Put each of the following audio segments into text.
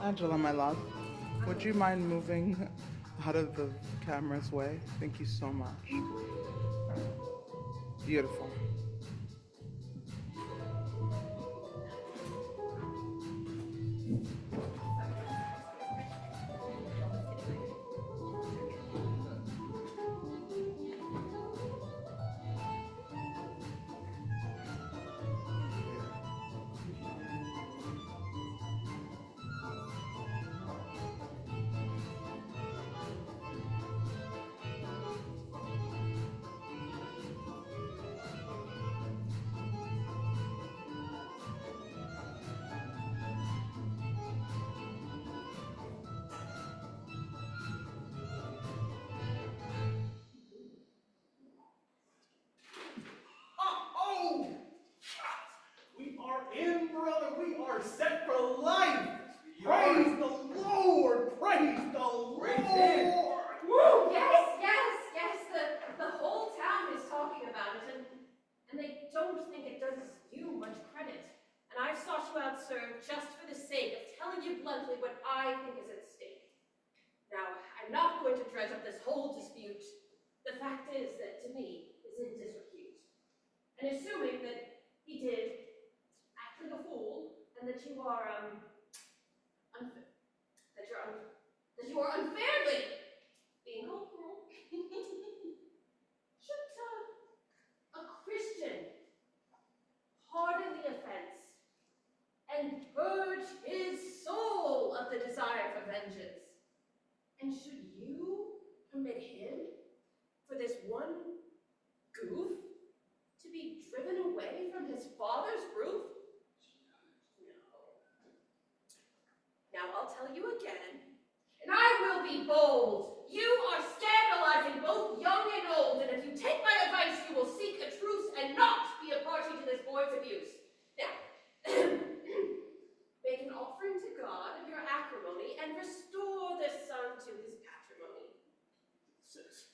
Angela, my love, would you mind moving out of the camera's way? Thank you so much. Beautiful. Set for life. Praise the Lord. Praise the Lord. Woo! Yes. The whole town is talking about it, and they don't think it does you much credit. And I've sought you out, sir, just for the sake of telling you bluntly what I think is at stake. Now, I'm not going to dredge up this whole dispute. The fact is that, to me, is in disrepute. And assuming that he did act like a fool, and that you are, that you are unfairly being hopeful. Should a Christian pardon the offense and purge his soul of the desire for vengeance? And should you permit him, for this one goof, to be driven away from his father's roof? Now I'll tell you again, and I will be bold. You are scandalizing both young and old, and if you take my advice, you will seek a truce and not be a party to this boy's abuse. Now, make an offering to God of your acrimony and restore this son to his patrimony. Says,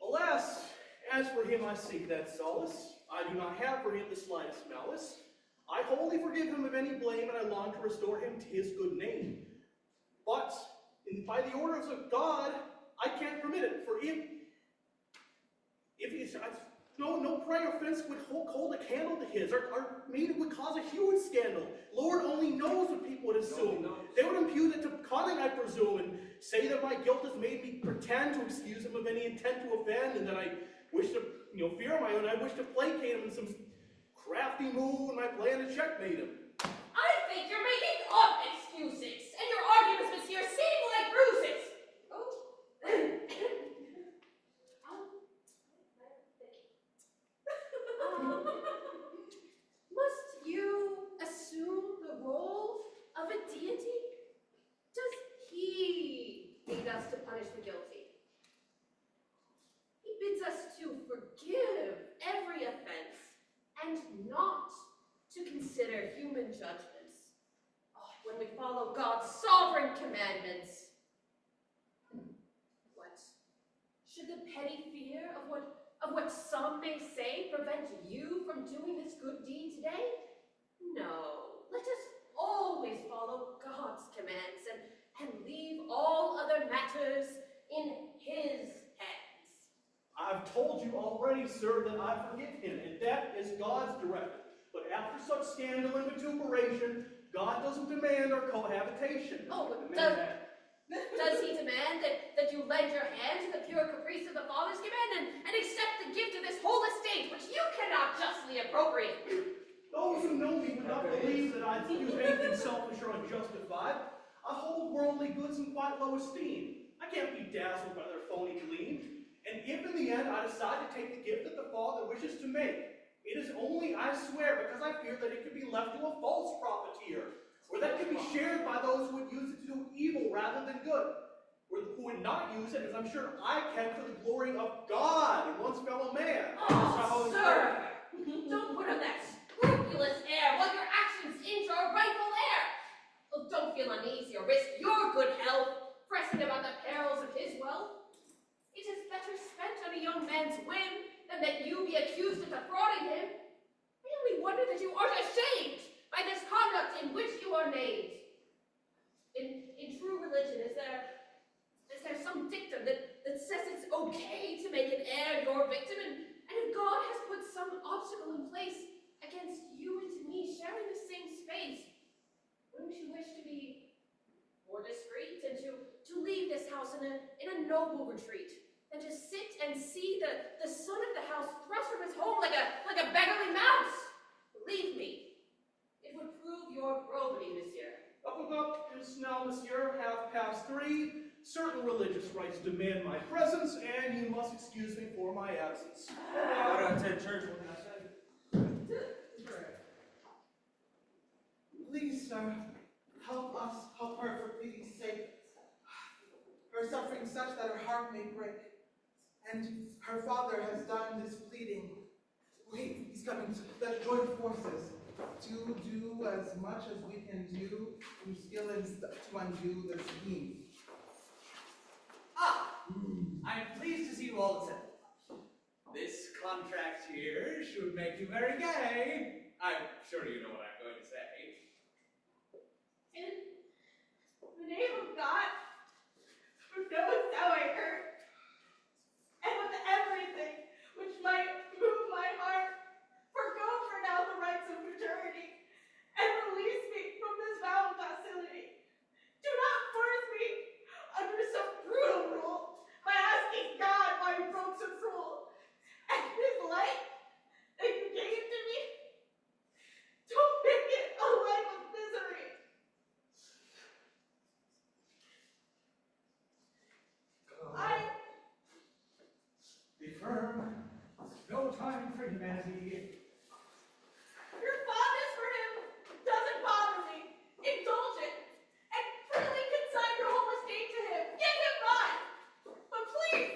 alas, as for him I seek that solace. I do not have for him the slightest malice. I wholly forgive him of any blame, and I long to restore him to his good name. But, by the orders of God, I can't permit it, for if it's, no prior offense would hold a candle to his, or maybe it would cause a huge scandal. Lord only knows what people would assume. They would impute it to cunning, I presume, and say that my guilt has made me pretend to excuse him of any intent to offend, and that I wish to, fear my own, I wish to placate him in some crafty move in my plan to checkmate him. I think you're making up excuses, and your arguments, monsieur, seem like ruses. Must you assume the role of a deity? Does he need us to punish the guilty? He bids us to forgive every offense and not to consider human judgments. Oh, when we follow God's sovereign commandments. What? Should the petty fear of what some may say prevent you from doing this good deed today? No. Let us always follow God's commands and leave all other matters in his hands. I've told you already, sir, that I forgive him, and that is God's directive. But after such scandal and vituperation, God doesn't demand our cohabitation. Oh, does he demand that you lend your hand to the pure caprice of the Father's command and accept the gift of this whole estate, which you cannot justly appropriate? Those who know me would not believe that I'd use anything selfish or unjustified. I hold worldly goods in quite low esteem. I can't be dazzled by their phony gleam. And if in the end I decide to take the gift that the Father wishes to make, it is only, I swear, because I fear that it could be left to a false profiteer, or that could be shared by those who would use it to do evil rather than good, or who would not use it, as I'm sure I can, for the glory of God and one's fellow man. Oh, sir! Don't put on that scrupulous air while your actions injure our rightful heir. Oh, don't feel uneasy or risk your good health, pressing about the perils of his wealth. It is better spent on a young man's whim than that you be accused of defrauding him. I only wonder that you aren't ashamed by this conduct in which you are named. says it's okay to make an heir your victim, and if God has put some obstacle in place against you and me sharing the same space, wouldn't you wish to be more discreet and to leave this house in a noble retreat than to sit and see the son of the house thrust from his home like a beggarly mouse? Believe me, it would prove your probity, monsieur. Up, it is now, monsieur, 3:30. Certain religious rites demand my presence, and you must excuse me for my absence. I don't attend church, what can I say? Please, sir, help us, help her for pity's sake. Her suffering such that her heart may break. And her father has done this pleading. Wait, he's coming. Let's join forces to do as much as we can do through skill and to undo the scheme. I am pleased to see you all assembled. This contract here should make you very gay. I'm sure you know what I'm going to say. In the name of God, who knows how I hurt, and with everything which might move my heart, forgo for now the rights of fraternity, and release me from this vow of docility. Do not force me under some brutal rule by asking God why he broke so cruel. And his life that you gave to me, don't make it a life of misery. Be firm. No time for humanity. Your fondness for him doesn't bother me. Indulge it, and freely consign your whole estate to him. Give him mine. But please,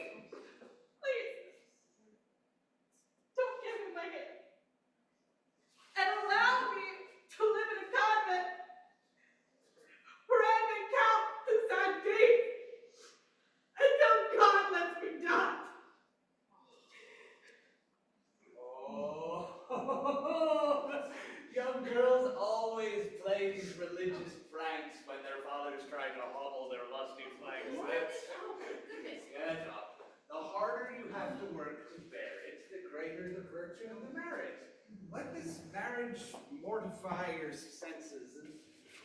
don't give him my hand. And allow me to live in a convent where I may count the sad days until God lets me die. Oh, young girls always play these religious pranks when their fathers try to hobble their lusty flanks. What? Oh, my goodness. Get up. The harder you have to work to bear it, the greater the virtue of the marriage. Let this marriage mortify your senses and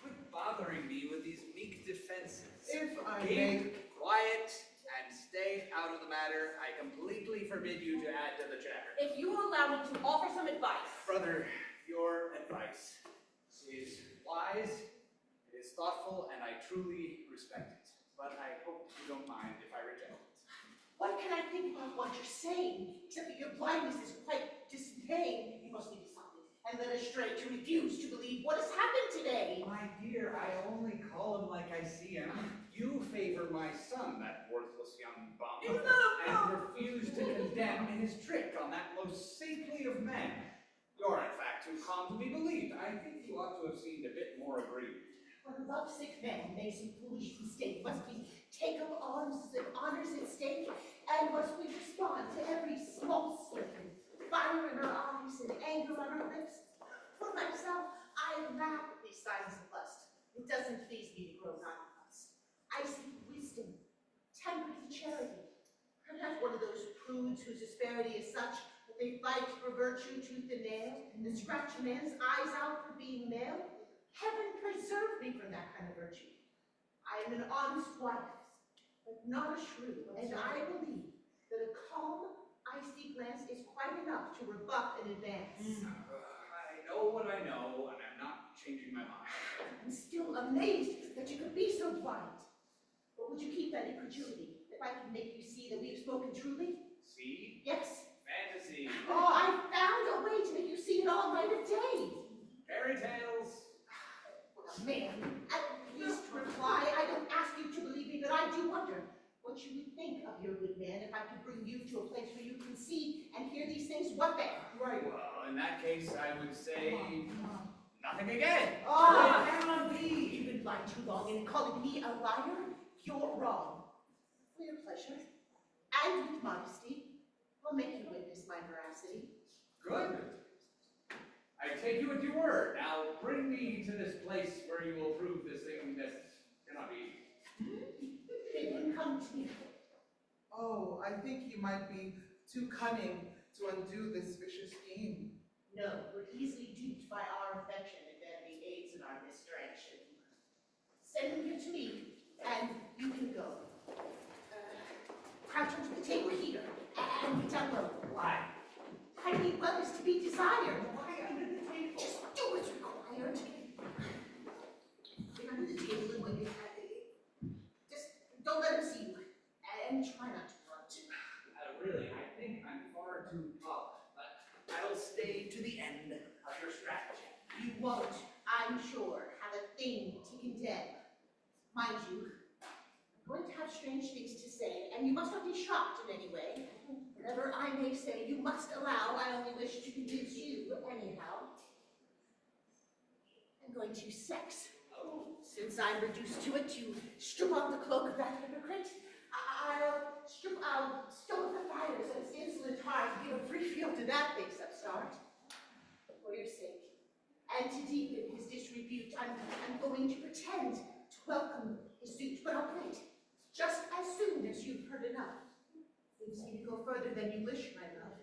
quit bothering me with these meek defenses. If I Keep may, quiet and stay out of the matter. I completely forbid you to add to the chatter. If you will allow me to offer some advice. Brother, your advice is wise, it is thoughtful, and I truly respect it. But I hope you don't mind if I reject it. What can I think about what you're saying? Except that your blindness is quite dismaying. You must be besotted and led astray to refuse to believe what has happened today. My dear, I only call him like I see him. You favor my son, that worthless young bum, He's not a and bum. refuse to condemn his trick on that most saintly of men. You're in fact too calm to be believed. I think you ought to have seemed a bit more aggrieved. When a lovesick man makes a foolish mistake, must we take up arms and honors at stake? And must we respond to every small slip, fire in our eyes and anger on our lips? For myself, I laugh at these signs of lust. It doesn't please me to grow nonplussed. I seek wisdom, tempered with charity. I'm not one of those prudes whose asperity is such that they fight for virtue tooth and nail, and scratch a man's eyes out for being male. Heaven preserve me from that kind of virtue. I am an honest wife, but not a shrew, and I believe that a calm, icy glance is quite enough to rebuff an advance. I know what I know, and I'm not changing my mind. I'm still amazed that you could be so blind. But would you keep that incredulity if I can make you see that we have spoken truly? See? Yes. Fantasy. Oh, I found a way to make you see it all light of day. Fairy tales. Man, at least reply. I don't ask you to believe me, but I do wonder what you would think of your good man if I could bring you to a place where you can see and hear these things. What then? Right. Well, in that case, I would say nothing again. Oh, it cannot be. You've been blind too long, and calling me a liar, you're wrong. For your pleasure, and with modesty, I'll make you witness my veracity. Good. I take you at your word. Now bring me to this place where you will prove this thing that cannot be. Bid him come to me. Oh, I think you might be too cunning to undo this vicious scheme. No, we're easily duped by our affection if enemy aids in our misdirection. Send him here to me, and you can go. Crouch under the table here, and get down low. Why? Hiding well is to be desired. Why under the table? Just do what's required. Get under the table and when you just don't let him see you. And try not to grunt. Really, I think I'm far too tall, but I'll stay to the end of your strategy. You won't, I'm sure, have a thing to condemn. Mind you, I'm going to have strange things to say, and you must not be shocked in any way. Whatever I may say, you must allow. I only wish to convince you, anyhow. I'm going to sex. Since I'm reduced to it, you strip off the cloak of that hypocrite. I'll stoke the fires of his insolent heart to give a free field to that big upstart. For your sake, and to deepen his disrepute, I'm going to pretend to welcome his suit, but I'll wait, just as soon as you've heard enough. Things seem to go further than you wish, my love.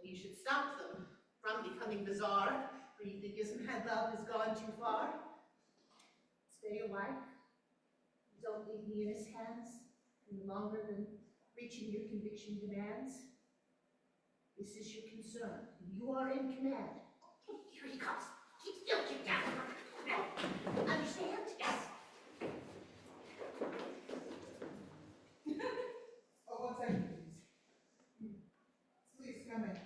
You should stop them from becoming bizarre, for you think my love has gone too far. Stay your wife. Don't leave me in his hands any longer than reaching your conviction demands. This is your concern. You are in command. Here he comes. Keep still, keep down. Understand? Yes. Oh, 1 second, please. Please, come in.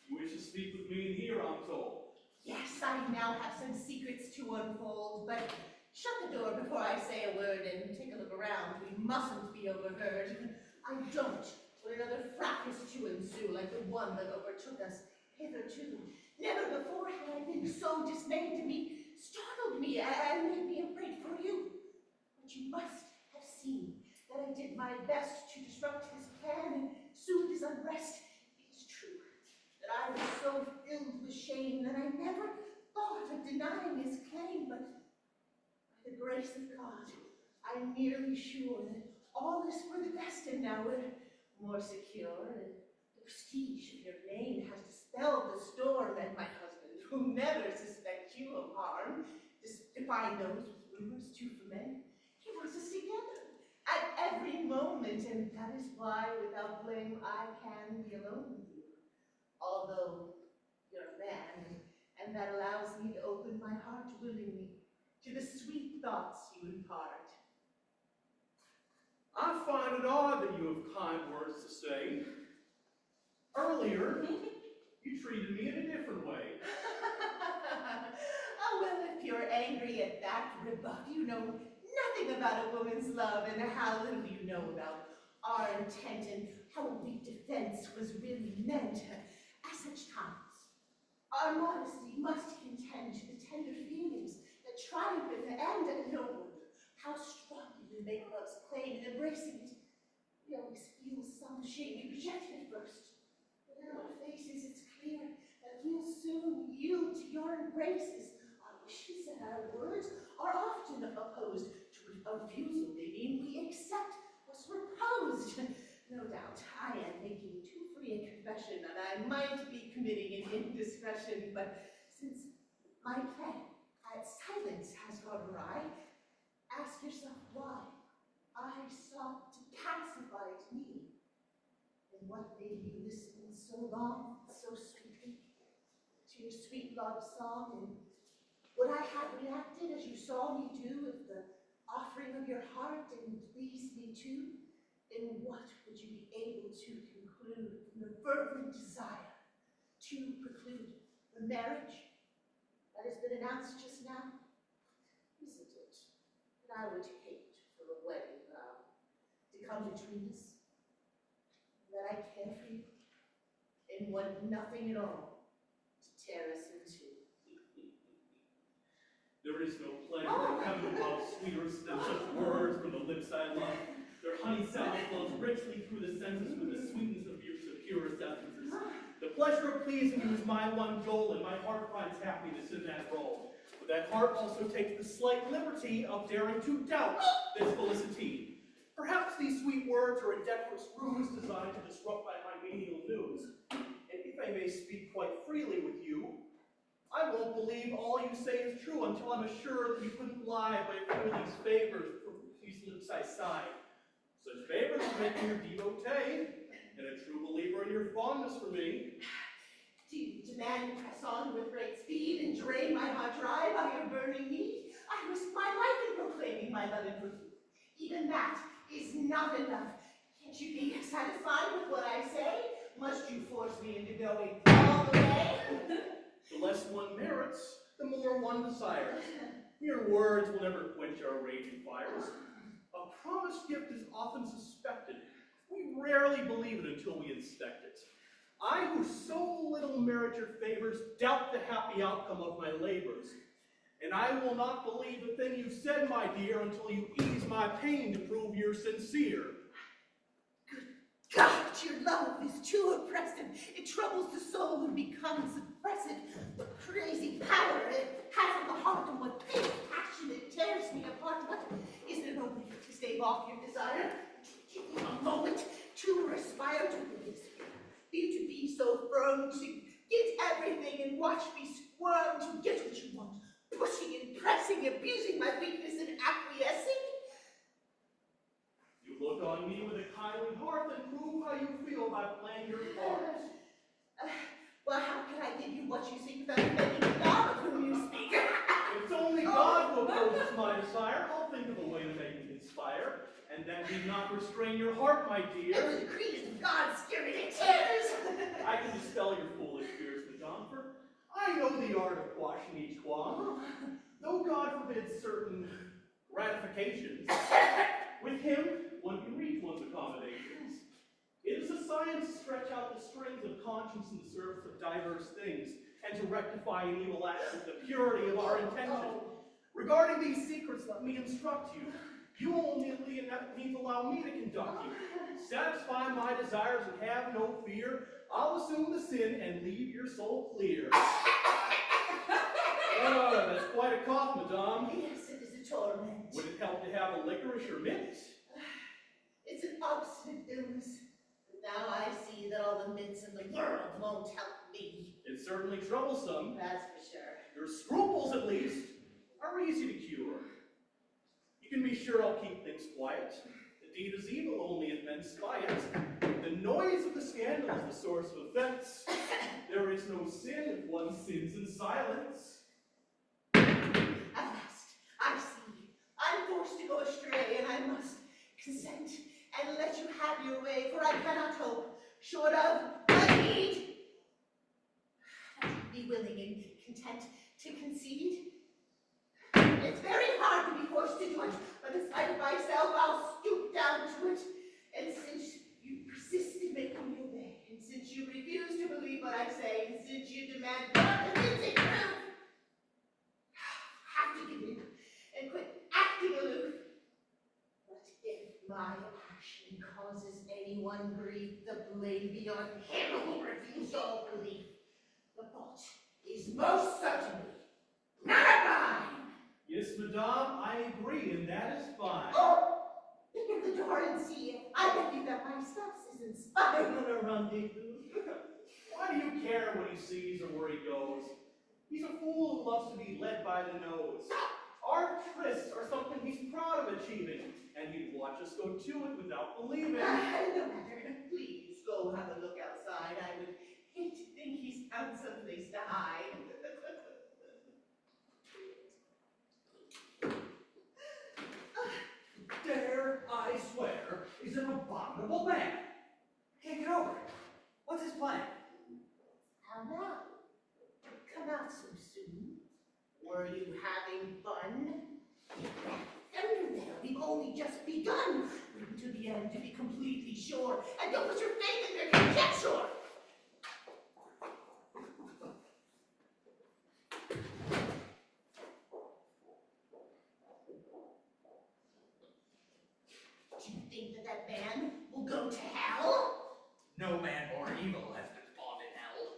You wish to speak with me in here, I'm told. Yes, I now have some secrets to unfold, but shut the door before I say a word and take a look around. We mustn't be overheard. I don't want another fracas to ensue like the one that overtook us hitherto. Never before had I been so dismayed to be, startled me, and made me afraid for you. But you must have seen that I did my best to disrupt his plan and soothe his unrest. It is true that I was so filled with shame that I never thought of denying his claim, but by the grace of God, I'm nearly sure that all is for the best, and now we're more secure, and the prestige of your name has dispelled the storm, and my husband will never suspect you of harm, defying those rumors too ferment. He wants us together at every moment, and that is why, without blame, I can be alone with you. Although you're a man, and that allows me to open my heart willingly to the sweet thoughts you impart. I find it odd that you have kind words to say. Earlier, you treated me in a different way. Oh, well, if you're angry at that rebuff, you know nothing about a woman's love and how little you know about our intent and how a weak defense was really meant at such times. Our modesty must contend to the tender feelings that triumph in the end, and no wonder how strongly we make love's claim in embracing it. We always feel some shame we rejected at first, but in our faces it's clear that we'll soon yield to your embraces. Our wishes and our words are often opposed to a refusal. They mean we accept what's proposed. No doubt I am making too free a confession, and I might be committing an indiscretion, but since my plan at silence has gone awry, ask yourself why I sought to pacify me, and what made you listen so long, so sweetly, to your sweet love song, and would I have reacted as you saw me do if the offering of your heart didn't please me too? Then what would you be able to conclude from the fervent desire to preclude the marriage that has been announced just now? Isn't it that I would hate for a wedding vow to come between us, that I care for you, and want nothing at all to tear us in two? There is no pleasure in heaven above sweeter than such words from the lips I love. Their honey sound flows richly through the senses with the sweetness of your purest essences. The pleasure of pleasing you is my one goal, and my heart finds happiness in that role. But that heart also takes the slight liberty of daring to doubt this felicity. Perhaps these sweet words are a decorous ruse designed to disrupt my menial news. And if I may speak quite freely with you, I won't believe all you say is true until I'm assured that you couldn't lie by a few of these favors from these lips I sigh. Such favors will make me your devotee, and a true believer in your fondness for me. Do you demand to press on with great speed and drain my heart dry by your burning need? I risk my life in proclaiming my love and virtue. Even that is not enough. Can't you be satisfied with what I say? Must you force me into going all the way? The less one merits, the more one desires. Mere words will never quench our raging fires. A promised gift is often suspected. We rarely believe it until we inspect it. I, who so little merit your favors, doubt the happy outcome of my labors. And I will not believe the thing you've said, my dear, until you ease my pain to prove you're sincere. God, your love is too oppressive. It troubles the soul and becomes oppressive. The crazy power it has on the heart, and what big passion it tears me apart. What is there no way to stave off your desire? Give me a moment to respire to this. You to be so firm to get everything and watch me squirm to get what you want. Pushing and pressing, abusing my weakness and acquiescing. You look on me with a kindly heart and prove how you feel by playing your part. Well, how can I give you what you seek without offending the God of whom you speak? If it's only God who opposes my desire, I'll think of a way to make it inspire. And that need not restrain your heart, my dear. It was the creed of God's spirited tears. I can dispel your foolish fears, Madame, for I know the art of quashing each qualm. Though God forbids certain gratifications, with him one can reach one's accommodations. It is a science to stretch out the strings of conscience in the service of diverse things, and to rectify an evil act with the purity of our intention. Regarding these secrets, let me instruct you. You will only need to allow me to conduct you. Satisfy my desires and have no fear. I'll assume the sin and leave your soul clear. That's quite a cough, Madame. Yes, it is a torment. Would it help to have a licorice or mint? It's an obstinate illness. But now I see that all the mints in the world won't help me. It's certainly troublesome. That's for sure. Your scruples, at least, are easy to cure. You can be sure I'll keep things quiet. The deed is evil only if men spy it. The noise of the scandal is the source of offense. There is no sin if one sins in silence. At last, I see. I'm forced to go astray, and I must consent and let you have your way, for I cannot hope, short of my need. Be willing and content to concede. It's very hard to be forced to do it, but in spite of myself, I'll stoop down to it. And since you persist in making me obey, and since you refuse to believe what I say, and since you demand more convincing proof, have to give in and quit acting aloof. But if my action causes anyone grief, the blame be on him who refused all belief. The fault is most certainly not mine. Yes, Madame, I agree, and that is fine. Oh, pick at the door and see. I bet you that my spouse is inspired on a rendezvous. Why do you care what he sees or where he goes? He's a fool who loves to be led by the nose. Our trysts are something he's proud of achieving, and he'd watch us go to it without believing. No matter. Please go have a look outside. I would hate to think he's found someplace to hide. Dare I swear, is an abominable man. Can't get over it. What's his plan? How now? Come out so soon. Were you having fun? Thunder there, we've only just begun. Wait to the end to be completely sure, and don't put your faith in their conjecture. Do you think that man will go to hell? No man born evil has been spawned in hell.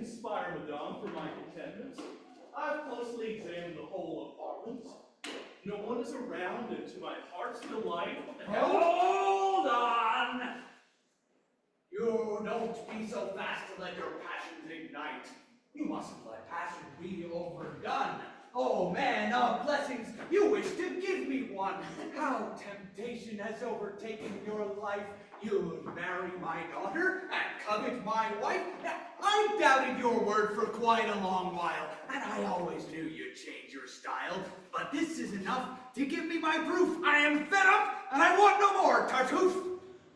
conspire, madame, for my contentment. I've closely examined the whole apartment. No one is around, and to my heart's delight, what the hell? Hold on! You don't be so fast to let your passions ignite. You mustn't let passion be overdone. Oh man of blessings, you wish to give me one. How temptation has overtaken your life. You'd marry my daughter and covet my wife. Now, I've doubted your word for quite a long while, and I always knew you'd change your style. But this is enough to give me my proof. I am fed up, and I want no more, Tartuffe.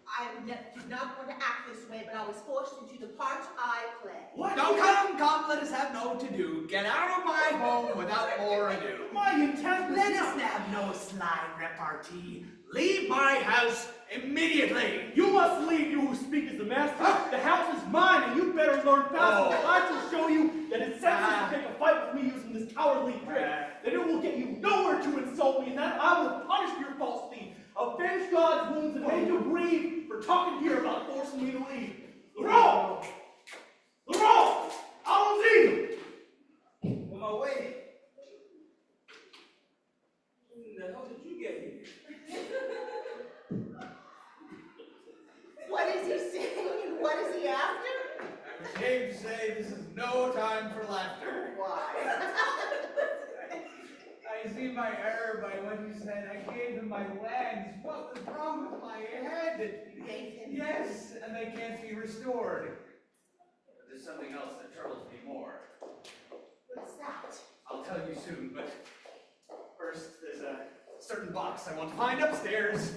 I did not want to act this way, but I was forced into the part I play. What? Now come, let us have no to-do. Get out of my home without more ado. My intent was Let us have no sly repartee. Leave my house immediately. You must leave, you who speak as the master. The house is mine, and you better learn fast. Oh. I shall show you that it's senseless to take a fight with me using this cowardly trick. That it will get you nowhere to insult me, and that I will punish your false deed. Avenge God's wounds and make you grieve for talking here about forcing me to leave. Laurent! Laurent! Allons-y! On my way. When the hell did you get here? What is he saying? What is he after? I'm ashamed to say this is no time for laughter. Why? I see my error by what you said. I gave him my legs. What was wrong with my head? You gave him. Yes, and they can't be restored. But there's something else that troubles me more. What's that? I'll tell you soon, but first there's a certain box I want to find upstairs.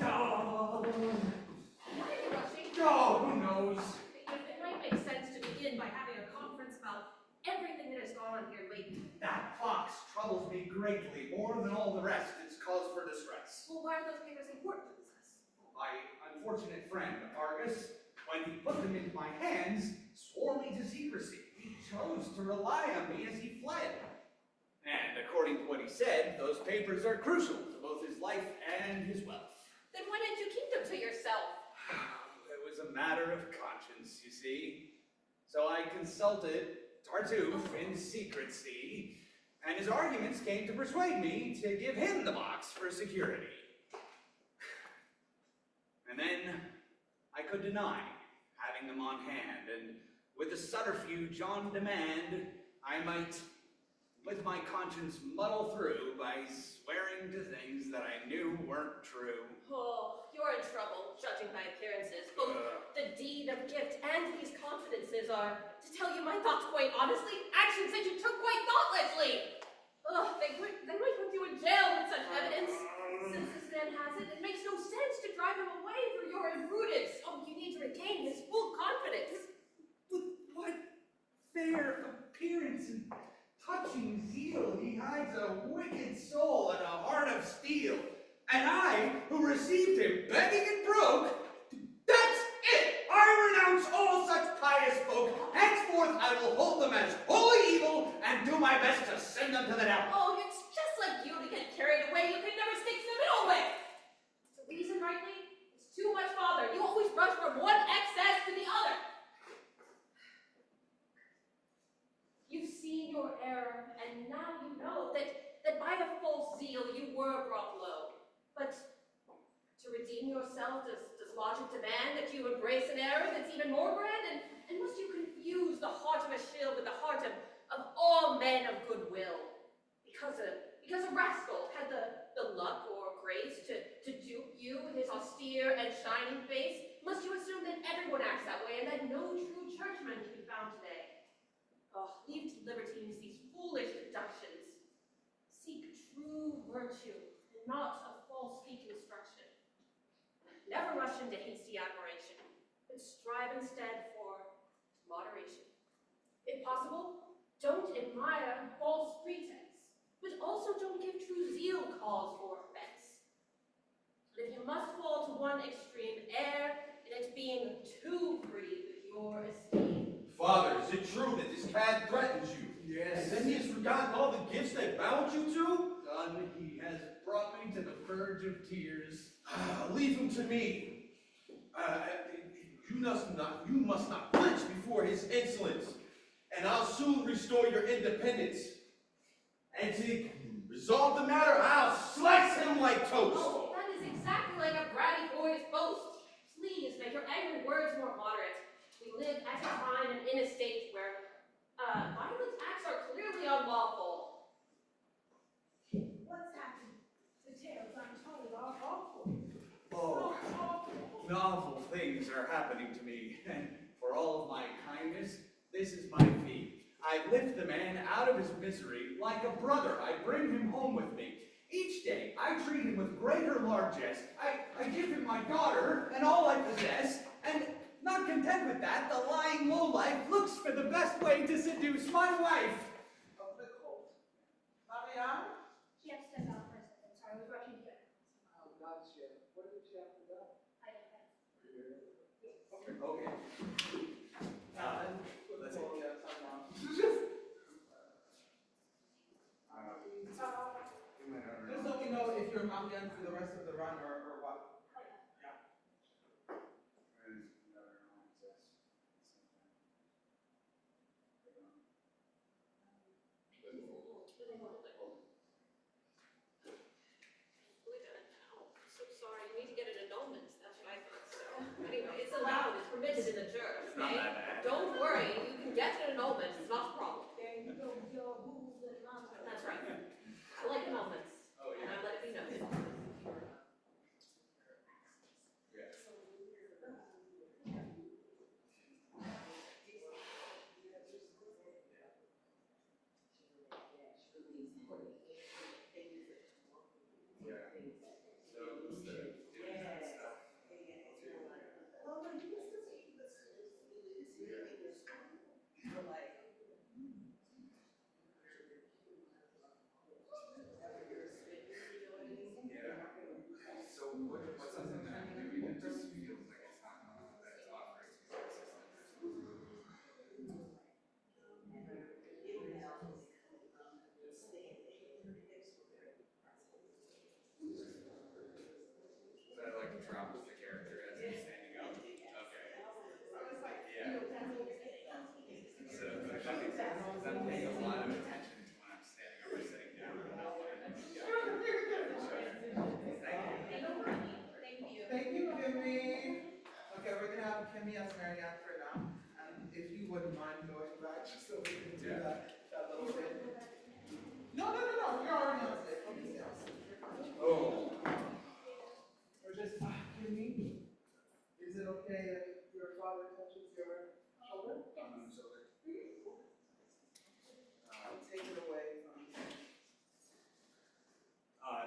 Oh, Why are you rushing? who knows? It might make sense to begin by having a conference about everything that has gone on here lately. That box troubles me greatly, more than all the rest. It's cause for distress. Well, why are those papers important to discuss? My unfortunate friend, Argus, when he put them into my hands, swore me to secrecy. He chose to rely on me as he fled. And according to what he said, those papers are crucial to both his life and his wealth. Then why didn't you keep them to yourself? It was a matter of conscience, you see. So I consulted Tartuffe in secrecy, and his arguments came to persuade me to give him the box for security. And then I could deny having them on hand, and with the subterfuge on demand, I might, with my conscience, muddle through by swearing to things that I knew weren't true. Oh, you're in trouble, judging by appearances. Both the deed of gift and these confidences are, to tell you my thoughts quite honestly, actions that you took quite thoughtlessly. Ugh, they might put you in jail with such evidence. Since this man has it, it makes no sense to drive him away for your imprudence. Oh, you need to regain his full confidence. With what fair appearance and touching zeal, he hides a wicked soul and a heart of steel. And I, who received him begging and broke, that's it! I renounce all such pious folk. Henceforth I will hold them as wholly evil and do my best to send them to the devil. Oh, it's just like you to get carried away. You can never stick to the middle way. To reason rightly, it's too much bother. You always rush from one excess to the other. You've seen your error, and now you know that by a false zeal you were brought low. But to redeem yourself, does logic demand that you embrace an error that's even more grand? And must you confuse the heart of Achille with the heart of all men of goodwill? Because a rascal had the luck or grace to dupe you with his austere and shining face, must you assume that everyone acts that way and that no true churchman can be found today? Oh, leave to libertines these foolish deductions. Seek true virtue and not a false-speak instruction. Never rush into hasty admiration, but strive instead for moderation. If possible, don't admire false pretense, but also don't give true zeal cause for offense. But if you must fall to one extreme, err in its being too free with your esteem. Father, is it true that this cad threatens you? Yes. And then he has forgotten all the gifts they bound you to? Son, he has brought me to the verge of tears. Leave him to me. You must not flinch before his insolence, and I'll soon restore your independence. And to resolve the matter, I'll slice him like toast. Oh, that is exactly like a bratty boy's boast. Please make your angry words more moderate. We live at a time and in a state where violent acts are clearly unlawful. What's happened? The tales I'm told are awful. Oh, So awful. novel things are happening to me, and for all of my kindness, this is my fee. I lift the man out of his misery like a brother. I bring him home with me. Each day, I treat him with greater largesse. I give him my daughter and all I possess, and not content with that, the lying lowlife looks for the best way to seduce my wife. A quick hold. Marianne? She had to step out for a second. Sorry, I was rushing to get her. Oh, gotcha. What did she have to do? I don't know. Okay. Let's see. Just so we know if you're Marianne for the rest of the run or what. Yeah. I'm so sorry. You need to get an annulment. That's what I think. So anyway, it's allowed. It's permitted in the church. It's not Okay? that bad. Don't worry. You can get an annulment. It's not a problem. There you go, your rules and nonsense. That's right. I like annulments. Oh, yeah. And I let it be known. So what's something that maybe that just feels like it's not that it's offering to your sisters? So I like to drop the character as he's standing up. Okay. Yeah. So that takes a lot of attention when I'm standing up or sitting down. Thank you, Kimmy. Okay, we're gonna have Kimmy as Marianne for now. And if you wouldn't mind going back just so we can do that little bit. No, you're already on stage. Don't be silly. Oh. We're just, Kimmy, is it okay if your father touches your shoulder? Take it away from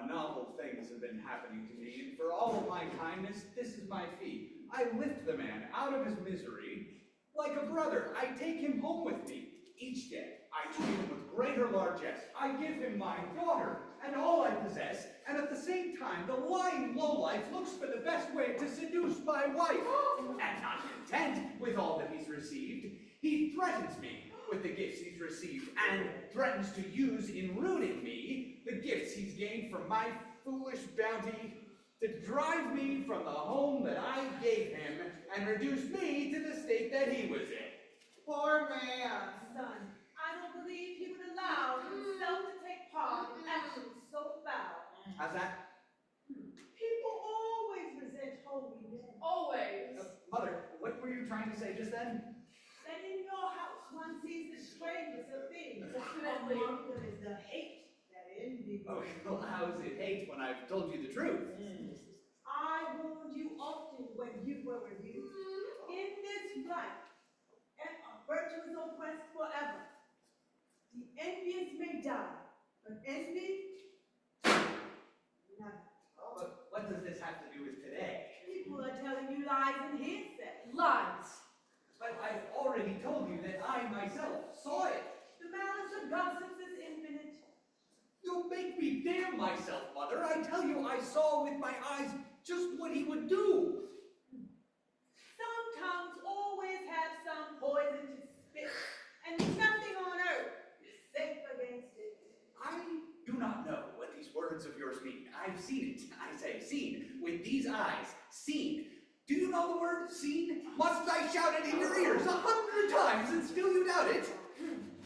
Novel things have been happening to me, and for all of my kindness, this is my fee. I lift the man out of his misery like a brother. I take him home with me. Each day, I treat him with greater largesse. I give him my daughter and all I possess, and at the same time, the lying lowlife looks for the best way to seduce my wife. And not content with all that he's received, he threatens me with the gifts he's received and threatens to use in ruining me the gifts he's gained from my foolish bounty to drive me from the home that I gave him and reduce me to the state that he was in. poor man. Son, I don't believe he would allow himself to take part in actions so foul. How's that? People always resent holy men. Always. Mother, what were you trying to say just then? That in your house one sees the strangest of things. Definitely. Among them is the hate that envy. Oh, well, how is it hate when I've told you the truth? I warned you often when you were reviewed. In this life, and virtue is oppressed forever. The envious may die, but envy, never. Oh, but what does this have to do with today? People are telling you lies and hearsay. Lies. But I've already told you that I myself saw it. The malice of gossips is infinite. You'll make me damn myself, Mother. I tell you, I saw with my eyes just what he would do. Some tongues always have some poison to spit, and nothing on earth is safe against it. I do not know what these words of yours mean. I've seen it. I say, seen. With these eyes. Seen. Do you know the word seen? Must I shout it in your ears 100 times and still you doubt it?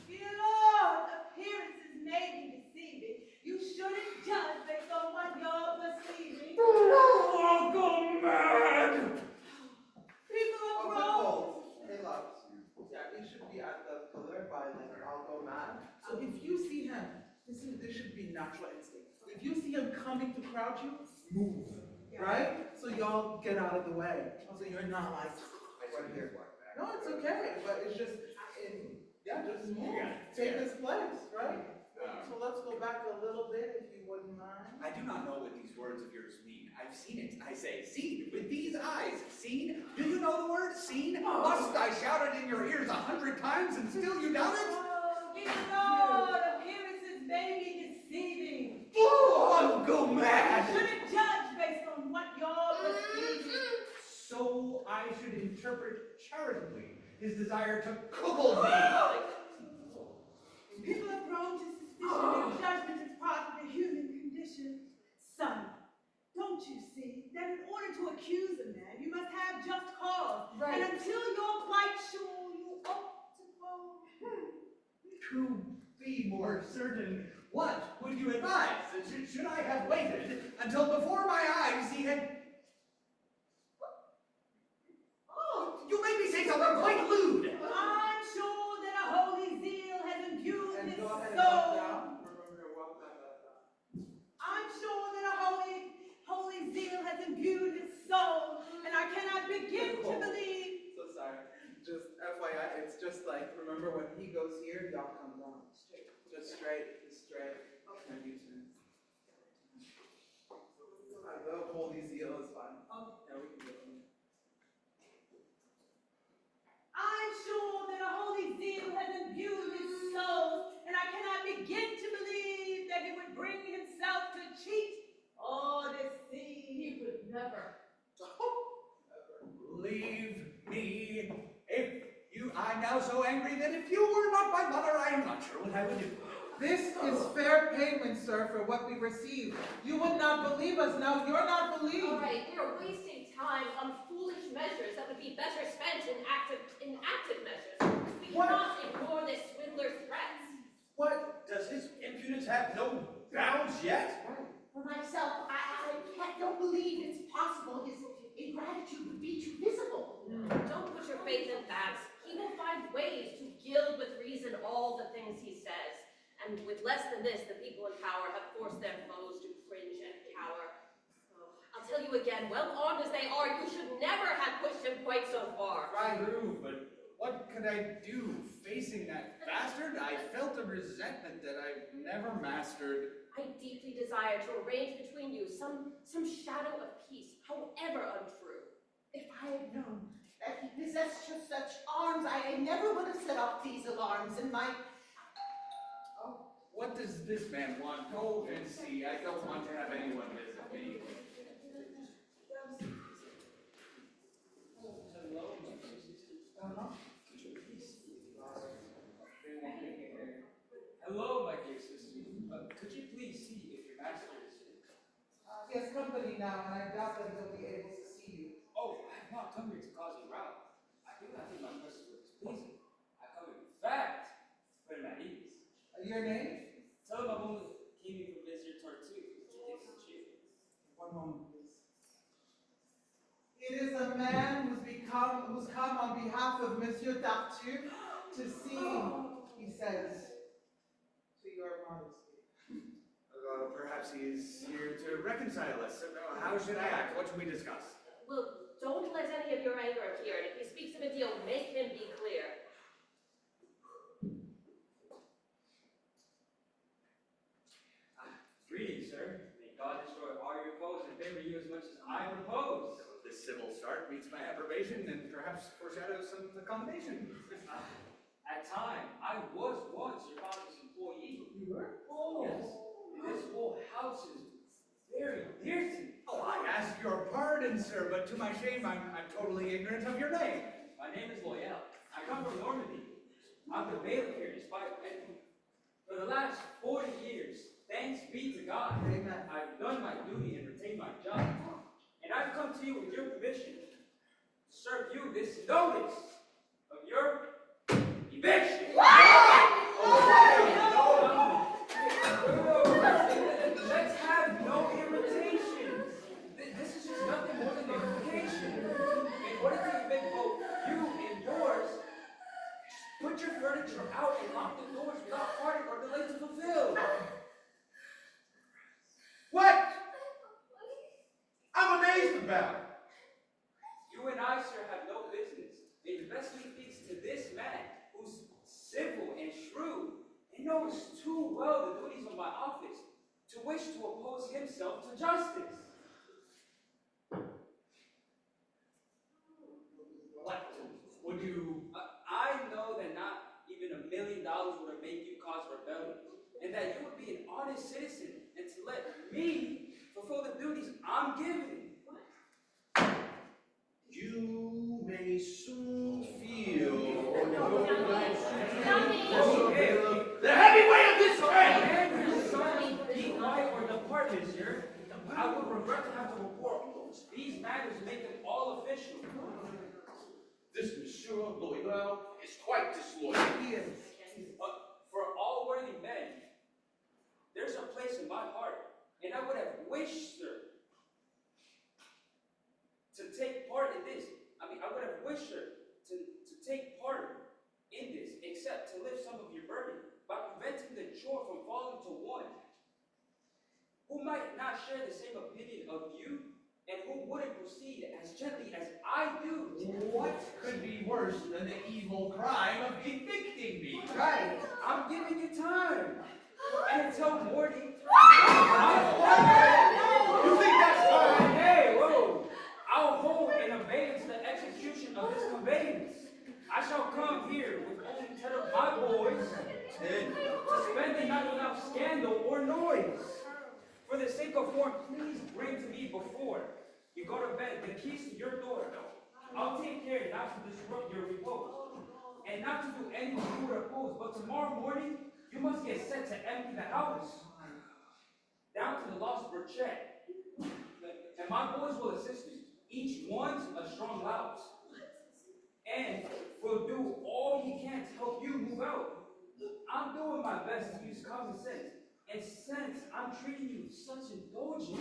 Dear Lord, appearances may be deceiving. You shouldn't judge based on what you're perceiving. Oh, go mad! People Oh, are but wrong. hold. Hey, loves. Yeah, he should be at the pillar by like I'll go mad. So if you see him, this should be natural instinct. If you see him coming to crouch you, move. Right? So y'all get out of the way. So you're not like right here. No, it's okay, but it's just just move. Take his place, right? So let's go back a little bit if you wouldn't mind. I do not know what these words of yours mean. I've seen it. I say, seen, with these eyes. Seen? Do you know the word seen? Must I shout it in your ears 100 times and still you doubt it? Oh, dear Lord, appearances may be deceiving. Oh, go You mad! shouldn't judge based on what you're perceiving. So I should interpret charitably his desire to cuckold me. People are prone to suspicion and judgment as part of the human condition. Son, don't you see that in order to accuse a man, you must have just cause. Right. And until you're quite sure, you ought to go. To be more certain, what would you advise? Should I have waited until before my eyes he had... Oh, you made me say something quite lewd. I'm sure that a holy zeal has imbued And his go ahead and walk soul. down. Remember to walk down that. I'm sure that a holy zeal has imbued his soul, and I cannot begin to believe. So sorry. Just FYI, it's just like, remember when he goes here, y'all come down. Straight. Just straight. And you turn. The holy zeal is fine. Oh, yeah, we can do it. I'm sure that a holy zeal has imbued his soul, and I cannot begin to believe that he would bring himself to cheat or deceive. He would never. Leave me. I'm now so angry that if you were not my mother, I am not sure what I would do. This is fair payment, sir, for what we received. You would not believe us. Now you're not believed. All right, you're wasting time on foolish measures that would be better spent in active measures. We cannot ignore this swindler's threats. What? Does his impudence have no bounds yet? For myself, I don't believe it's possible his ingratitude would be too visible. Don't put your faith in that. He will find ways to gild with reason all the things he says. And with less than this, the people in power have forced their foes to cringe and cower. Oh, I'll tell you again, well armed as they are, you should never have pushed him quite so far. True, but what could I do facing that bastard? I felt a resentment that I've never mastered. I deeply desire to arrange between you some shadow of peace, however untrue. If I had known that he possessed just such arms, I never would have set off these alarms in my... What does this man want? Go and see. I don't want to have anyone visit me. Hello, my dear sister. Could you please see if your master is here? He has company now, and I doubt that he'll be able to see you. Oh, I have not come here to cause a row. I do not think my presence will displease him. I come in fact to put him at ease. Your name? Tell him I'm only came in from Mr. Tartuffe to take some cheer. One moment, please. It is a man who's come on behalf of Monsieur Tartuffe to see, he says, to your modesty. Perhaps he's here to reconcile us. How should I act? What should we discuss? Well, don't let any of your anger appear, and if he speaks of a deal, make him be clear. Greetings, sir. May God destroy all your foes and favor you as much as I propose. This civil start meets my approbation and perhaps foreshadows some accommodation. At time, I was once your father's employee. You were? Oh, yes. This whole house is very dear to me. Oh, I ask your pardon, sir, but to my shame, I'm totally ignorant of your name. My name is Loyal. I come from Normandy. I'm the bailiff here, despite anything. For the last 40 years, thanks be to God, Amen. I've done my duty and retained my job. And I've come to you with your permission serve you this notice of your eviction. Let's have no irritation. This is just nothing more than notification. In order to evict both you and yours, just put your furniture out and lock the doors without parting or delay to fulfill. What? I'm amazed about it. You and I, sir, have no business investing things to this man who's simple and shrewd and knows too well the duties of my office to wish to oppose himself to justice. What would you... I know that not even $1 million would have made you cause rebellion, and that you would be an honest citizen and to let me fulfill the duties I'm given. You may soon feel the heavy weight of this train. And your son, be quiet or depart, monsieur. I would regret to have to report. These matters make them all official. This Monsieur Loyal is quite disloyal. He is. For all worthy men, there's a place in my heart, and I would have wished, sir, to take part in this. I would have wished, sir, to take part in this, except to lift some of your burden by preventing the chore from falling to one who might not share the same opinion of you and who wouldn't proceed as gently as I do. What could be worse than the evil crime of evicting me? Right. I'm giving you time. And until morning. You think that's fine? Hey, whoa. I'll hold in abeyance the execution of this conveyance. I shall come here with only 10 of my boys to spend the night without scandal or noise. For the sake of form, please bring to me before you go to bed the keys to your door. I'll take care not to disrupt your repose, and not to do anything you would oppose. But tomorrow morning, you must get set to empty the house, down to the lost check. And my boys will assist me, each one's a strong louse, and will do all he can to help you move out. I'm doing my best to use common sense. And since I'm treating you with such indulgence,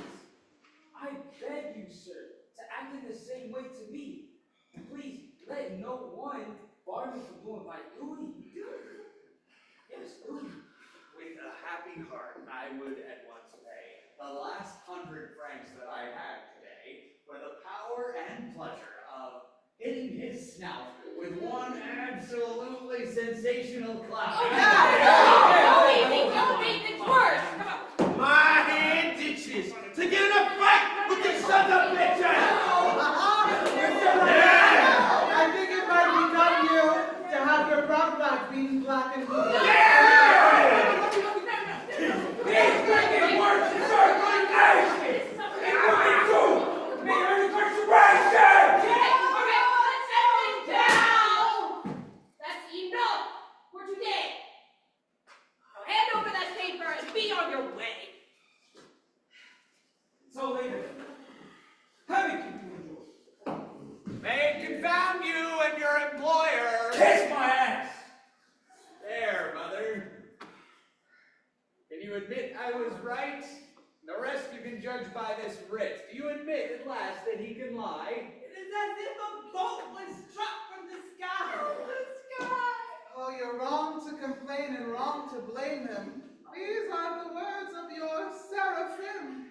I beg you, sir, to act in the same way to me. Please let no one bar me from doing my duty. Yes, duty. With a happy heart, I would at once pay the last 100 francs that I have today for the power and pleasure of hitting his snout with one absolutely sensational clap. Don't make things worse. Come on. My hand itches to get in a fight with these sons of bitches! I think it might become you to have your brown back being black and blue. These wicked words deserve litigation! And what they do may earn incarceration! All right, let's everything down. That's enough for today. Now hand over that paper and be on your way. So later, having concluded, May it confound you and your employer. kiss my ass! There, Mother. Can you admit I was right? The rest you can judge by this writ. Do you admit at last that he can lie? It is as if a bolt was struck from the sky. Oh, you're wrong to complain and wrong to blame him. These are the words of your seraphim.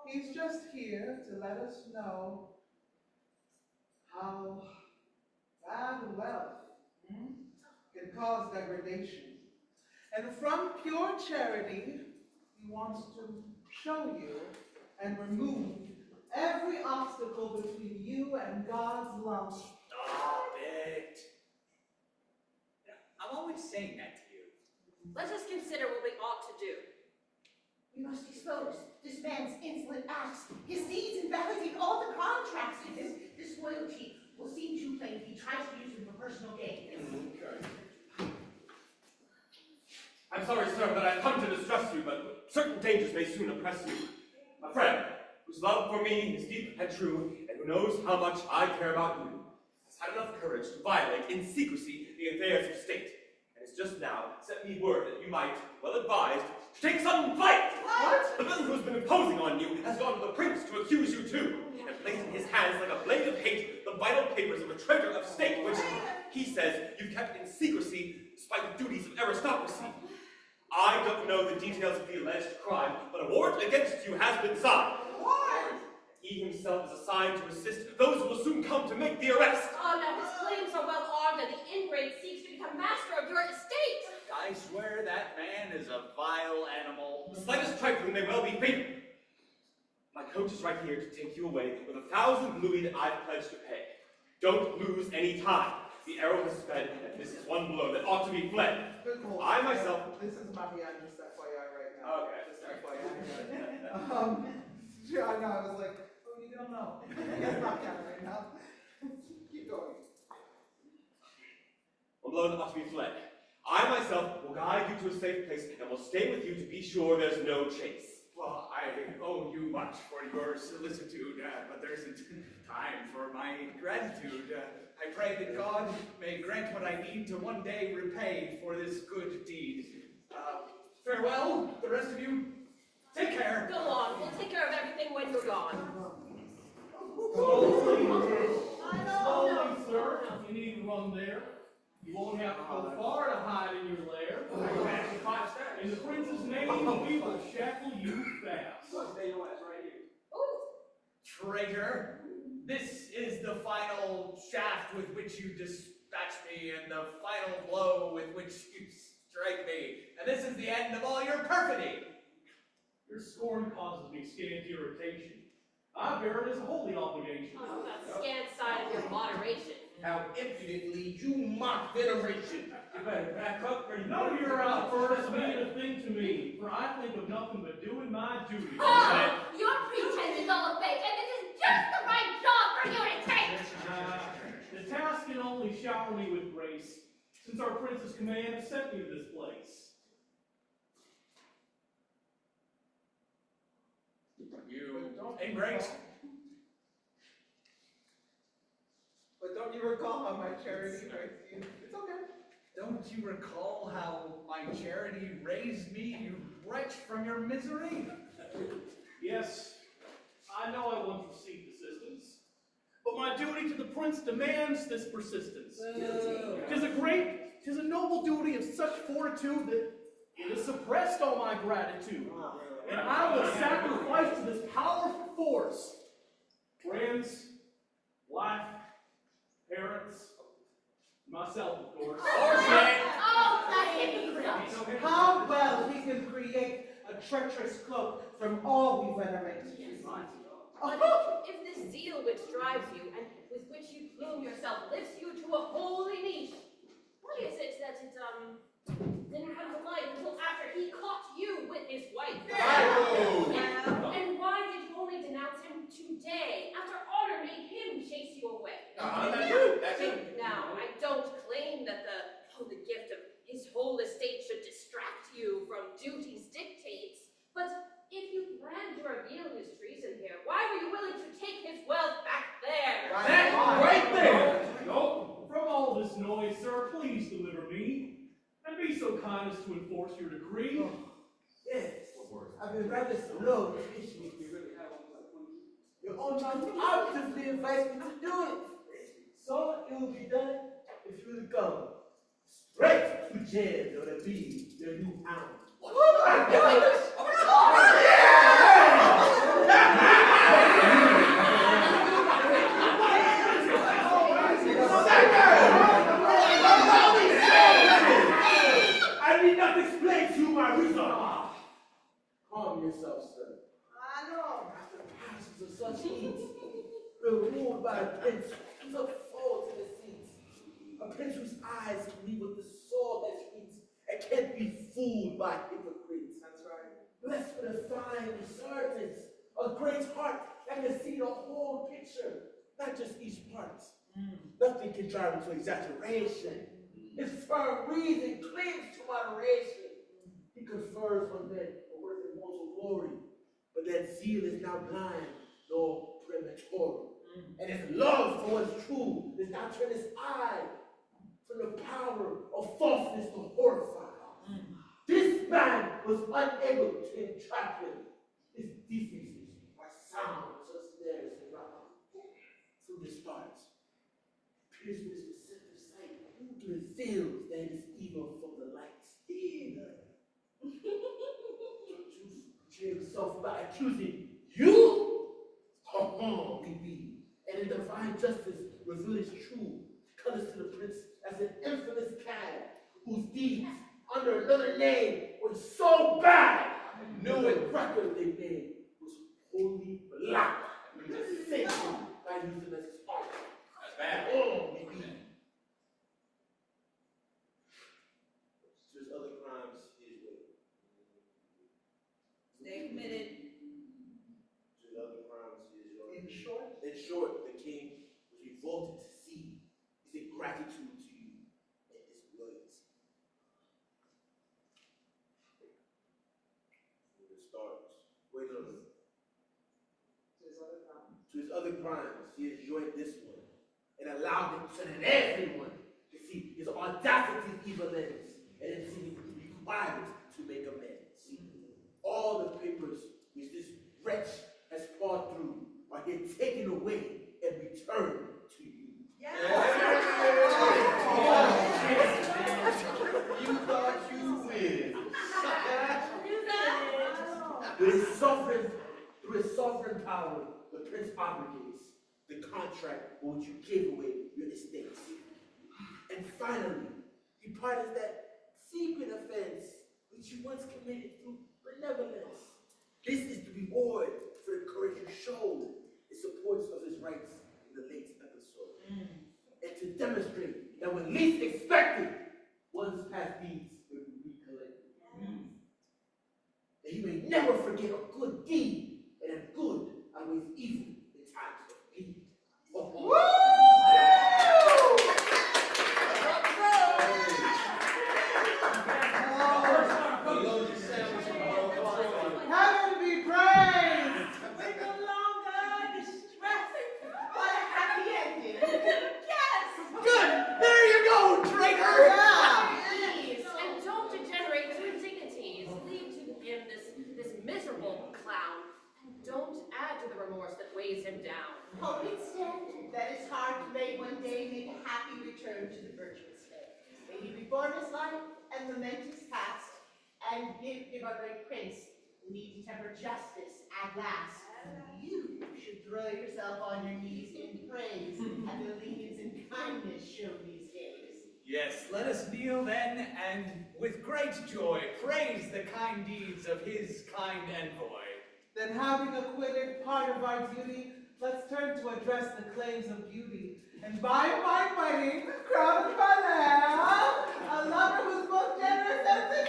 He's just here to let us know how bad wealth can cause degradation. And from pure charity, he wants to show you and remove every obstacle between you and God's love. Stop it. I'm always saying that to you. Let us consider what we ought to do. We must expose this man's insolent acts. His deeds invalidate all the contracts. His disloyalty will seem too plain if he tries to use them for personal gain. I'm sorry, sir, that I've come to distress you, but certain dangers may soon oppress you. A friend whose love for me is deep and true, and who knows how much I care about you. had enough courage to violate in secrecy the affairs of state, and has just now sent me word that you might, well advised, take sudden flight. What? The villain who has been imposing on you has gone to the prince to accuse you too, and placed in his hands like a blade of hate the vital papers of a treasure of state, which he says you kept in secrecy despite the duties of aristocracy. I don't know the details of the alleged crime, but a warrant against you has been signed. What? He himself is assigned to assist those who will soon come to make the arrest. Oh, now his claims are well armed, and the ingrate seeks to become master of your estate. I swear that man is a vile animal. The slightest trifling may well be fatal. My coach is right here to take you away with 1,000 louis that I've pledged to pay. Don't lose any time. The arrow has sped, and this is one blow that ought to be fled. Good call. I myself... This is Marianne, just FYI right now. Okay. Just FYI. Yeah, I know, I was like, oh, you don't know. It's not that right now. Keep going. One blow that ought to be fled. I myself will guide you to a safe place, and will stay with you to be sure there's no chase. Well, I owe you much for your solicitude, but there isn't time for my gratitude. I pray that God may grant what I need to one day repay for this good deed. Farewell, the rest of you. Take care. Go on, we'll take care of everything when you're gone. Slowly, sir. You needn't run there. You won't have to go far to hide in your lair. In the prince's name, we will shackle you fast. Traitor, this is the final shaft with which you dispatch me, and the final blow with which you strike me. And this is the end of all your perfidy. Your scorn causes me scant irritation. I bear it as a holy obligation. Oh, that scant side of your moderation. How impudently you mock veneration. You better back up pretty None of your outbursts mean a thing to me, for I think of nothing but doing my duty. Oh, your pretense is all fake, and this is just the right job for you to take! The task can only shower me with grace, since our prince's command has sent me to this place. You ingrate. But don't you recall how my charity raised you? It's okay. Don't you recall how my charity raised me, you wretch, from your misery? Yes, I know I once received assistance, but my duty to the prince demands this persistence. Tis a noble duty of such fortitude that it has suppressed all my gratitude. And I will sacrifice to this powerful force friends, wife, parents, myself, of course. Oh, the hypocrite! How well he can create a treacherous cloak from all we venerate. But if this zeal which drives you, and with which you plume yourself, lifts you to a holy niche, why is it that it, didn't come to light until after he caught you with his wife? And why did you only denounce him today, after honor made him chase you away? That's it. Now, I don't claim that the gift of his whole estate should distract you from duty's dictates, but if you planned to reveal his treason here, why were you willing to take his wealth back there? Right there. No, from all this noise, sir, please deliver me, and be so kind as to enforce your decree. Yes, I've been rather slow to issue it. Your own mouth actively invites me to do it. So it will be done if you will come straight to jail or be your new hound. I need not explain to you my reason. Calm yourself, sir. I know. After passions of such heat, we're ruled by a prince who's a foe to the seats. A prince whose eyes lead with the sword that speaks and can't be fooled by hypocrites. That's right. Blessed with a fine discernment, a great heart that can see the whole picture, not just each part. Nothing can drive him to exaggeration. His firm reason clings to moderation. He confers on men a worth immortal glory, but that zeal is now blind nor premature. And his love for what's true does not turn his eye from the power of falseness to horrify. This man was unable to entrap him. His defenses are sound as snares and rock. From the start, pierced with his deceptive sight, he reveals that it is evil from the light. To himself by accusing you? Baby. And in divine justice, reveal his true colors to the prince as an infamous cad whose deeds under another name was so bad. Knew it record they made was wholly black. Satan by using as his art. That's bad. Baby. To his other crimes, he is waiting. Stay committed. To his other crimes, he is yours. In short, The king was revolted to see his ingratitude to you and his words. For the stars. Wait a minute. To his other crimes, he has joined this one and allowed him so that everyone can see his audacity's evil ends and then see him required to make amends. All the papers which this wretch has poured through are here taken away and returned to you. You thought you win. Through his sovereign power, the prince obligates the contract for which you gave away your estates. And finally, he pardons that secret offense which you once committed through benevolence. This is the reward for the courage you showed in support of his rights in the late episode. And to demonstrate that when least expected, one's past deeds will be recollected. That you may never forget a good deed, and a good outweighs evil in times of need. heaven be praised! We're no longer distressed. What a happy ending. Yes. Good! There you go, traitor! Please, and don't degenerate to indignities. Leave to him this miserable clown, and don't add to the remorse that weighs him down. Hope instead that his heart may one day make a happy return to the virtuous way. May he reform his life and lament his past, and give our great prince leave to temper justice at last. You should throw yourself on your knees in praise at the lenience and kindness shown these days. Yes, let us kneel then, and with great joy praise the kind deeds of his kind envoy. Then having acquitted part of our duty, let's turn to address the claims of beauty. And by a fine wedding, crowned by lamb, a lover who's both generous and sincere!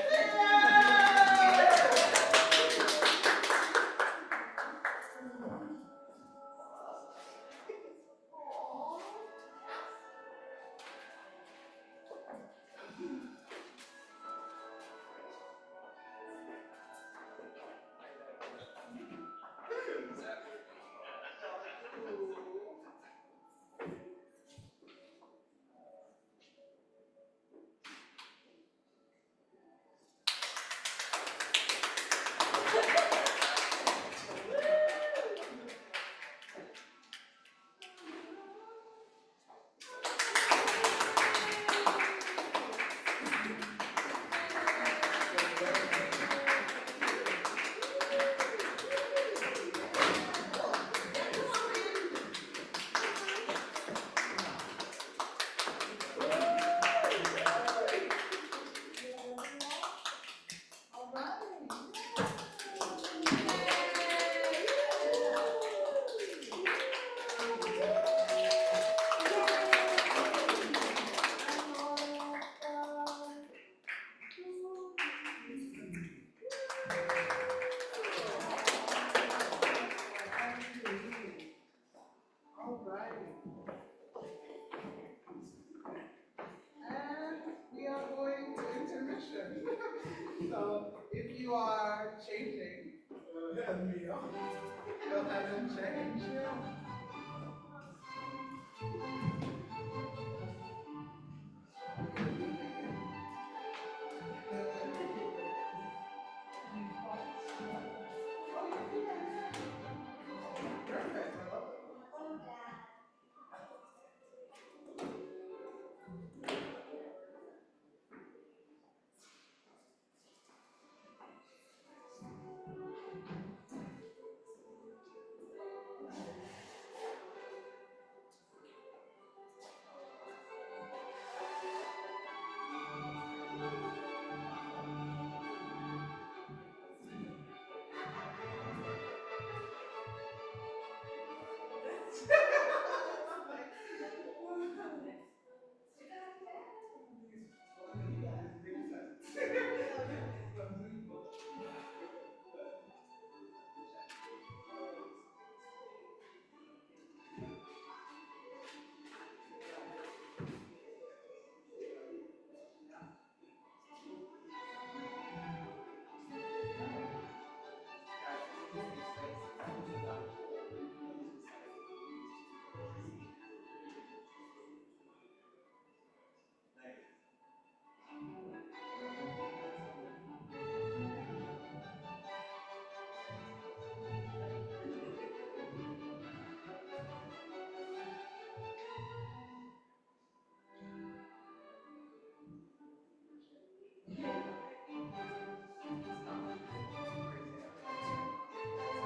So if you are changing, go ahead and change. So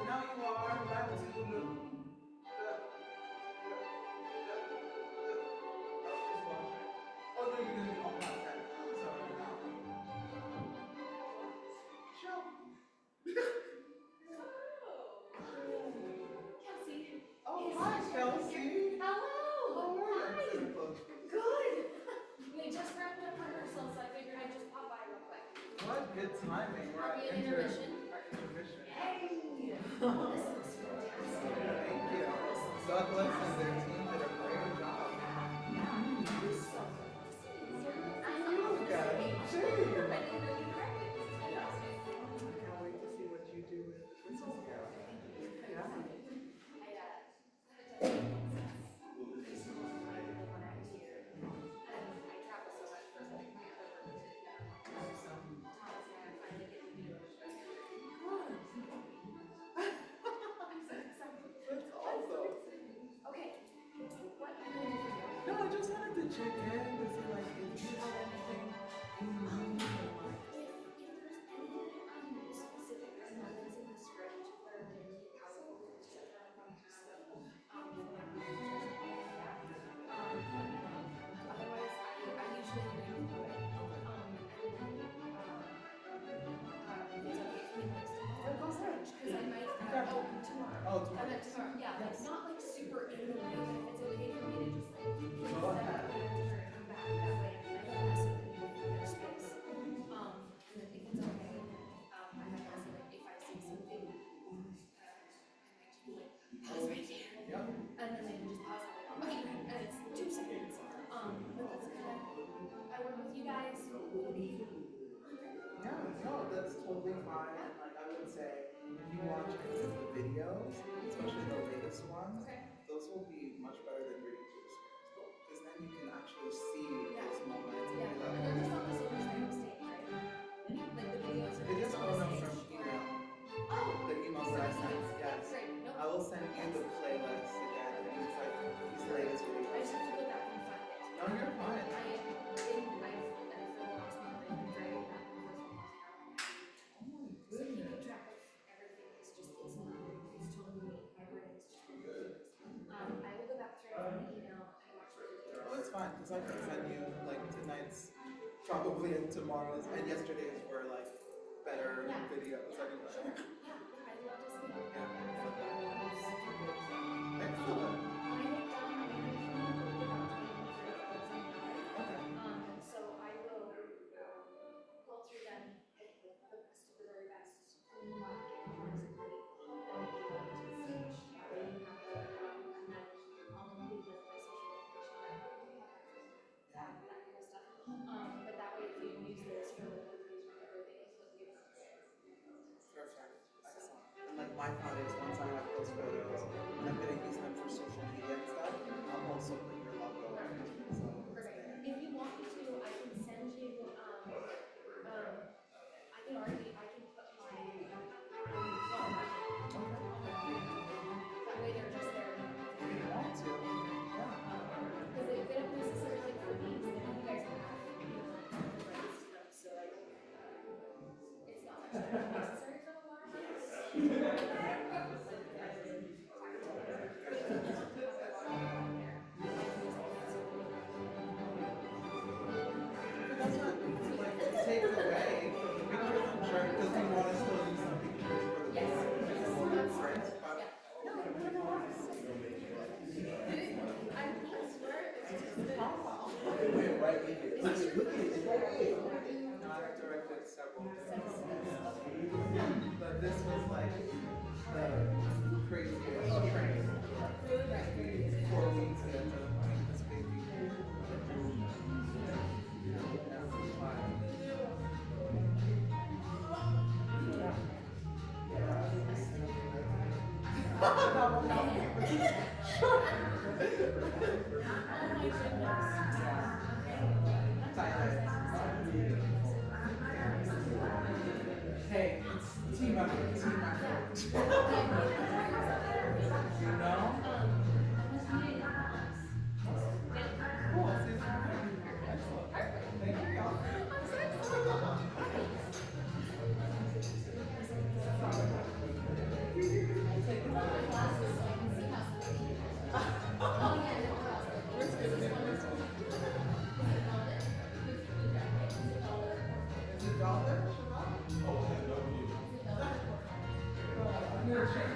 now you are back to oh no, you're gonna be all past that. Sorry, Sure. Kelsey. Oh, hi, Kelsey. Hello. How are Hi. you? Good. We just wrapped up rehearsal, so I figured I'd just pop by real quick. What good timing. We're Are at we in intermission? intermission. Hey. This looks fantastic. Thank you. Douglas and their team did a great job. You got it. I can't wait to see what you do with this girl. Yeah. That's awesome. Okay. What can I do for you? No, I just wanted to check in to see like if you have anything in mind. If there's any specific elements in the script that are going to be powerful to set that up otherwise, I usually read through it. It's okay for me next tomorrow. Because I might, tomorrow. Oh, I meant tomorrow, yeah, like not like super in the way, but it's okay for me to just like Go ahead. come back that way. I don't mess with their space. And then if it's okay, I might also like if I see something, I might just be like, pause right there. Yeah. And then they can just pause and like, okay, and it's 2 seconds. But that's kind of, I work with you guys, we'll be. Yeah, no, that's totally fine. Like I would say, if you watch any of the videos, especially the latest ones, those will be much better than reading through the script. Because then you can actually see those moments. Yeah, And and they're just on the silver screen stage, right? Like the videos are it is just on going the up stage. from email. Oh! The emails that I sent, yes. Great, no. I will send you the playlist again, and it's like these latest I videos. just have to go back and find it. No, you're fine. For the last month, I've been driving back and forth from Oh my So keeping goodness. track of everything is just, it's not, it's totally, my brain is just really I will go back through and email and watch the videos. Oh, it's fine, because I can send you like tonight's, probably and tomorrow's, and yesterday's were like better Yeah. videos Sure, anyway. yeah, I'd love to see it. Yeah. When Excellent. I get done, I'm usually about 20 Okay. so I will go through them, pick the best of the very best, clean them up, get them nice and pretty, and then get them to the stage, and then I'll include like my social information, that kind of stuff. But that way, if you use this for the memories or everything, it'll be Perfect. Excellent. And like my thought is once I have those photos, and I'm gonna use them for social media and stuff, I'll also put That's not like take away from the pictures, I'm sure, because we want to still use some pictures for the prints, but Wait, right in here. Look at it, it's right here. no, I've directed several different, but this was like the craziest train. 4 weeks into this baby. Hey, it's team effort, team effort. You know? Cool, excellent. Thank you, y'all. Is it dollar? I'm gonna check.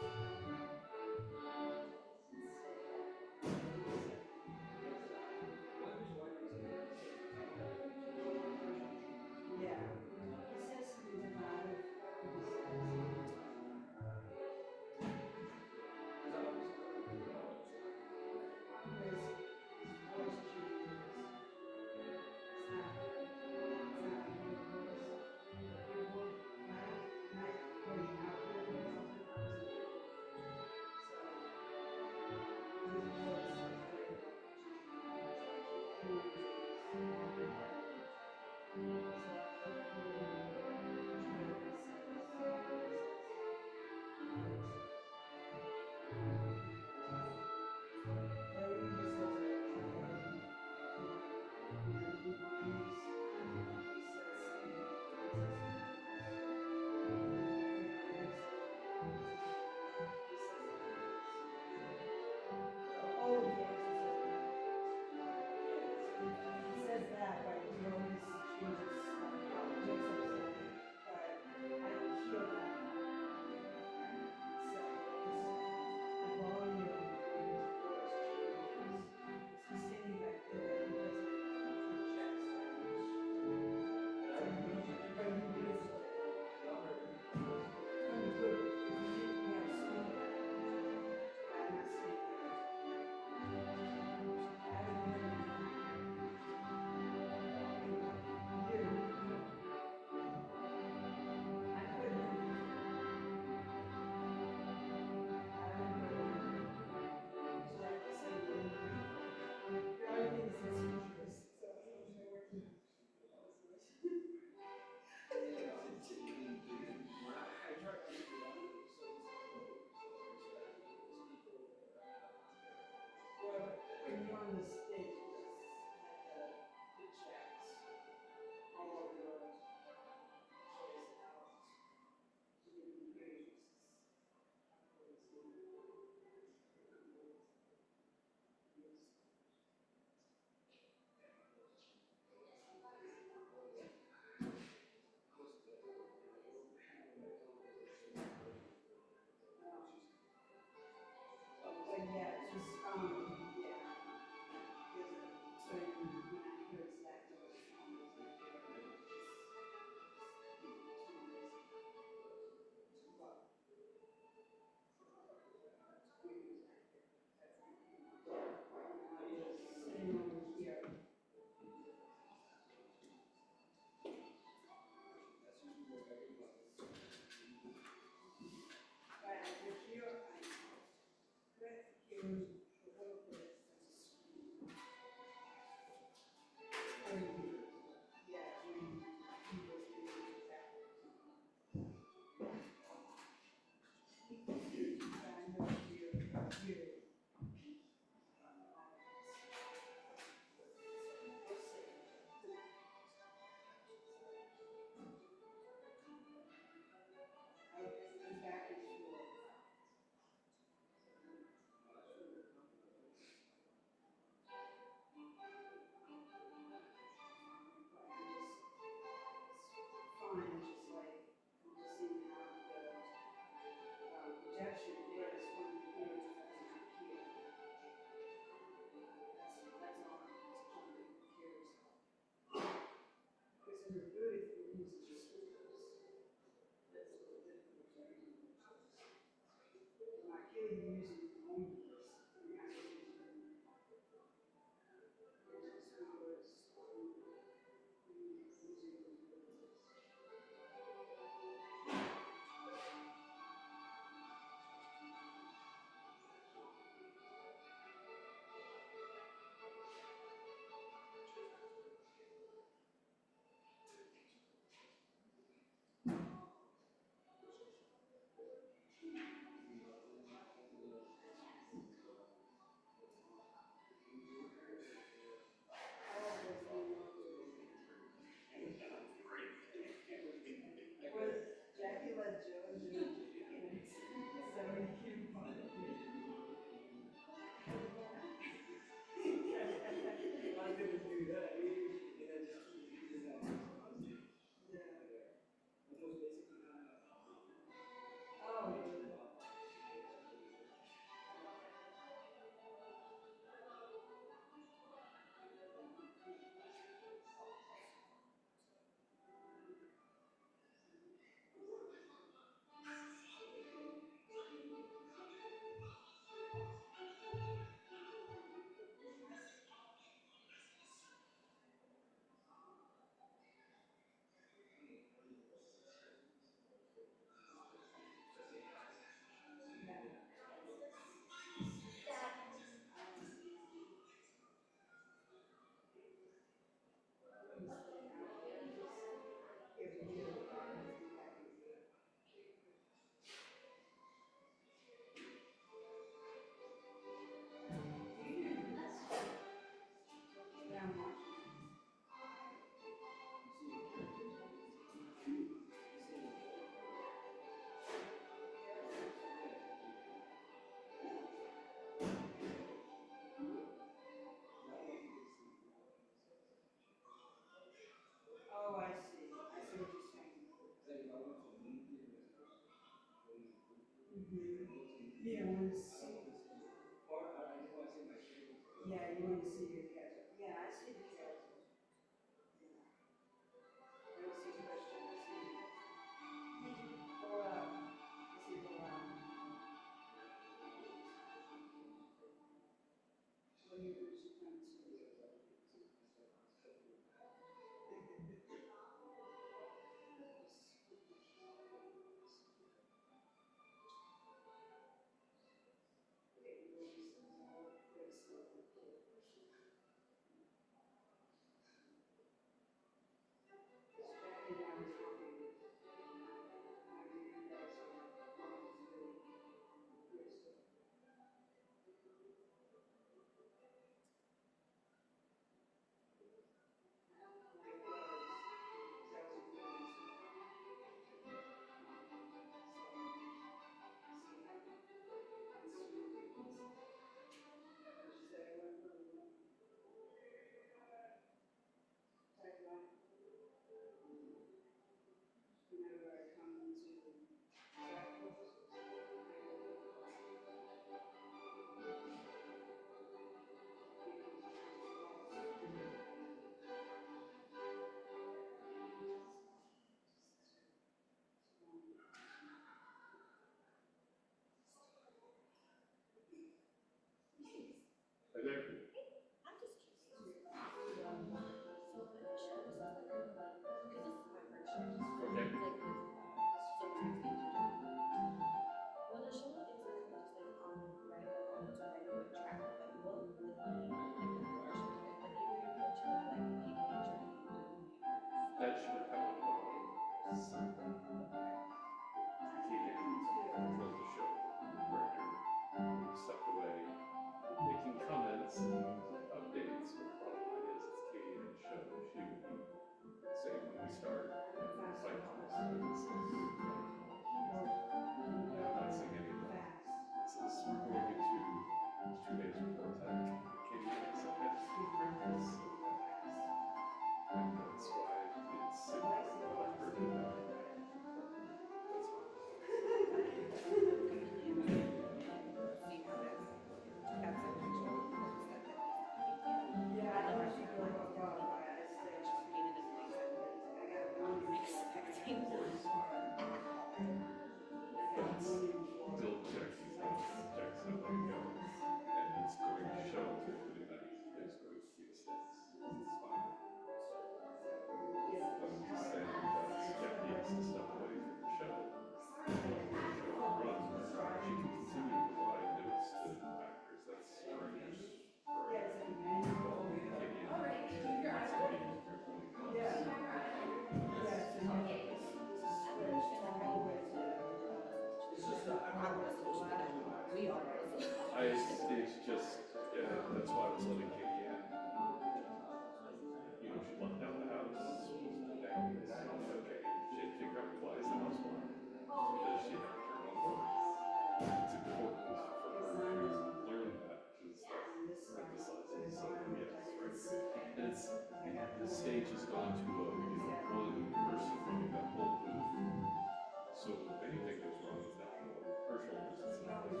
anything goes wrong with that, her shoulders and stuff like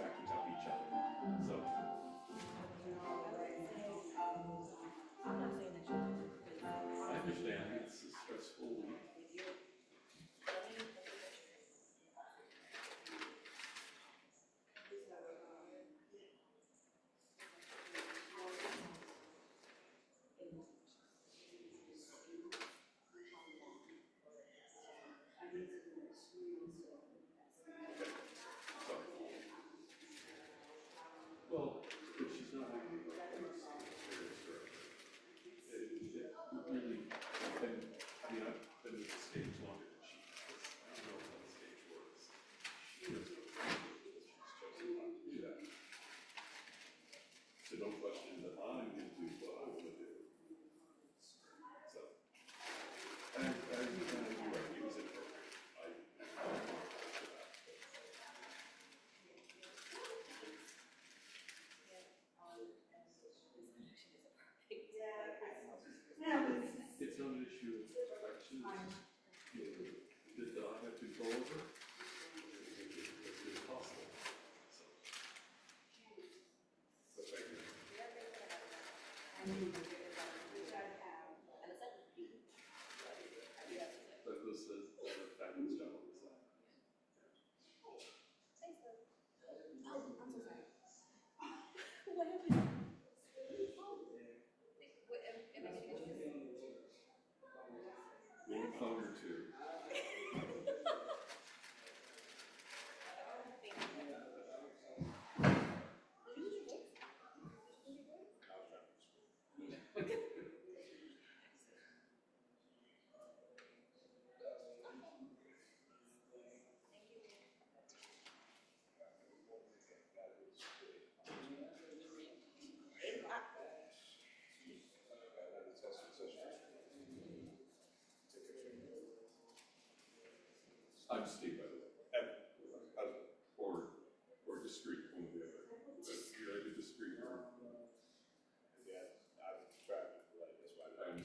backing up each other. So I'm not saying that you I understand it's a stressful week. Well, if she's not happy about things, it's really, I mean, I've been with the stage longer than she has. I don't know how the stage works. She knows what she's chosen not to do that. So don't question that I'm going to do what I want to do. So, and you're right, he was inappropriate. I apologize for that. It's not an issue of perfection. That I have control over. It's possible. So thank you. Douglas says a fabulous job on this side. What happened? One phone or two. I'm Steve, by the way. Or discreet, one or the other. You're either discreet or. Yeah, I've traveled like this one. I'm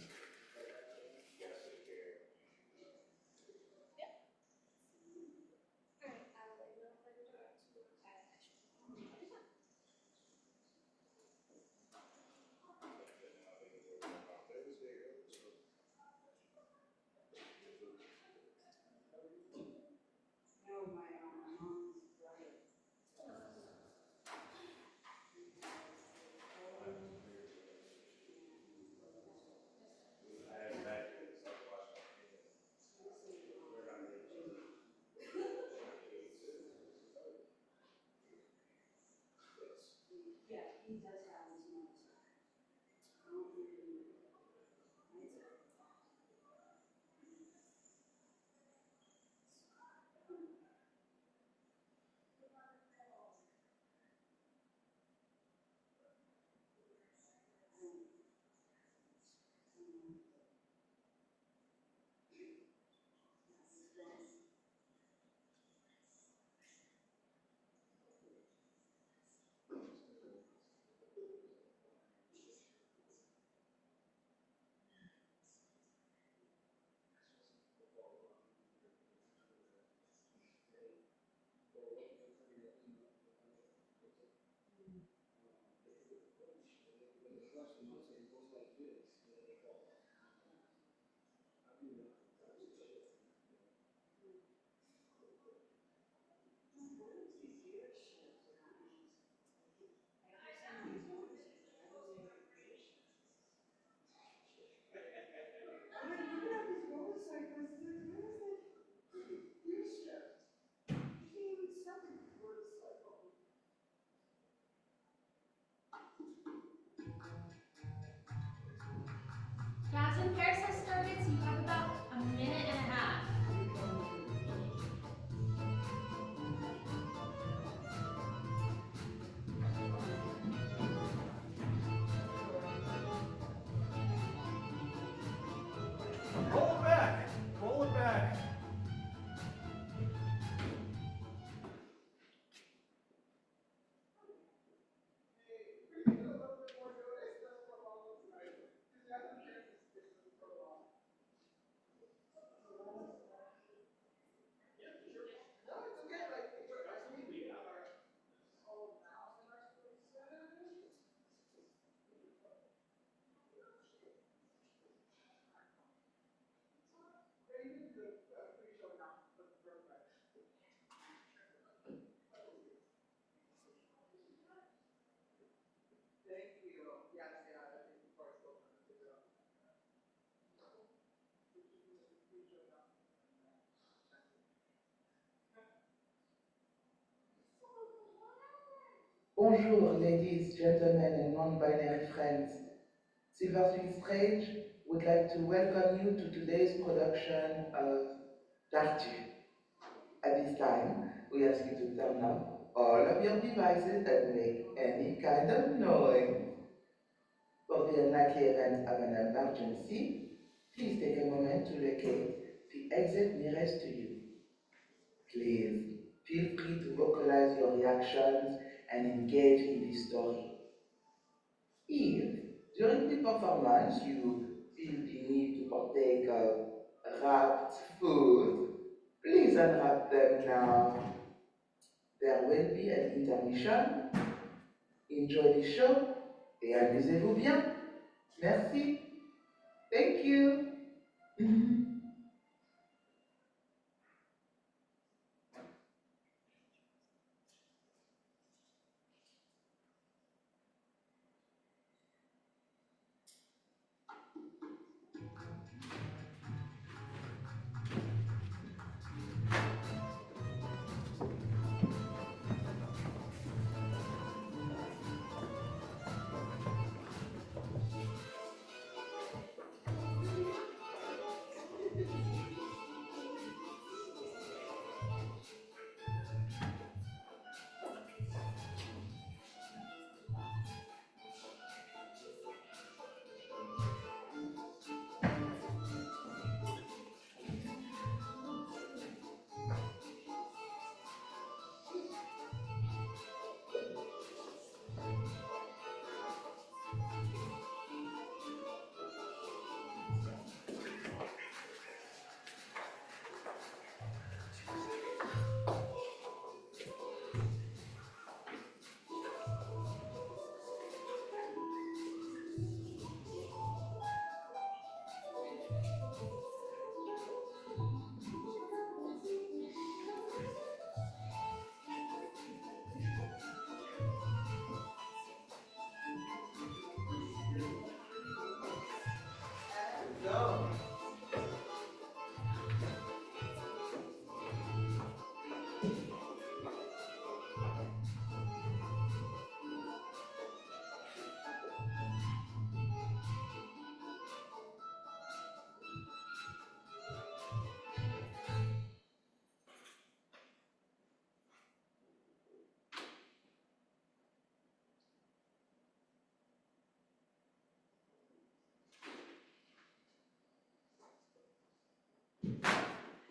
Jasmine, Paris has started, so you have about a Bonjour, ladies, gentlemen, and non-binary friends. Silver Strange would like to welcome you to today's production of TARTUFFE. At this time, we ask you to turn off all of your devices that make any kind of noise. For the unlikely event of an emergency, please take a moment to locate the exit nearest to you. Please feel free to vocalize your reactions and engage in the story. If, during the performance, you feel the need to partake of wrapped food, please unwrap them now. There will be an intermission. Enjoy the show et amusez-vous bien. Merci. Thank you.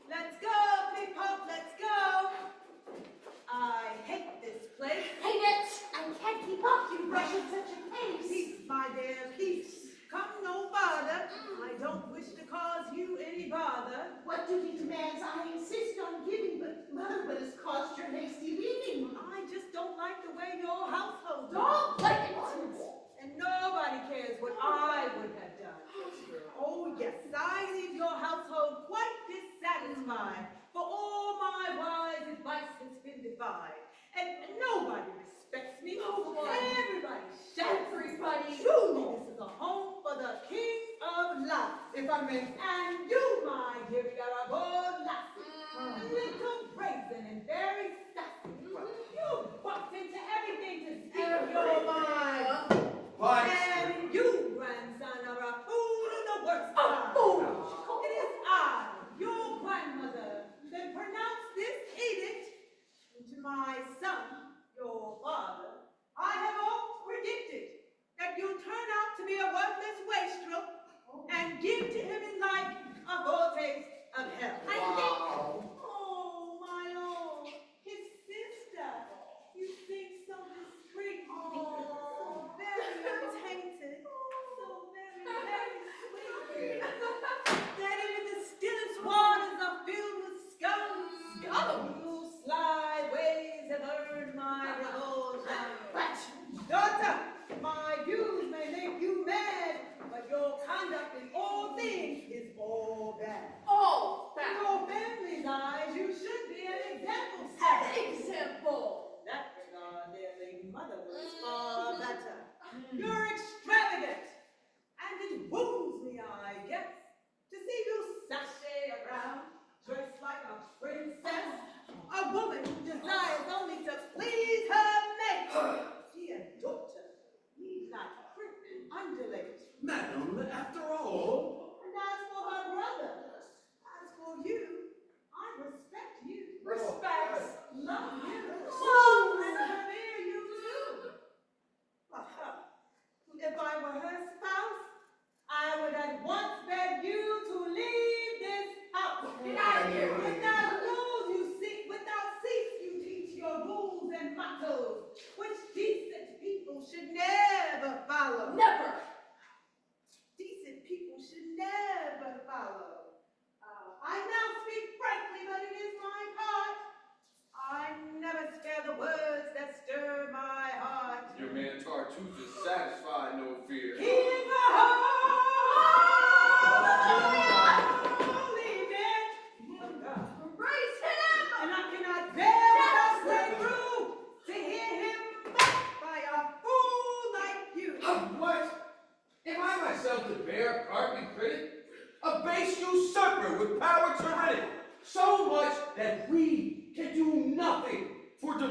Let's go, people, let's go. I hate this place. Hate it! I can't keep up. You rush at such a pace. Peace, my dear, peace. Come no farther. I don't wish to cause you any bother. What duty demands I insist on giving, but mother, what has caused your hasty leaving? I just don't like the way your household Don't like it! and nobody cares what I would have done. Oh yes, I leave your household quite dissatisfied, for all my wise advice has been defied, and nobody respects me. Oh, boy. Everybody shouts. Everybody. Truly, this is a home for the king of life. If I may. And you, my dear Garabo lassie, a little brazen and very sassy. You bucked into everything to speak your mind. What? And you, grandson, are a fool of the worst A kind. fool! It is I, your grandmother, that pronounced this edict. And to my son, your father, I have oft predicted that you'll turn out to be a worthless wastrel and give to him in life a foretaste of hell. I think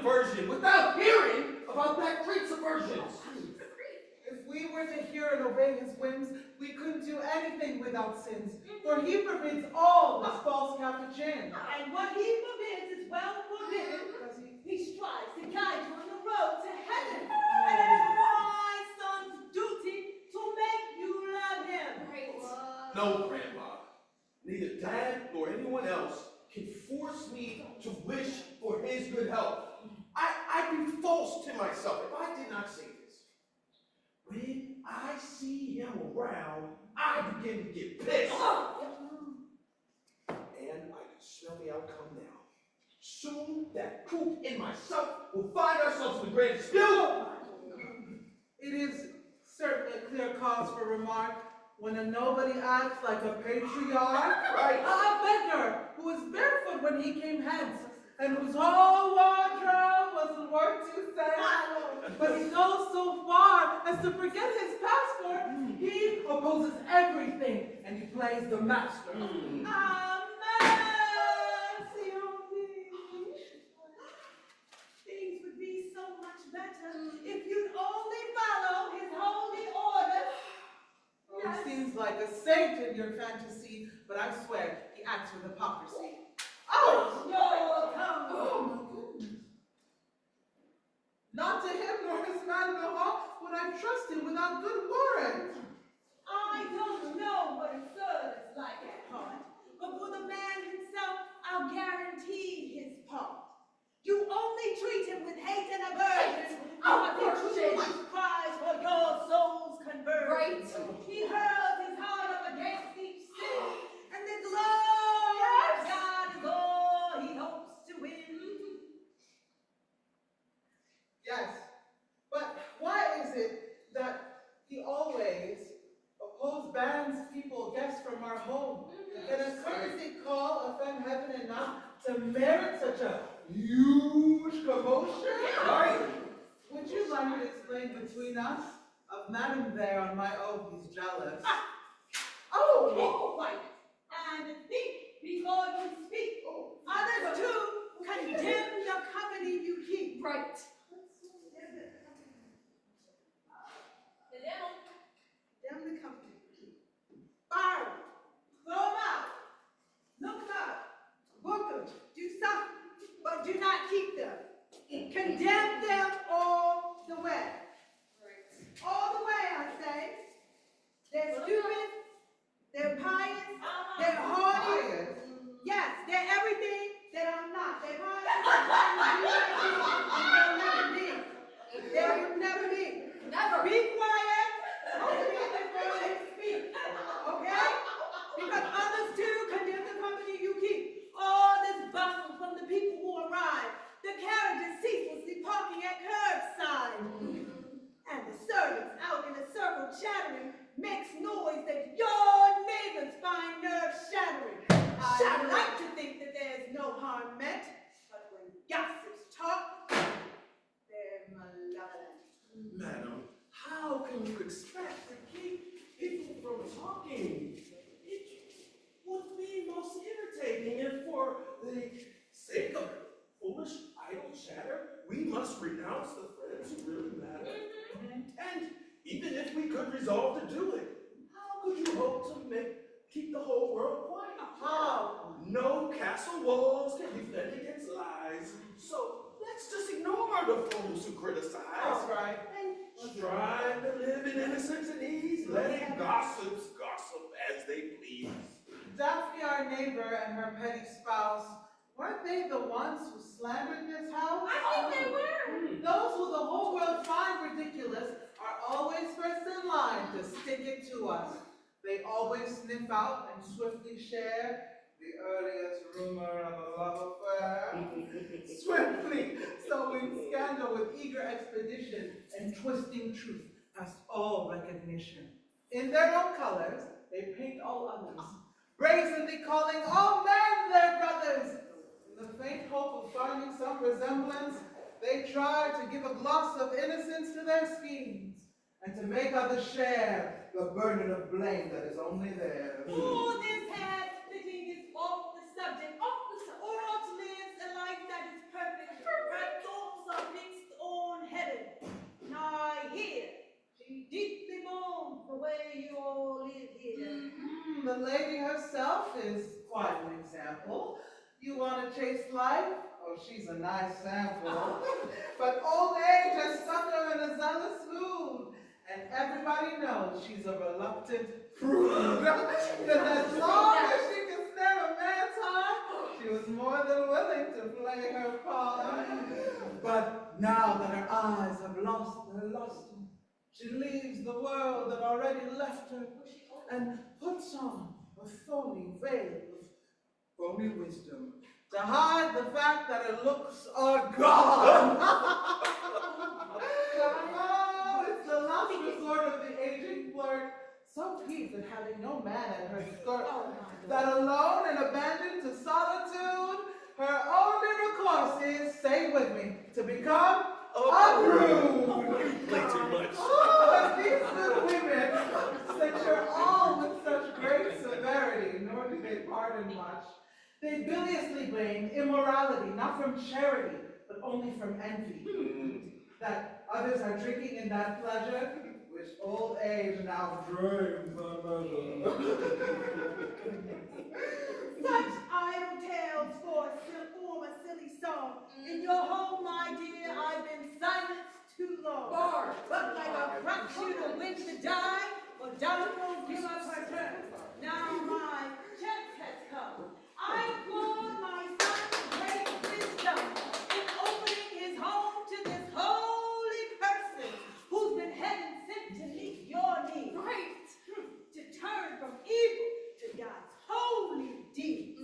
subversion without hearing about that great subversion. If we were to hear and obey his whims, we couldn't do anything without sins, for he forbids all this false capuchin. And what he forbids is well forbidden. He strives to guide you on the road to heaven. And it is my son's duty to make you love him. No, Grandma. Neither Dad nor anyone else can force me to wish for his good health. I'd be false to myself if I did not say this. When I see him around, I begin to get pissed. And I can smell the outcome now. Soon, that coot and myself will find ourselves in the grand dispute. It is certainly a clear cause for remark when a nobody acts like a patriarch, Right. a beggar who was barefoot when he came hence, and whose whole wardrobe wasn't worth 2 cents. But he goes so far as to forget his passport. He opposes everything, and he plays the master. Mercy on me. Things would be so much better if you'd only follow his holy order. Oh, he seems like a saint in your fantasy, but I swear he acts with hypocrisy. Oh! Your tongue. Oh, my goodness. Not to him nor his man in the hall would I trust him without good warrant. I don't know what a third is like at heart, but for the man himself, I'll guarantee his part. You only treat him with hate and aversion, because he too much cries for your soul's conversion. Right. He hurls his heart up against each sin, and the glory of God is all he hopes to win. Yes, but why is it that he always bans people, guests from our home? Can a courtesy call offend heaven enough to merit such a huge commotion? Right. Would you like to explain between us? Of Madam there, on my oath, he's jealous. Oh! Keep quiet and think before you speak. Others too condemn the company you keep. Right. Condemn the company you keep. Fire them. Throw them out. Look them up. Book them. Do something. But do not keep them. Condemn them all the way. All the way, I say. They're stupid. They're pious. They're haughty. Yes, they're everything that I'm not. They're pious. They will never be. Never. Be quiet. Only before they speak. Okay? Because others too condemn the company you keep. All this bustle from the people who arrive. The carriages ceaselessly parking at curbside. And the servants out in a circle chattering makes noise that your neighbors find nerve-shattering. I like to think that there's no harm meant, but when gossips talk, they're malevolent. Madam, how can you expect to keep people from talking? It would be most irritating if for the sake of foolish, idle chatter, we must renounce the friends who really matter. And even if we could resolve to do it, how could you hope to keep the whole world quiet? How? No castle walls can defend against lies. So let's just ignore the fools who criticize. That's right. Strive to live in innocence and ease, letting gossips gossip as they please. Daphne, our neighbor, and her petty spouse, weren't they the ones who slandered this house? I think they were. Those who the whole world find ridiculous are always first in line to stick it to us. They always sniff out and swiftly share the earliest rumor of a love affair. Swiftly sowing scandal with eager expedition and twisting truth past all recognition. In their own colors, they paint all others, brazenly calling all men their brothers. In the faint hope of finding some resemblance, they try to give a gloss of innocence to their schemes, and to make others share the burden of blame that is only theirs. All this hair splitting is off the subject, all to live a life that is perfect, right thoughts want to chase life? Oh, she's a nice sample. But old age has stuck her in a zealous mood. And everybody knows she's a reluctant prude. Because as long as she can stand a man's heart, she was more than willing to play her part. But now that her eyes have lost their luster, she leaves the world that already left her and puts on a phony veil of phony wisdom to hide the fact that her looks are gone. Oh, it's the last resort of the aging flirt, so peeved at having no man at her skirt, that alone and abandoned to solitude, her only recourse is, say with me, to become a prude. You play too much. Oh, and these good women censure all with such great severity, nor do they pardon much. They biliously blame immorality, not from charity, but only from envy. That others are drinking in that pleasure, which old age now drains unmeasured. Such idle tales form a silly song. In your home, my dear, I've been silenced too long. But like a crutch you to win to die, or down won't give up her turn. Now my chance has come. I applaud my son's great wisdom in opening his home to this holy person who's been heaven sent to meet your needs. Right. To turn from evil to God's holy deeds.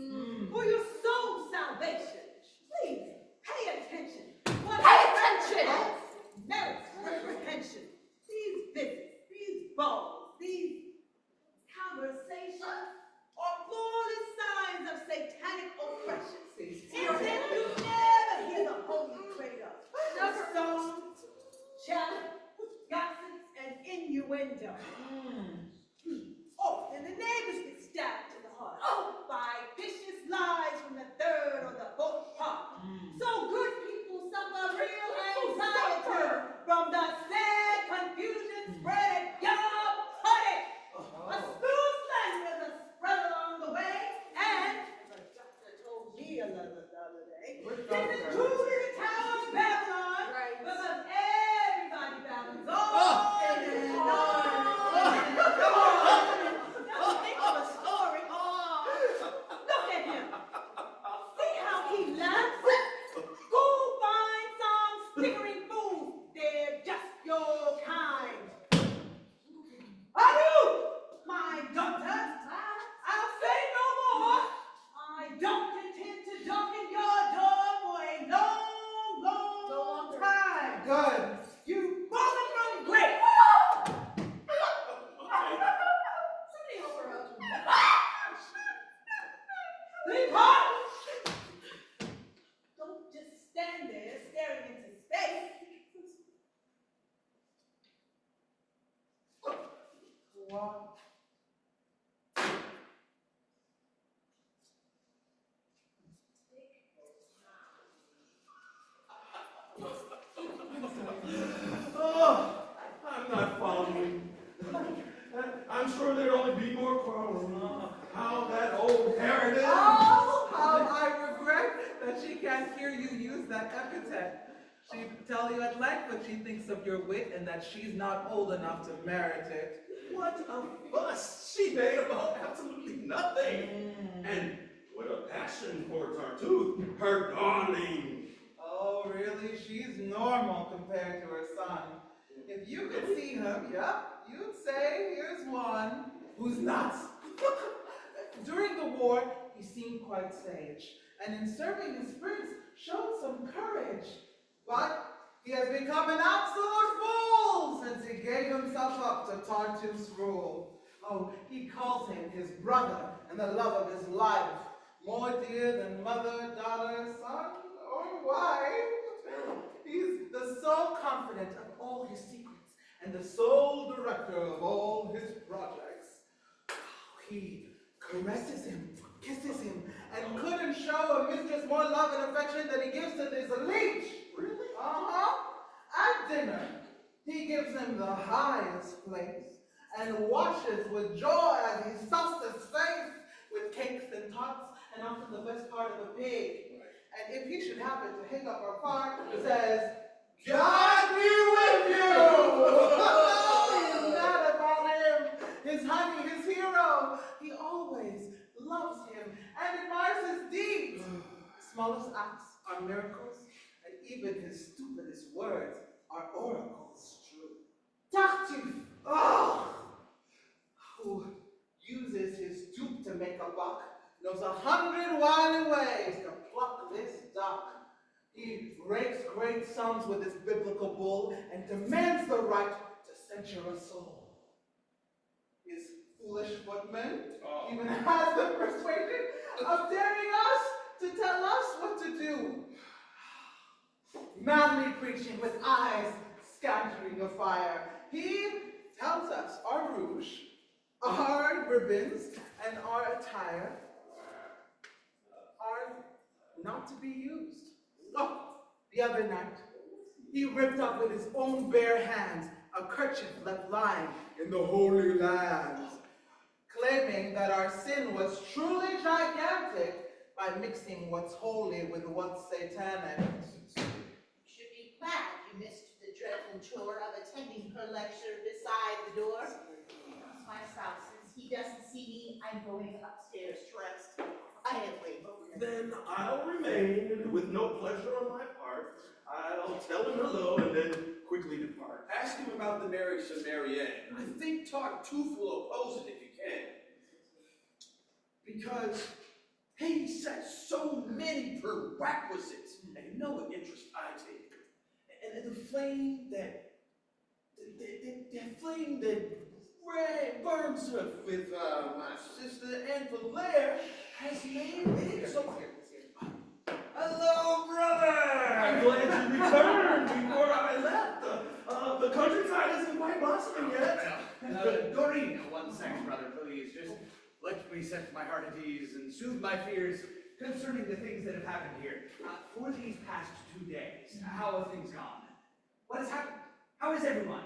For your soul's salvation, please pay attention. What merits reprehension. These visits, these balls, these conversations are flawless signs of satanic oppression. And then you never hear the holy cradle. Never songs, chatter, gossips, and innuendo. Oh, and the neighbors get stabbed in the heart. Oh, by vicious lies from the third or the fourth part. So good people suffer real anxiety from the sad confusion spread at your party. A smooth slander is spread along the way, and as the doctor told me the other day, this is true in the town of Babylon, because everybody babbles on and on. Just think of a story. Oh, look at him. See how he laughs? Go find some snickering fools. They're just your kind. Adieu, my daughter. I'll say no more. I don't intend to darken your door for a long time. Good. You've fallen from grace. Depart! Don't just stand there staring into space. What? Oh, I'm not following. I'm sure there'd only be more quarreling. How that old Herod is. Oh, how I regret that she can't hear you use that epithet. She'd tell you at length what she thinks of your wit and that she's not old enough to merit it. What a fuss she made about absolutely nothing. And what a passion for Tartuffe, her darling. Oh, really? She's normal compared to her son. If you could see him, yep, you'd say, here's one who's nuts. During the war, he seemed quite sage, and in serving his prince, showed some courage. But he has become an absolute fool since he gave himself up to Tartuffe's rule. Oh, he calls him his brother and the love of his life, more dear than mother, daughter, son, or wife. He's the sole confidant of all his secrets and the sole director of all his projects. He caresses him, kisses him, and couldn't show a mistress more love and affection than he gives to this leech. Really? At dinner, he gives him the highest place and washes with joy as he stuffs his face with cakes and tarts and often the best part of a pig. And if he should happen to hiccup or fart, he says, God be with you! Isn't that about him? His honey, his hero. He always loves him and admires his deeds. Smallest acts are miracles, and even his stupidest words are oracles. True. Tartuffe, who uses his dupe to make a buck, knows 100 wily ways to pluck this duck. He rakes great sums with his biblical bull and demands the right to censure a soul. His foolish footman even has the persuasion of daring us to tell us what to do. Manly preaching with eyes scattering a fire. He tells us our rouge, our ribbons, and our attire are not to be used. Oh, the other night, he ripped up with his own bare hands a kerchief left lying in the Holy Land, claiming that our sin was truly gigantic by mixing what's holy with what's satanic. You should be glad you missed the dreadful chore of attending her lecture beside the door. Myself, since he doesn't see me, I'm going upstairs to rest. I have laid over. Then I'll remain, and with no pleasure on my part, I'll tell him hello and then quickly depart. Ask him about the marriage to Marianne. I think Tartuffe will oppose it if you can. Because he sets so many prerequisites, and you know what interest I take. And the flame that burns with my sister Anne Valère has made it so. Hello, brother! I'm glad you returned before I left. The countryside isn't quite blossoming yet. Doreen, one second, brother, please. Just let me set my heart at ease and soothe my fears concerning the things that have happened here. For these past 2 days, how have things gone? What has happened? How is everyone?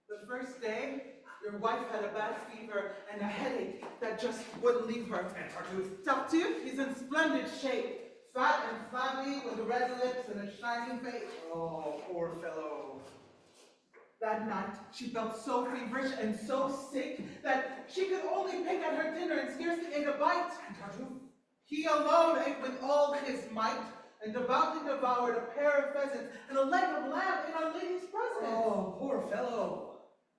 The first day, your wife had a bad fever and a headache that just wouldn't leave her. And Tartuffe? Tartuffe, he's in splendid shape. Fat and flabby with red lips and a shining face. Oh, poor fellow. That night, she felt so feverish and so sick that she could only pick at her dinner and scarcely ate a bite. And Tartuffe? He alone ate with all his might and devoutly devoured a pair of pheasants and a leg of lamb in Our Lady's presence. Oh, poor fellow.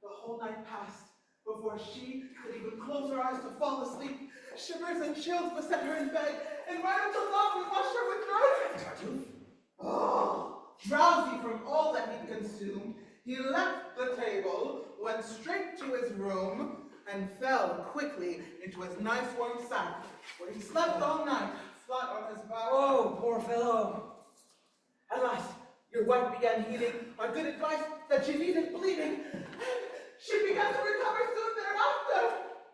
The whole night passed before she could even close her eyes to fall asleep. Shivers and chills beset her in bed, and right until dawn we watched her with drowsiness. Tartuffe? Oh, drowsy from all that he'd consumed, he left the table, went straight to his room, and fell quickly into his nice warm sack, where he slept all night, flat on his back. Oh, poor fellow. At last, your wife began heeding our good advice that she needed bleeding, and she began to recover soon thereafter.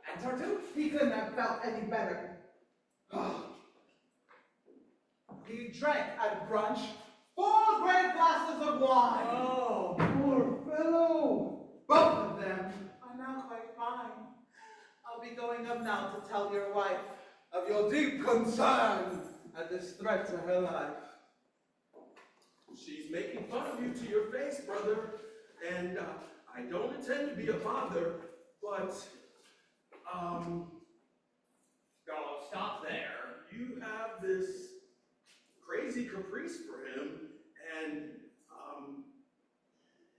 And Tartuffe? He couldn't have felt any better. He drank at brunch 4 great glasses of wine. Oh, poor fellow. Both of them are now quite fine. I'll be going up now to tell your wife of your deep concern at this threat to her life. She's making fun of you to your face, brother, and I don't intend to be a bother, but, Oh, stop there. you have this crazy caprice for him, and,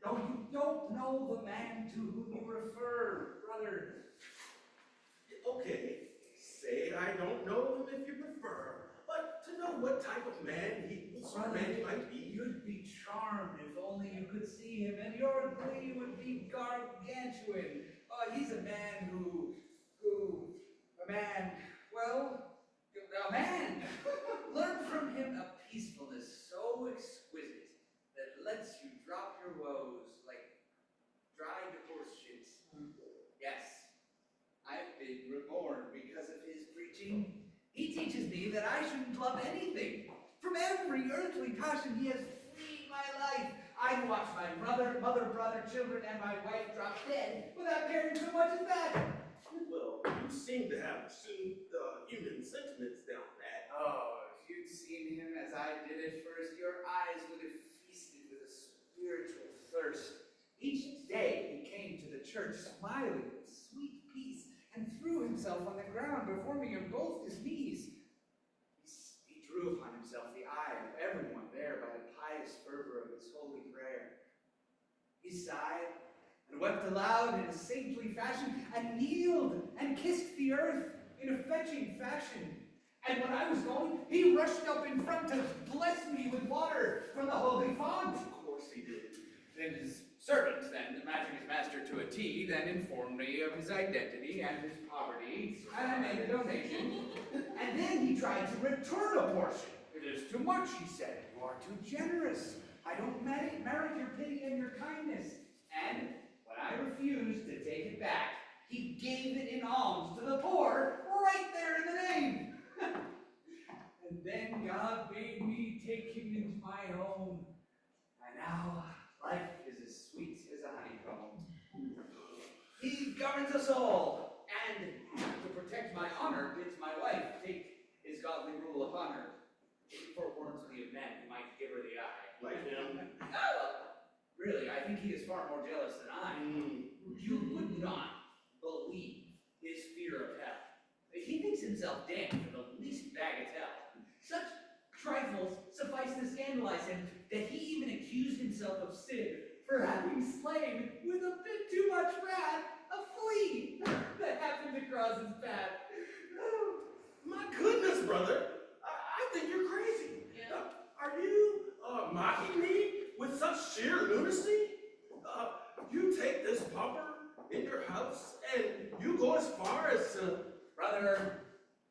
No, you don't know the man to whom you refer, brother. okay, say I don't know him if you prefer, but to know what type of man he might be. You'd be charmed if only you could see him, and your glee would be gargantuan. He's a man a man. Learn from him a peacefulness so exquisite that lets you drop your woes like dried horse shits. Yes, I've been reborn because of his preaching. He teaches me that I shouldn't love anything. From every earthly passion he has freed my life. I'd watch my mother, brother, children, and my wife drop dead without caring so much as that. Well, you seem to have human sentiments down pat. Oh, if you'd seen him as I did at first, your eyes would have feasted with a spiritual thirst. Each day he came to the church smiling with sweet peace and threw himself on the ground before me on both his knees. He drew upon himself the eye of everyone there by the pious fervor of his holy prayer. He sighed and wept aloud in a saintly fashion, and kneeled and kissed the earth in a fetching fashion. And when I was going, he rushed up in front to bless me with water from the holy font. Of course he did. Then his servant, matching his master to a T, then informed me of his identity and his poverty, and I made a donation. And then he tried to return a portion. It is too much, he said. You are too generous. I don't merit your pity and your kindness. And when I refused to take it back, he gave it in alms to the poor right there in the name. And then God bade me take him into my home. And now life is as sweet as a honeycomb. He governs us all, and to protect my honor bids my wife take his godly rule upon her. If he forewarns me of men who might give her the eye. Like him? Really, I think he is far more jealous than I. You would not believe his fear of hell. He thinks himself damned for the least bagatelle. Such trifles suffice to scandalize him that he even accused himself of sin for having slain, with a bit too much wrath, a flea that happened to cross his path. My goodness, brother. I think you're crazy. Yeah. Are you mocking me with such sheer lunacy? You take this pauper in your house and you go as far as to... Brother,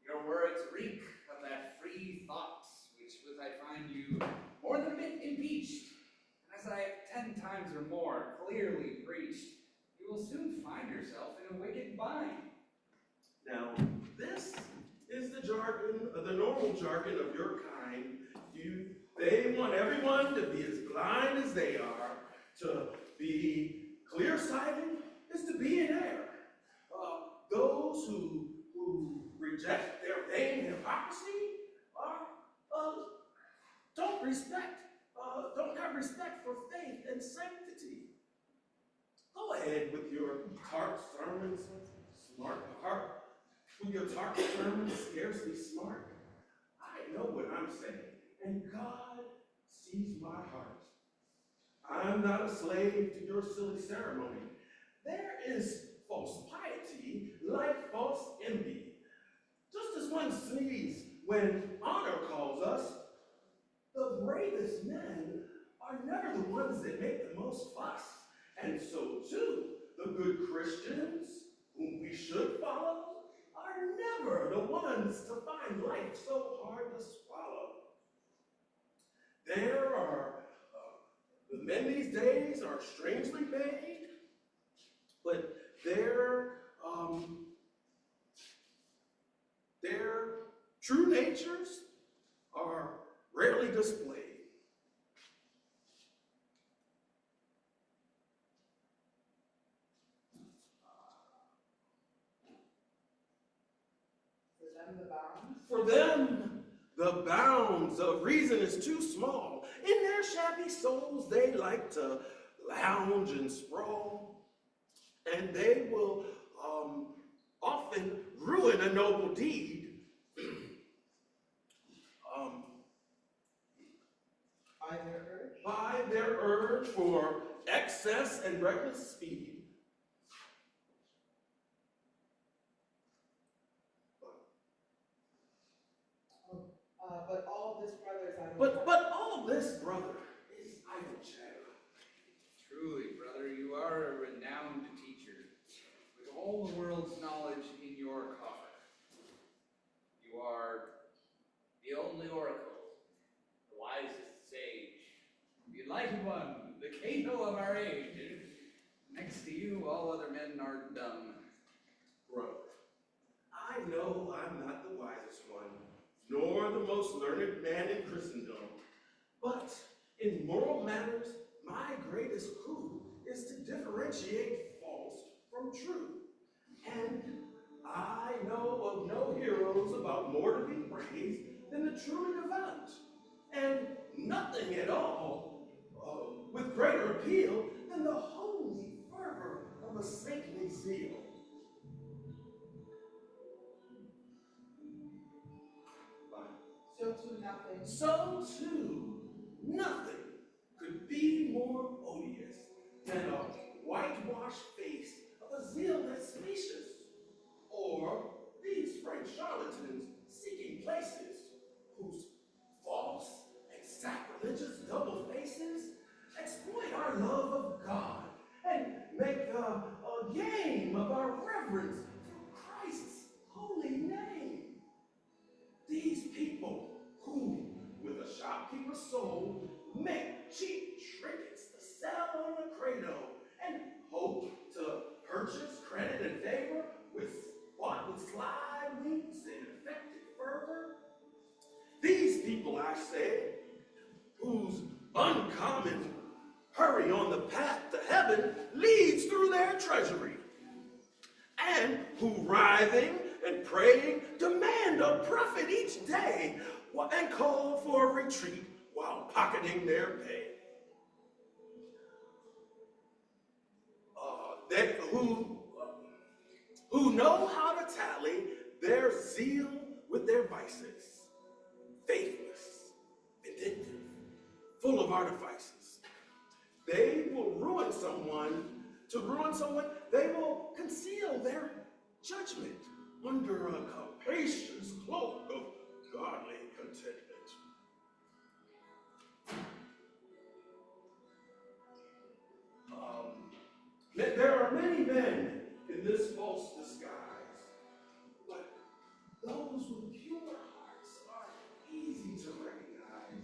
your words reek of that free thought, which with I find you more than a bit impeached. And as I have 10 times or more clearly preached, you will soon find yourself in a wicked bind. Now, this is the jargon, the normal jargon of your kind. They want everyone to be as blind as they are. To be clear-sighted is to be in error. Those who reject their vain hypocrisy don't have respect for faith and sanctity. Go ahead with your tart sermons, with your tart sermons, scarcely smart. I know what I'm saying, and God sees my heart. I'm not a slave to your silly ceremony. There is false piety like false envy. Just as one sees when honor calls us, the bravest men are never the ones that make the most fuss. And so too, the good Christians, whom we should follow, are never the ones to find life so hard to swallow. There are, the men these days are strangely made, but their true natures are rarely displayed. For them, the bounds of reason is too small. In their shabby souls, they like to lounge and sprawl, and they will often ruin a noble deed by their urge for excess and reckless speed. But all this, brothers, I don't But all this, brother, is idle chatter. Truly, brother, you are a renowned teacher, with all the world's knowledge in your coffer. You are the only oracle, the wisest sage, the enlightened one, the Cato of our age. Next to you, all other men are dumb. Brother, I know I'm not the wisest one, nor the most learned man in Christendom, but in moral matters, my greatest coup is to differentiate false from true. And I know of no heroes about more to be praised than the truly devout, and nothing at all with greater appeal than the holy fervor of a saintly zeal. So too, nothing could be more odious than a whitewashed face of a zeal that's spacious, or these French charlatans seeking places whose false and sacrilegious double faces exploit our love of God and make a game of our reverence for Christ's holy name. These people who, with a shopkeeper's soul, make cheap trinkets to sell on the credo and hope to purchase credit and favor bought with sly winks and affected fervor. These people, I say, whose uncommon hurry on the path to heaven leads through their treasury, and who, writhing and praying, demand a profit each day and call for a retreat while pocketing their pay. Who know how to tally their zeal with their vices, faithless, vindictive, full of artifices. They will ruin someone. To ruin someone, they will conceal their judgment under a capacious cloak of godly contentment. There are many men in this false disguise, but those with pure hearts are easy to recognize.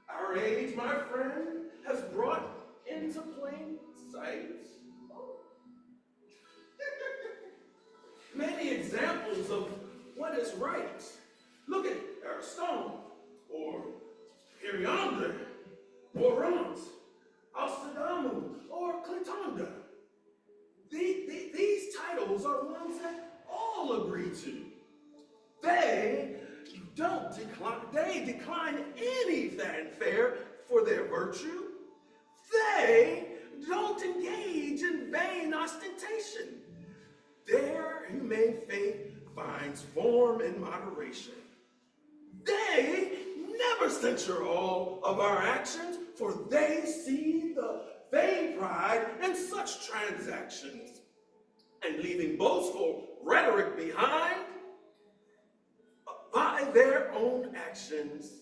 Our age, my friend, has brought into plain sight many examples of what is right. Look at Aristotle, or Periander, or Ront, Alcidamu, or Clitonda. These titles are ones that all agree to. They decline any fanfare for their virtue. They don't engage in vain ostentation. Their humane faith finds form in moderation. They never censure all of our actions, for they see the vain pride in such transactions. And leaving boastful rhetoric behind, by their own actions,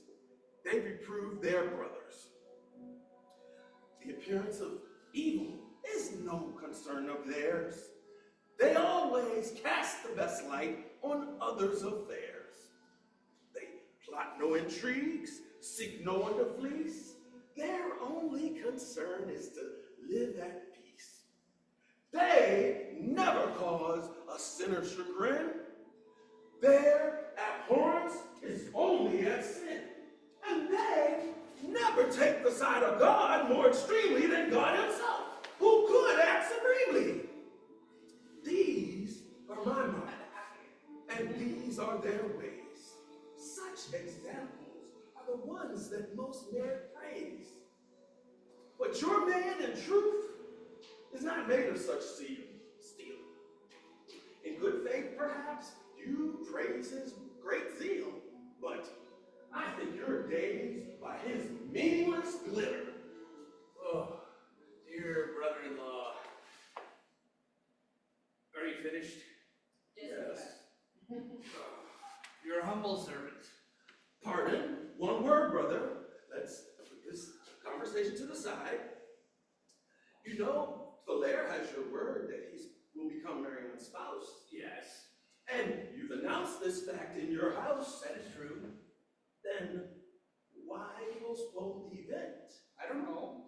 they reprove their brothers. The appearance of evil is no concern of theirs. They always cast the best light on others' affairs. They plot no intrigues, seek no one to fleece. Their only concern is to live at peace. They never cause a sinner's chagrin. Their abhorrence is only at sin. And they never take the side of God more extremely than God himself, who could act supremely. These are my mind, and these are their ways. Such examples are the ones that most merit praise. But your man in truth is not made of such steel. In good faith, perhaps, you praise his great zeal, but I think you're dazed by his meaningless glitter. Oh, dear brother-in-law. Are you finished? Yes. Your humble servant. Pardon, one word, brother. Let's put this conversation to the side. You know, Valaire has your word that he will become Marianne's spouse. Yes. And you've announced this fact in your house. That is true. Then why postpone the event? I don't know.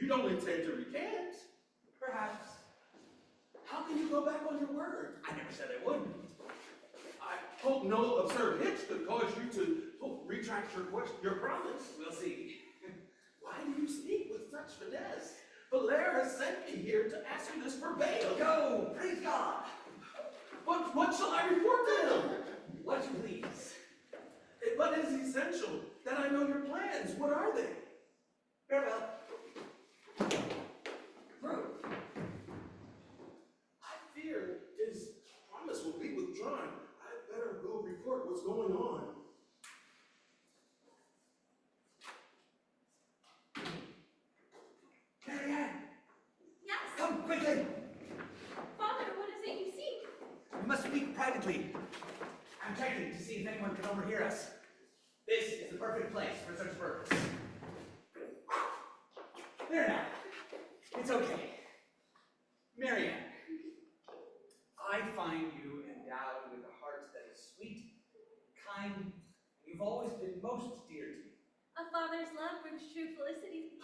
You don't intend to recant. Perhaps. How can you go back on your word? I never said I would. I hope no absurd hitch could cause you to retract your promise. We'll see. Why do you speak with such finesse? Valaire has sent me here to ask you this verbatim. Go! Praise God! What shall I report to him? What you please. But it is essential that I know your plans. What are they? Very well. Proof. I fear his promise will be withdrawn. I better go report what's going on. Marianne, Yes. come quickly. Father, what is it you seek? We must speak privately. I'm checking to see if anyone can overhear us. This is the perfect place for such purpose. There now. It's okay. Marianne, I find you endowed with a heart that is sweet, kind, and you've always been most dear to me. A father's love brings true felicity.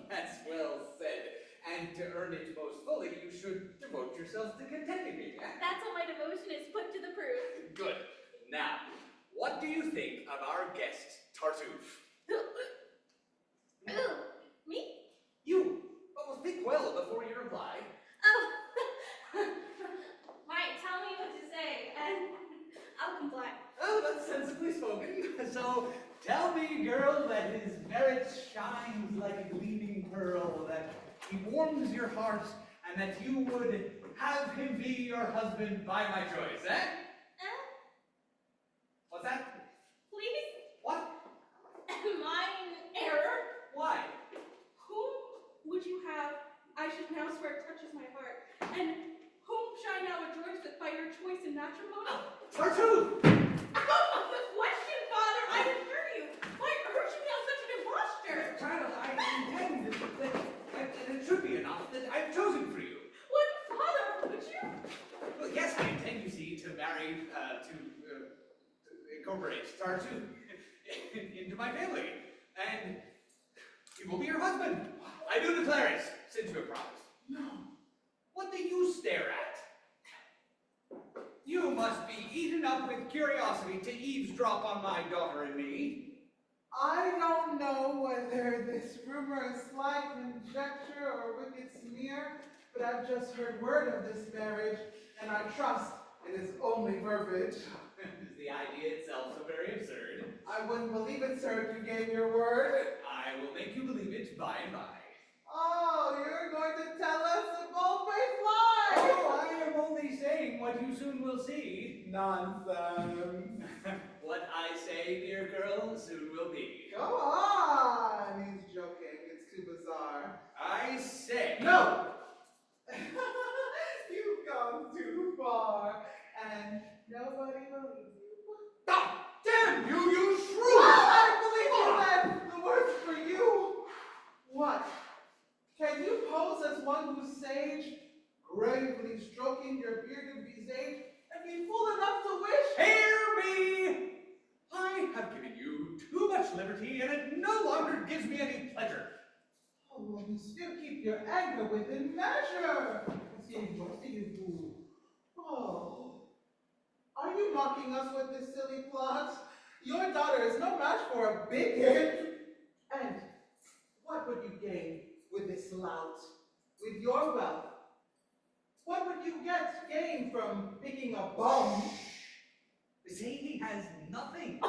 That's well said. And to earn it most fully, you should devote yourself to contenting me. That's how my devotion is put to the proof. Good. Now, what do you think of our guest, Tartuffe? Ooh, me? You. Well, think well before you reply. Oh. Right, tell me what to say, and I'll comply. Oh, that's sensibly spoken. So, tell me, girl, that his merit shines like a gleaming pearl, that he warms your heart, and that you would have him be your husband by my choice, eh? What's that? Please? What? Am I in error? Why? Whom would you have I should now swear touches my heart? And whom shall I now rejoice with by your choice in matrimony? Tartuffe! The question, Father, I assure you. Why urge me on such an imposture? Child, I intend that it should be enough that I've chosen for you. What, Father, would you? Well, yes, I intend, you see, to marry, to incorporate Tartuffe into my family. And he will be your husband. I do declare it, since you have promised. No. What do you stare at? You must be eaten up with curiosity to eavesdrop on my daughter and me. I don't know whether this rumor is slight conjecture or wicked smear, but I've just heard word of this marriage, and I trust it is only verbiage. Is the idea itself so very absurd? I wouldn't believe it, sir, if you gave your word. I will make you believe it by and by. Oh, you're going to tell us that both may fly! Oh, I am only saying what you soon will see. Nonsense. What I say, dear girl, soon will be. Go on! He's joking. It's too bizarre. I say. No! You've gone too far, and nobody believes you. Ah, damn you, you shrew! I believe you then! The worst for you! What? Can you pose as one who's sage, gravely stroking your bearded visage, and be fool enough to wish? Hear me! I have given you too much liberty, and it no longer gives me any pleasure. Oh, monsieur, keep your anger within measure. You fool. Oh, are you mocking us with this silly plot? Your daughter is no match for a bigot. And what would you gain with this lout? With your wealth? What would you gain from picking a bum? Say he has nothing.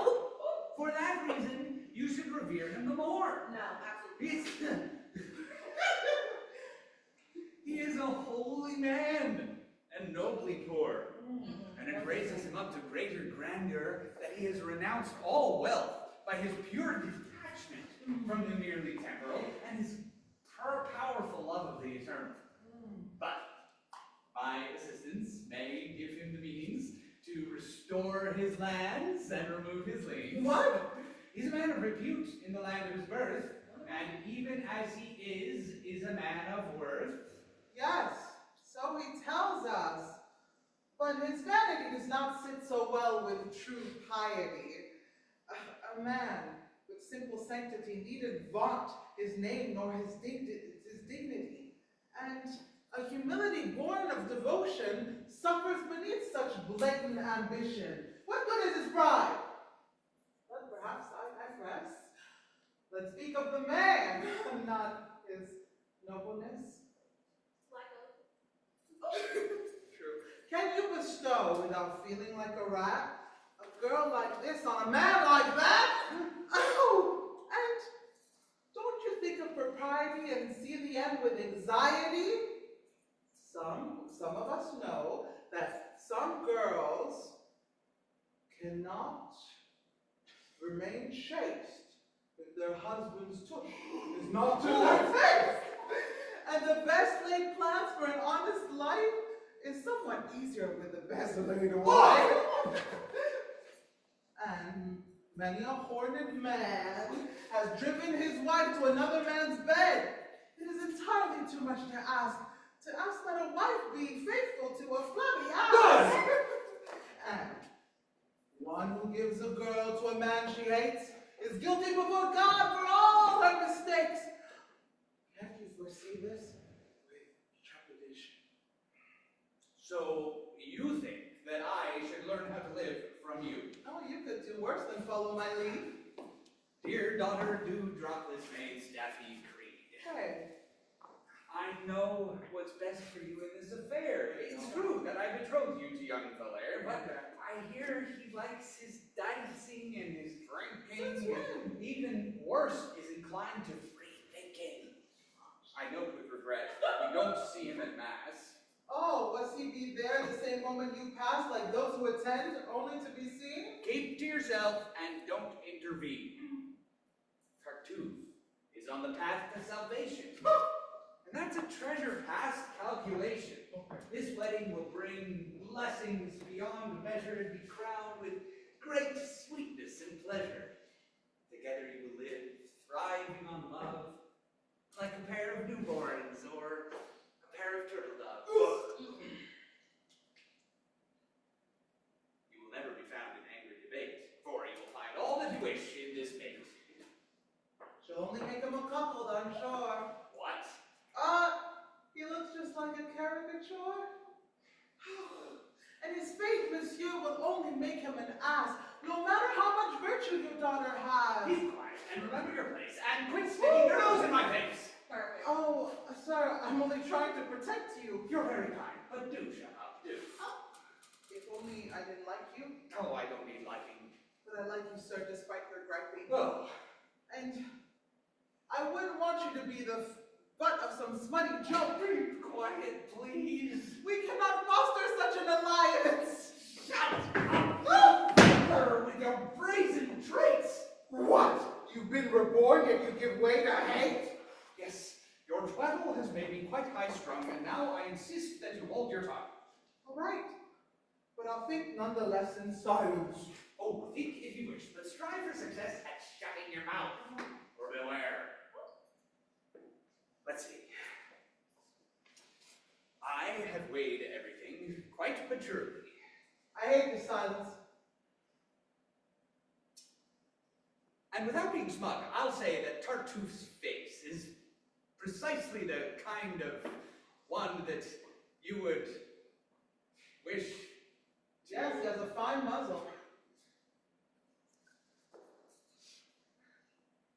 For that reason, you should revere him the more. No, absolutely. He is a holy man, and nobly poor. And it raises him up to greater grandeur that he has renounced all wealth by his pure detachment from the merely temporal and his powerful love of the eternal. But my assistance may give him the means to restore his lands and remove his liens. What? He's a man of repute in the land of his birth, and even as he is a man of worth. Yes, so he tells us. But his vanity does not sit so well with true piety. A man with simple sanctity needn't vaunt his name nor his dignity. And a humility born of devotion suffers beneath such blatant ambition. What good is his pride? But perhaps I digress. Let's speak of the man, not his nobleness. True. Can you bestow without feeling like a rat? girl like this on a man like that? Oh, and don't you think of propriety and see the end with anxiety? Some of us know that some girls cannot remain chaste if their husband's tush is not to their taste. And the best laid plans for an honest life is somewhat easier with the best laid wife. And many a horned man has driven his wife to another man's bed. It is entirely too much to ask that a wife be faithful to a flabby ass. And one who gives a girl to a man she hates is guilty before God for all her mistakes. Can't you foresee this with trepidation? So, you think that I should learn how to live from you? Oh, you could do worse than follow my lead. Dear daughter, do drop this maid's daffy creed. Hey, I know what's best for you in this affair. It's true that I betrothed you to young Valaire, but I hear he likes his dancing and his drinking, and even worse, is inclined to free thinking. I note with regret that we don't see him at Mass. oh, was he be there the same moment you pass, like those who attend, only to be seen? Keep to yourself and don't intervene. Tartuffe is on the path to salvation. And that's a treasure past calculation. This wedding will bring blessings beyond measure and be crowned with great sweetness and pleasure. Together you will live, thriving on love, like a pair of newborns or a pair of turtle doves. You will never be found in angry debate, for you will find all that you wish in this mate. She'll only make him a cuckold, I'm sure. What? He looks just like a caricature. And his fate, monsieur, will only make him an ass, no matter how much virtue your daughter has. Keep quiet and remember your place, and quit sticking your nose in my face. Perfect. Oh, sir, I'm only trying to protect you. You're very kind, but do shut up, do. If only I didn't like you. Oh, I don't need liking. But I like you, sir, despite your griping. Oh. And I wouldn't want you to be the butt of some smutty joke. Be quiet, please. We cannot foster such an alliance. Shut up! With your brazen traits. What? You've been reborn, yet you give way to hate? Yes, your twaddle has made me quite high-strung, and now I insist that you hold your tongue. All right, but I'll think nonetheless in silence. Oh, think if you wish, but strive for success at shutting your mouth, or beware. Let's see. I have weighed everything quite maturely. I hate the silence. And without being smug, I'll say that Tartuffe's face is precisely the kind of one that you would wish to... Yes, he has a fine muzzle.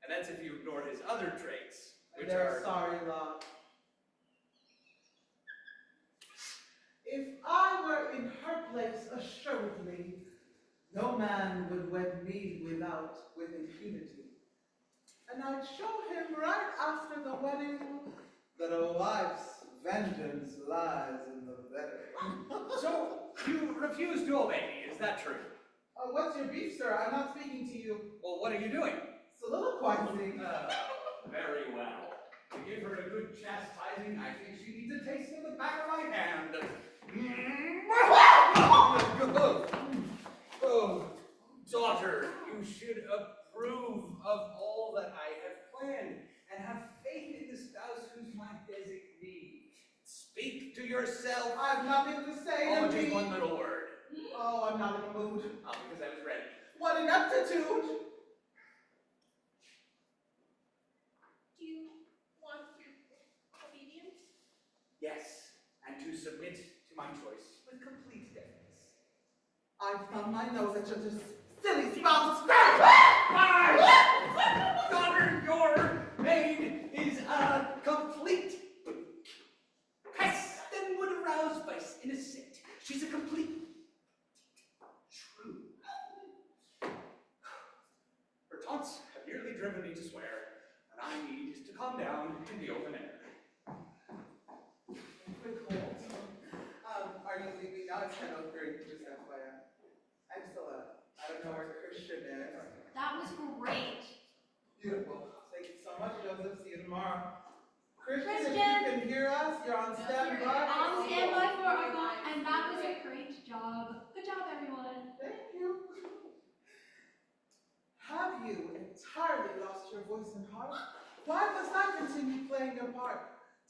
And that's if you ignore his other traits, which They're are... sorry, lot. If I were in her place, assuredly, no man would wed me with impunity. And I'd show him right after the wedding that a wife's vengeance lies in the bedding. So, you refuse to obey me, is that true? What's your beef, sir? I'm not speaking to you. Well, what are you doing? Soliloquizing. Very well. To give her a good chastising, I think she needs a taste of the back of my hand. Oh, daughter, you should approve of all that I have planned, and have faith in the spouse who's my designee. Speak to yourself. I've nothing to say Oh, to just me. one little word. Oh, I'm not in the mood. Oh, because I was ready. What ineptitude! Do you want obedience? Yes, and to submit to my choice with complete deference. I thumb my nose at your silly spouse. Daughter, your maid is a complete pest and would arouse vice in a cent. She's a complete true. driven me to swear, and I need to calm down in the open air. Quick hold. Are you leaving now? It's 10:03, just FYI. Excellent. I don't know where Christian is. That was great. Beautiful. Thank you so much, Joseph. See you tomorrow. Christian, if Christian! you can hear us, you're on standby. On standby for our call, and that was a great job. Good job, everyone. Thank you. Have you entirely lost your voice and heart? Why must I continue playing your part?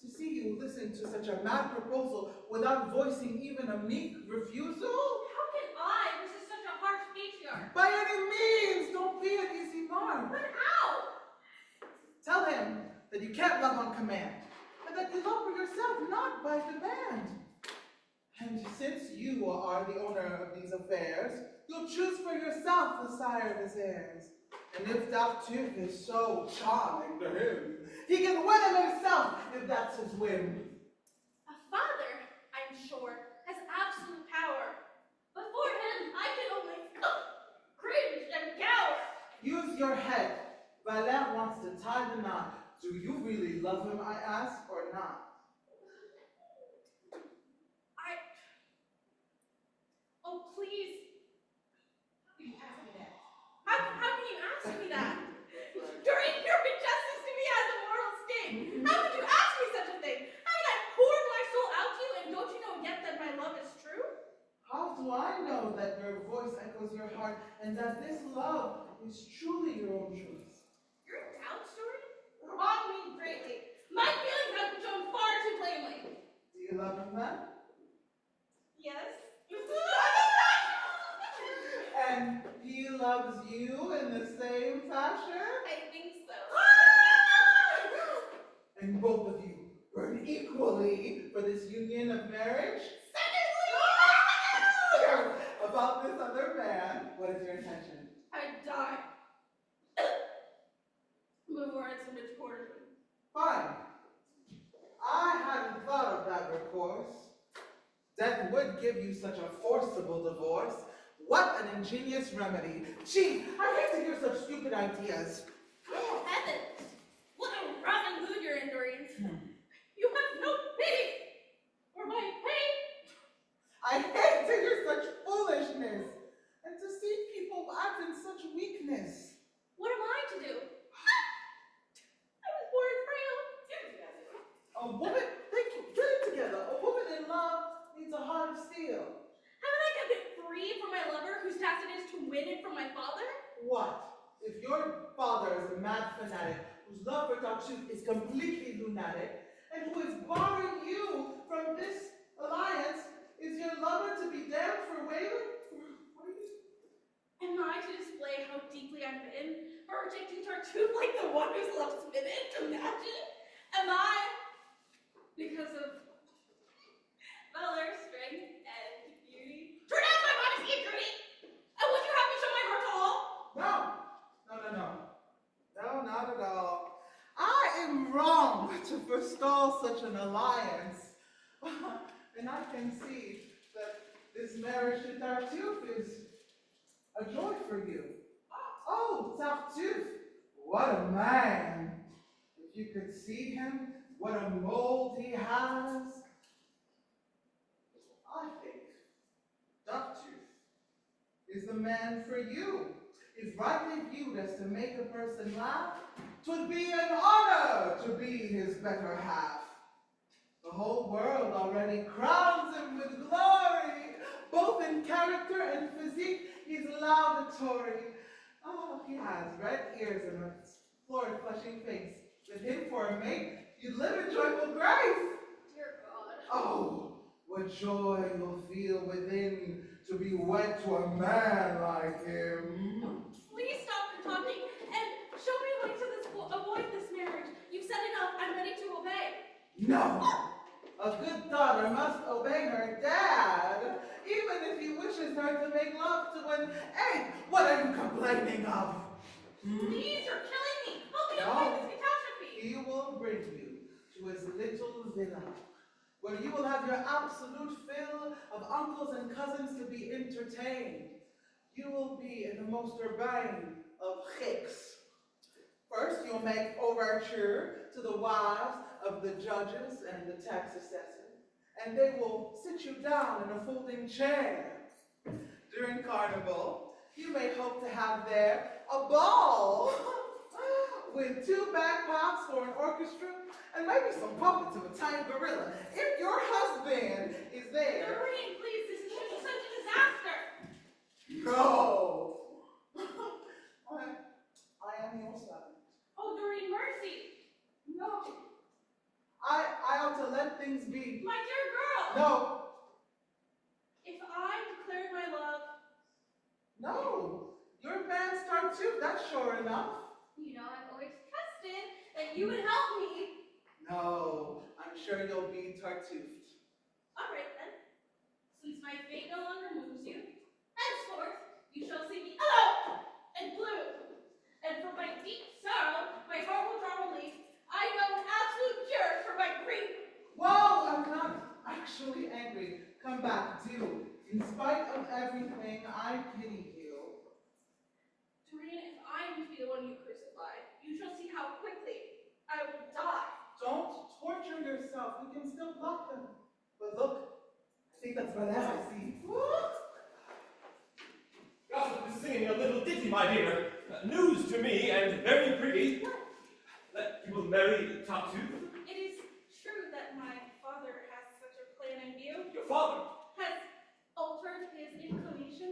To see you listen to such a mad proposal without voicing even a meek refusal? How can I resist such a harsh patriarch? By any means, don't be an easy mark. But how? Tell him that you can't love on command, and that you love for yourself, not by demand. And since you are the owner of these affairs, you'll choose for yourself the sire of his heirs. And if Tartuffe is so charming to him, he can win him himself if that's his whim. A father, I'm sure, has absolute power. But for him, I can only cringe and cower. Use your head. Valère wants to tie the knot. Do you really love him, I ask, or not? Oh, please. You ask me that. How can you ask me that? Your inhuman justice to me has a moral sting. How could you ask me such a thing? Haven't I poured my soul out to you, and don't you know yet that my love is true? How do I know that your voice echoes your heart and that this love is truly your own choice? Your doubt story? Wrong me greatly. My feelings have been shown far too plainly. Do you love him then? Yes. And he loves you in the same fashion? I think so. And both of you burn equally for this union of marriage? About this other man, what is your intention? I'd die. Before it's a rich quarter. Fine. I hadn't thought of that recourse. Death would give you such a forcible divorce. What an ingenious remedy. Gee, I hate to hear such stupid ideas. Oh, heavens! What a rotten mood you're enduring. You have no pity for my pain. I hate to hear such foolishness and to see people act in such weakness. What am I to do? I was born frail. A woman, get it together. A woman in love needs a heart of steel. Haven't I kept it free from my lover, whose task it is to win it from my father? What? If your father is a mad fanatic, whose love for Tartuffe is completely lunatic, and who is barring you from this alliance, is your lover to be damned for wailing? Am I to display how deeply I'm bitten, for rejecting Tartuffe like the one whose love's smitten? Imagine? Am I, because of valor, strength, and beauty, to renounce my modesty and beauty? And would you have me show my heart to all? No, not at all. I am wrong to forestall such an alliance. And I can see that this marriage to Tartuffe is a joy for you. Oh, Tartuffe, what a man. If you could see him, what a mold he has. I think Tartuffe is the man for you. If rightly viewed as to make a person laugh, 'twould be an honor to be his better half. The whole world already crowns him with glory, both in character and physique, he's laudatory. Oh, he has red ears and a florid flushing face. With him for a mate, you live in joyful grace. Dear God. Oh, what joy you'll feel within to be wed to a man like him. Please stop your talking and show me a way to avoid this marriage. You've said enough. I'm ready to obey. No! A good daughter must obey her dad, even if he wishes her to make love to an ape. What are you complaining of? Please, you're killing me. Help me No. avoid this catastrophe. He will bring you to his little villa, where you will have your absolute fill of uncles and cousins to be entertained. You will be in the most urbane of chics. you'll make overture to the wives of the judges and the tax assessors, and they will sit you down in a folding chair. During Carnival, you may hope to have there a ball with 2 bagpipes for an orchestra and maybe some puppets of a tiny gorilla. If your husband is there. Doreen, please, this is such a disaster. No. I am your son. Oh, Doreen, mercy. No. I ought to let things be. My dear girl. No. If I declared my love. No. You're a man's Tartuffe, that's sure enough. You know, I've always trusted that you would help me. No, I'm sure you'll be Tartuffed. All right, then. Since my fate no longer moves you, henceforth you shall see me alone and blue. And from my deep sorrow, my heart will draw relief. I know an absolute cure for my grief. Whoa, I'm not actually angry. Come back, do. In spite of everything, I pity you. Doreen, if I am to be the one you crucify, you shall see how quickly I will die. Don't torture yourself. We can still block them. But look, I think that's what I see. Gossip is singing a little ditty, my dear. News to me, and very pretty. That you will marry Tartuffe. It is true that my father has such a plan in view. Your father. Has altered his inclination.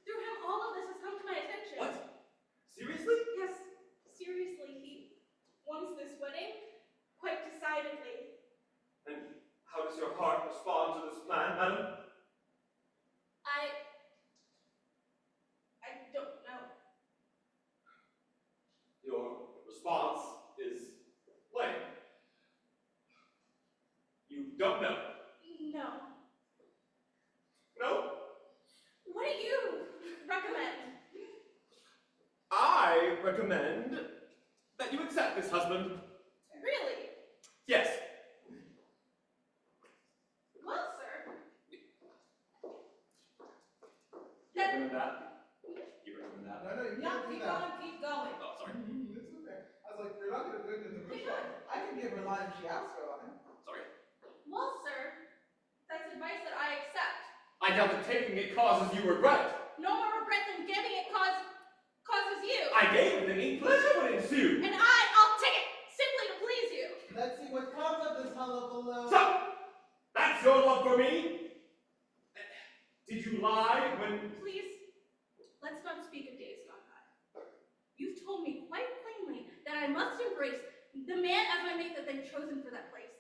Through him, all of this has come to my attention. What? Seriously? Yes, seriously, he wants this wedding quite decidedly. And how does your heart respond to this plan, madam? I don't know. Your response is blank. You don't know. No. No? What do you recommend? I recommend that you accept this husband. Really? Yes. Well, sir. You recommend that? You recommend that? No, you No, can't do keep that. going, keep going. Oh, sorry. It's okay. I was like, you're not going to do it in the first one. I can give her a line if she asks for a line. Sorry. Well, sir, that's advice that I accept. I doubt that taking it causes you regret. No more regret than giving it causes you. I gave it thinking pleasure would ensue. And I'll take it simply to please you. Let's see what comes of this hullabaloo. So, that's your love for me? Did you lie when... Please, let's not speak of days gone by. You've told me quite plainly that I must embrace the man as my mate that they've chosen for that place.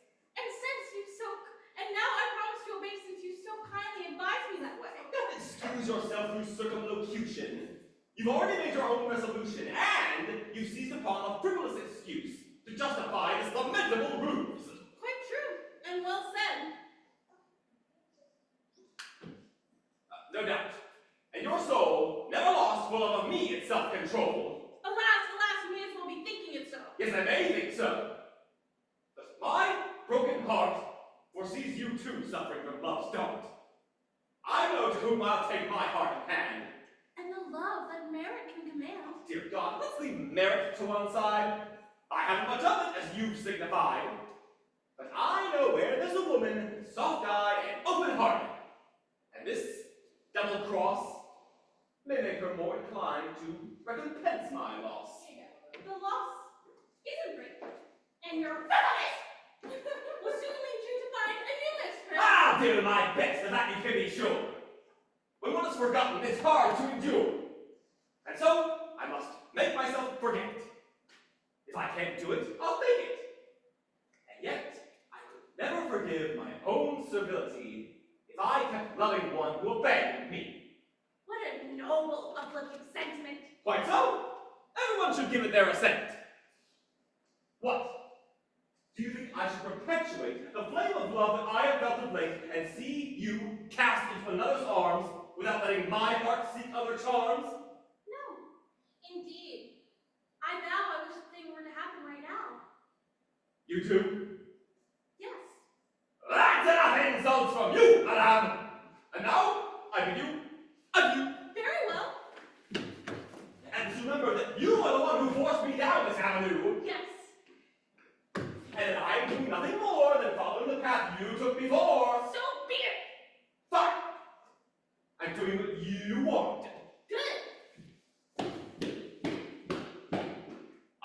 And now I promise to obey since you so kindly advised me that way. Don't excuse yourself through circumlocution. You've already made your own resolution, and you've seized upon a frivolous excuse to justify this lamentable ruse. Quite true, and well said. No doubt. And your soul, never lost for love of me, its self-control. Alas, you may as well be thinking it so. Yes, I may think so. But my broken heart foresees you too suffering from love's dart. I know to whom I'll take my heart in hand. And the love that merit can command. Dear God, let's leave merit to one side. I haven't much of it, as you've signified. But I know where there's a woman, soft-eyed and open-hearted. And this double cross may make her more inclined to recompense my loss. The loss isn't great, and your frivolous will soon lead you to find a new mistress. I'll do my best, of that you can be sure. When one is forgotten, it's hard to endure. And so, I must make myself forget. If I can't do it, I'll fake it. And yet, I could never forgive my own servility if I kept loving one who abandoned me. What a noble, uplifting sentiment. Quite so. Everyone should give it their assent. What? Do you think I should perpetuate the flame of love that I have felt of late and see you cast into another's arms without letting my heart seek other charms? No, indeed. I vow I wish the thing were to happen right now. You too? Yes. That's enough insults from you, madame! And now, I bid you adieu. Very well. And remember that you are the one who forced me down this avenue. Yes,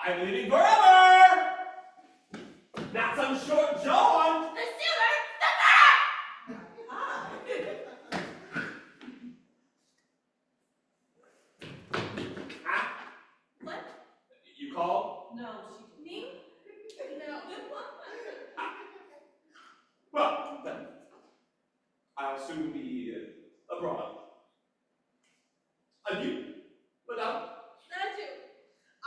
I'm leaving forever! Not some short jaunt! The sooner, the Ah, What? you called? No, me? No. Well, then, I'll soon be abroad. Adieu, madame. Adieu.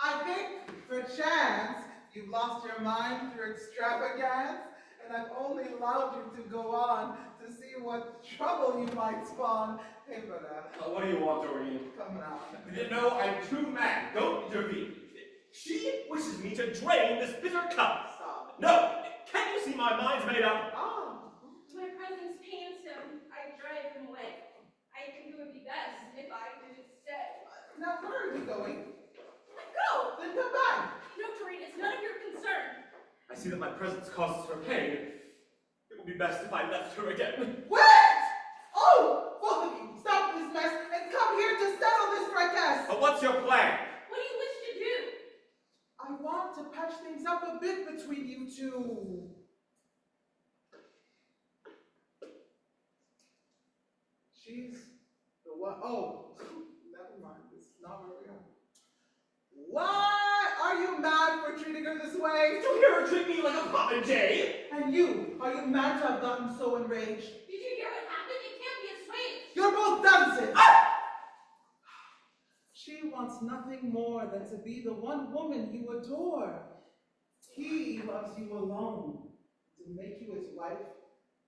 I think, perchance, you've lost your mind through extravagance, and I've only allowed you to go on to see what trouble you might spawn. Hey, madame, What do you want, Doreen? come now. No, I'm too mad. Don't intervene. She wishes me to drain this bitter cup. Stop. No, can't you see my mind's made up? Ah, My presence pains him. I drive him away. I think it would be best if I did instead. now where are you going? Go! Then come back. No, Doreen, it's none of your concern. I see that my presence causes her pain. It would be best if I left her again. Wait! Oh, both of you, stop this mess and come here to settle this fracas. But what's your plan? What do you wish to do? I want to patch things up a bit between you two. She's the one. Oh, never mind. This is not where we are. Why are you mad for treating her this way? Did you hear her treat me like a popinjay? And you, are you mad to have gotten so enraged? Did you hear what happened? It can't be assuaged. You're both dunces! Ah! She wants nothing more than to be the one woman you adore. He loves you alone. To make you his wife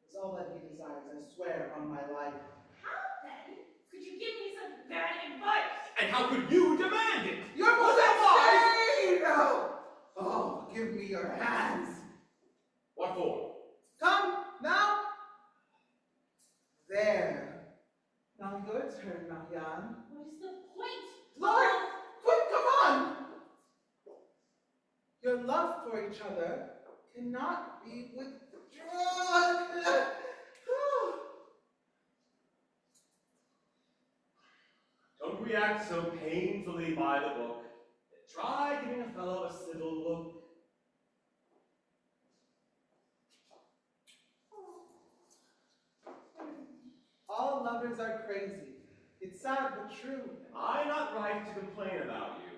is all that he desires, I swear on my life. How then could you give me such bad advice? And how could you demand it? You're both insane! Oh, give me your hands. What for? Come, now. There. Now your turn, Marianne. What is the point? Lord, quick, come on! Your love for each other cannot be withdrawn. Don't react so painfully by the book. Try giving a fellow a civil look. All lovers are crazy. It's sad but true. Am I not right to complain about you?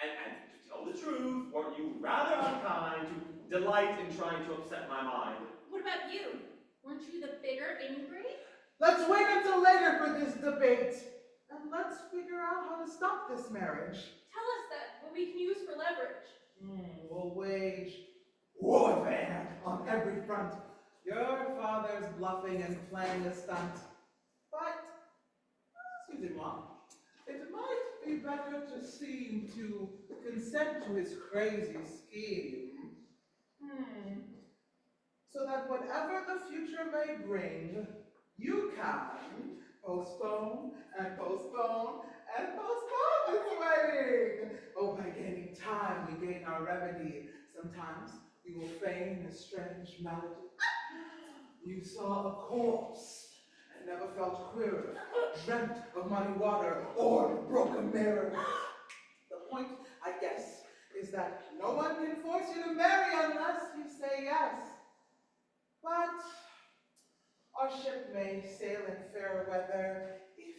And to tell the truth, weren't you rather unkind to delight in trying to upset my mind? What about you? Weren't you the bigger ingrate? Let's wait until later for this debate. And let's figure out how to stop this marriage. Tell us that, what we can use for leverage. We'll wage warfare on every front. Your father's bluffing and playing a stunt. But, excusez-moi, it might be better to seem to consent to his crazy scheme. So that whatever the future may bring, you can postpone and postpone and postpone this wedding. Oh, by gaining time, we gain our remedy. Sometimes we will feign a strange malady. You saw a corpse and never felt queerer, dreamt of muddy water or broke a mirror. The point, I guess, is that no one can force you to marry unless you say yes. But our ship may sail in fair weather if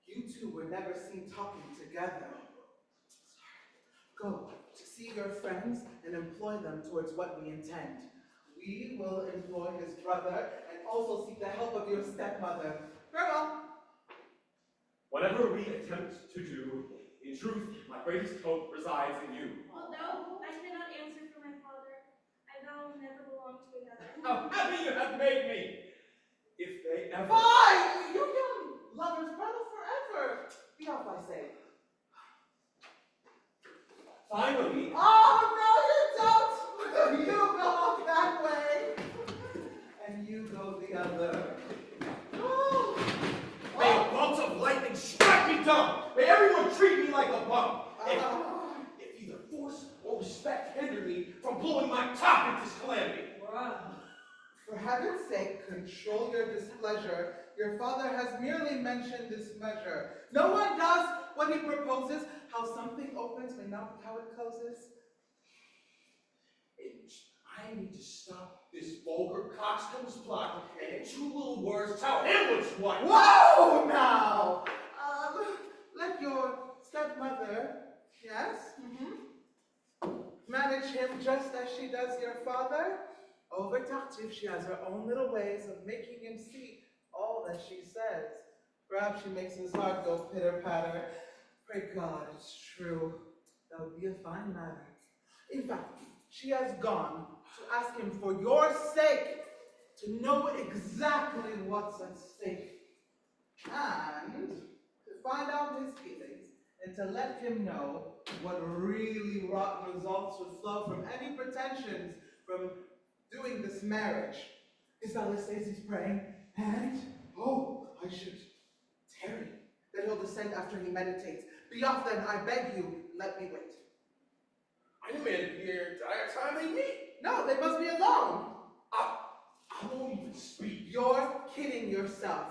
you two were never seen talking together. Go to see your friends and employ them towards what we intend. We will employ his brother and also seek the help of your stepmother. Farewell. Whatever we attempt to do, in truth, my greatest hope resides in you. Although I cannot answer for my father, I vow never belong to another. How happy you have made me! If they ever... Bye! You young lovers, brother forever. Be off, I say. Finally... Oh, no, you don't! You go off that way. And you go the other. Oh. May a bolt of lightning strike me dumb! May everyone treat me like a bum! If either force or respect hinder me from blowing my top into this calamity. For heaven's sake, control your displeasure Your father has merely mentioned this measure. No one does what he proposes. How something opens may not be how it closes. I need to stop this vulgar coxcomb's plot, and in 2 little words, tell him which one. Whoa, now! Let your stepmother, yes? Manage him just as she does your father. Over Tartuffe, she has her own little ways of making him see all that she says. Perhaps she makes his heart go pitter-patter. Pray God it's true. That would be a fine matter. In fact, she has gone to ask him for your sake to know exactly what's at stake. And to find out his feelings and to let him know what really rotten results would flow from any pretensions from doing this marriage. Isabella says he's praying, and, oh, I should tarry, that he'll descend after he meditates. Be off then, I beg you, let me wait. I demanded the entire time they meet. No, they must be alone. I won't even speak. You're kidding yourself.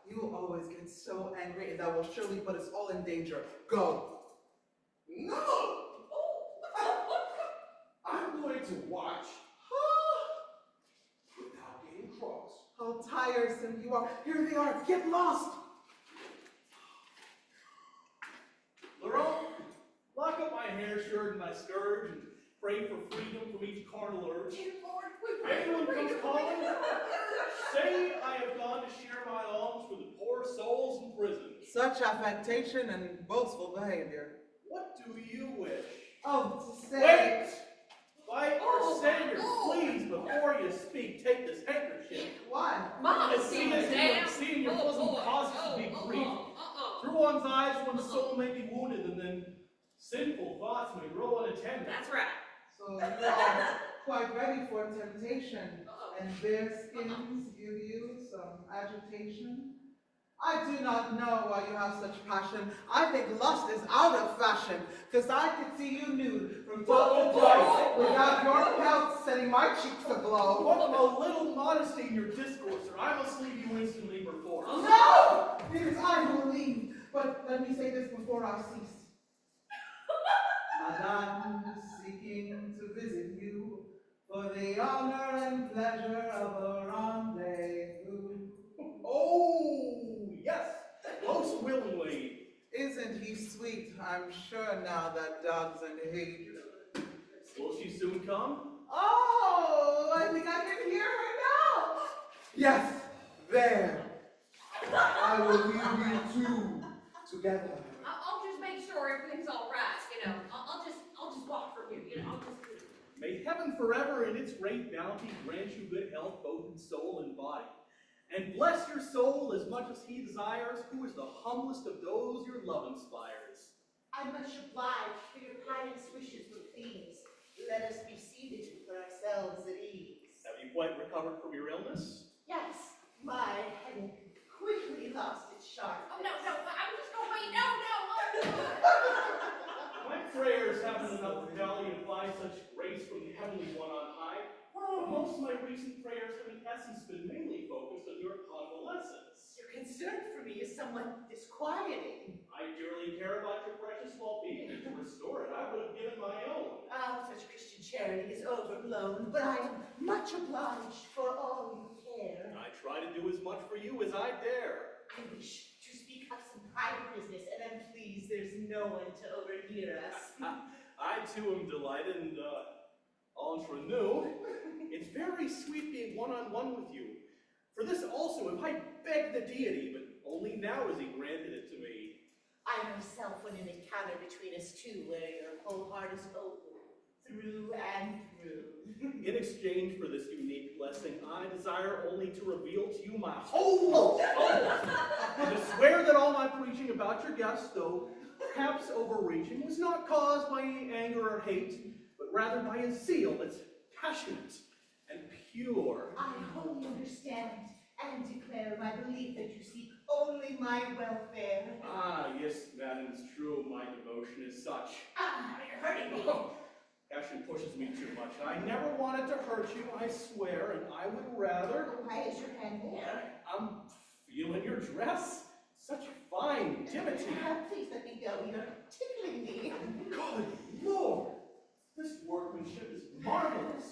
You always get so angry, and that will surely put us all in danger. Go. No! I'm going to watch without getting cross. How tiresome you are. Here they are. Get lost. Laurent, lock up my hair shirt and my scourge and pray for freedom from each carnal urge. Anyone comes calling, say I have gone to share my alms for the poor souls in prison. Such affectation and boastful behavior. What do you wish? Oh, to say... Wait! By our Savior, please, before you speak, take this handkerchief. Why? Mom, Seeing your bosom causes to be grief. Through one's eyes, one's soul may be wounded, and then sinful thoughts may grow unattended. That's right. So you are quite ready for temptation, and bare skins give you some agitation. I do not know why you have such passion. I think lust is out of fashion, because I could see you nude from top to toe without your pelt setting my cheeks aglow. What a little modesty in your discourse, or I must leave you instantly perforce. No! It is I who will leave, but let me say this before I cease. Madame is seeking to visit you for the honor and pleasure of a rendezvous. Oh, yes, most willingly. Isn't he sweet? I'm sure now that dogs and hate. Will she soon come? Oh, I think I can hear her now. Yes, there. I will leave you two together. I'll just make sure everything's all right, you know. I'll just walk from you, you know. May heaven forever in its great bounty grant you good health both in soul and body. And bless your soul as much as he desires, who is the humblest of those your love inspires. I'm much obliged for your pious wishes, but please, let us be seated and put ourselves at ease. Have you quite recovered from your illness? Yes, my head quickly lost its sharp. Oh, no, I'm just going to wait. No. My prayers haven't enough value to buy such grace from the heavenly one on high. But most of my recent prayers have in essence been mainly focused on your convalescence. Your concern for me is somewhat disquieting. I dearly care about your precious well-being, and to restore it, I would have given my own. Such Christian charity is overblown, but I am much obliged for all you care. I try to do as much for you as I dare. I wish to speak of some private business, and I'm pleased there's no one to overhear us. I too am delighted and entre nous. It's very sweet being one-on-one with you. For this also have I begged the deity, but only now has he granted it to me. I myself went an encounter between us two, where your whole heart is open, through and through. In exchange for this unique blessing, I desire only to reveal to you my whole soul, and to swear that all my preaching about your guest, though perhaps overreaching, was not caused by any anger or hate, but rather by a zeal that's passionate and pure. I wholly understand and declare my belief that you seek only my welfare. Ah, yes, madam, it's true, my devotion is such. You're hurting me. Passion pushes me too much. I never wanted to hurt you, I swear, and I would rather... Why is your hand there? feel in your dress? Such fine dimity. Please let me go. You're tickling me. Good Lord! This workmanship is marvelous.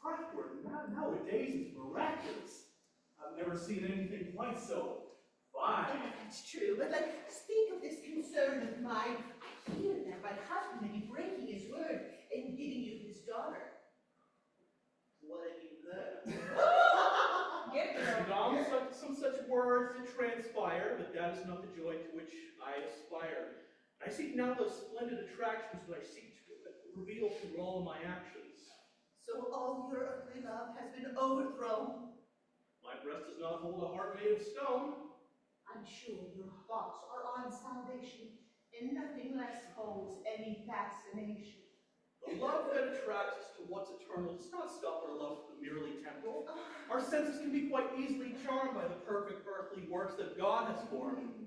Craftwork nowadays is miraculous. I've never seen anything quite so fine. That's true, but speak of this concern of mine. I hear that my husband may be breaking his word and giving you his daughter. What have you heard? Madame, some such words did transpire, but that is not the joy to which I aspire. I seek now those splendid attractions that I seek to reveal through all my actions. So all your earthly love has been overthrown? My breast does not hold a heart made of stone. I'm sure your thoughts are on salvation, and nothing less holds any fascination. The love that attracts us to what's eternal does not stop our love for the merely temporal. Our senses can be quite easily charmed by the perfect earthly works that God has formed.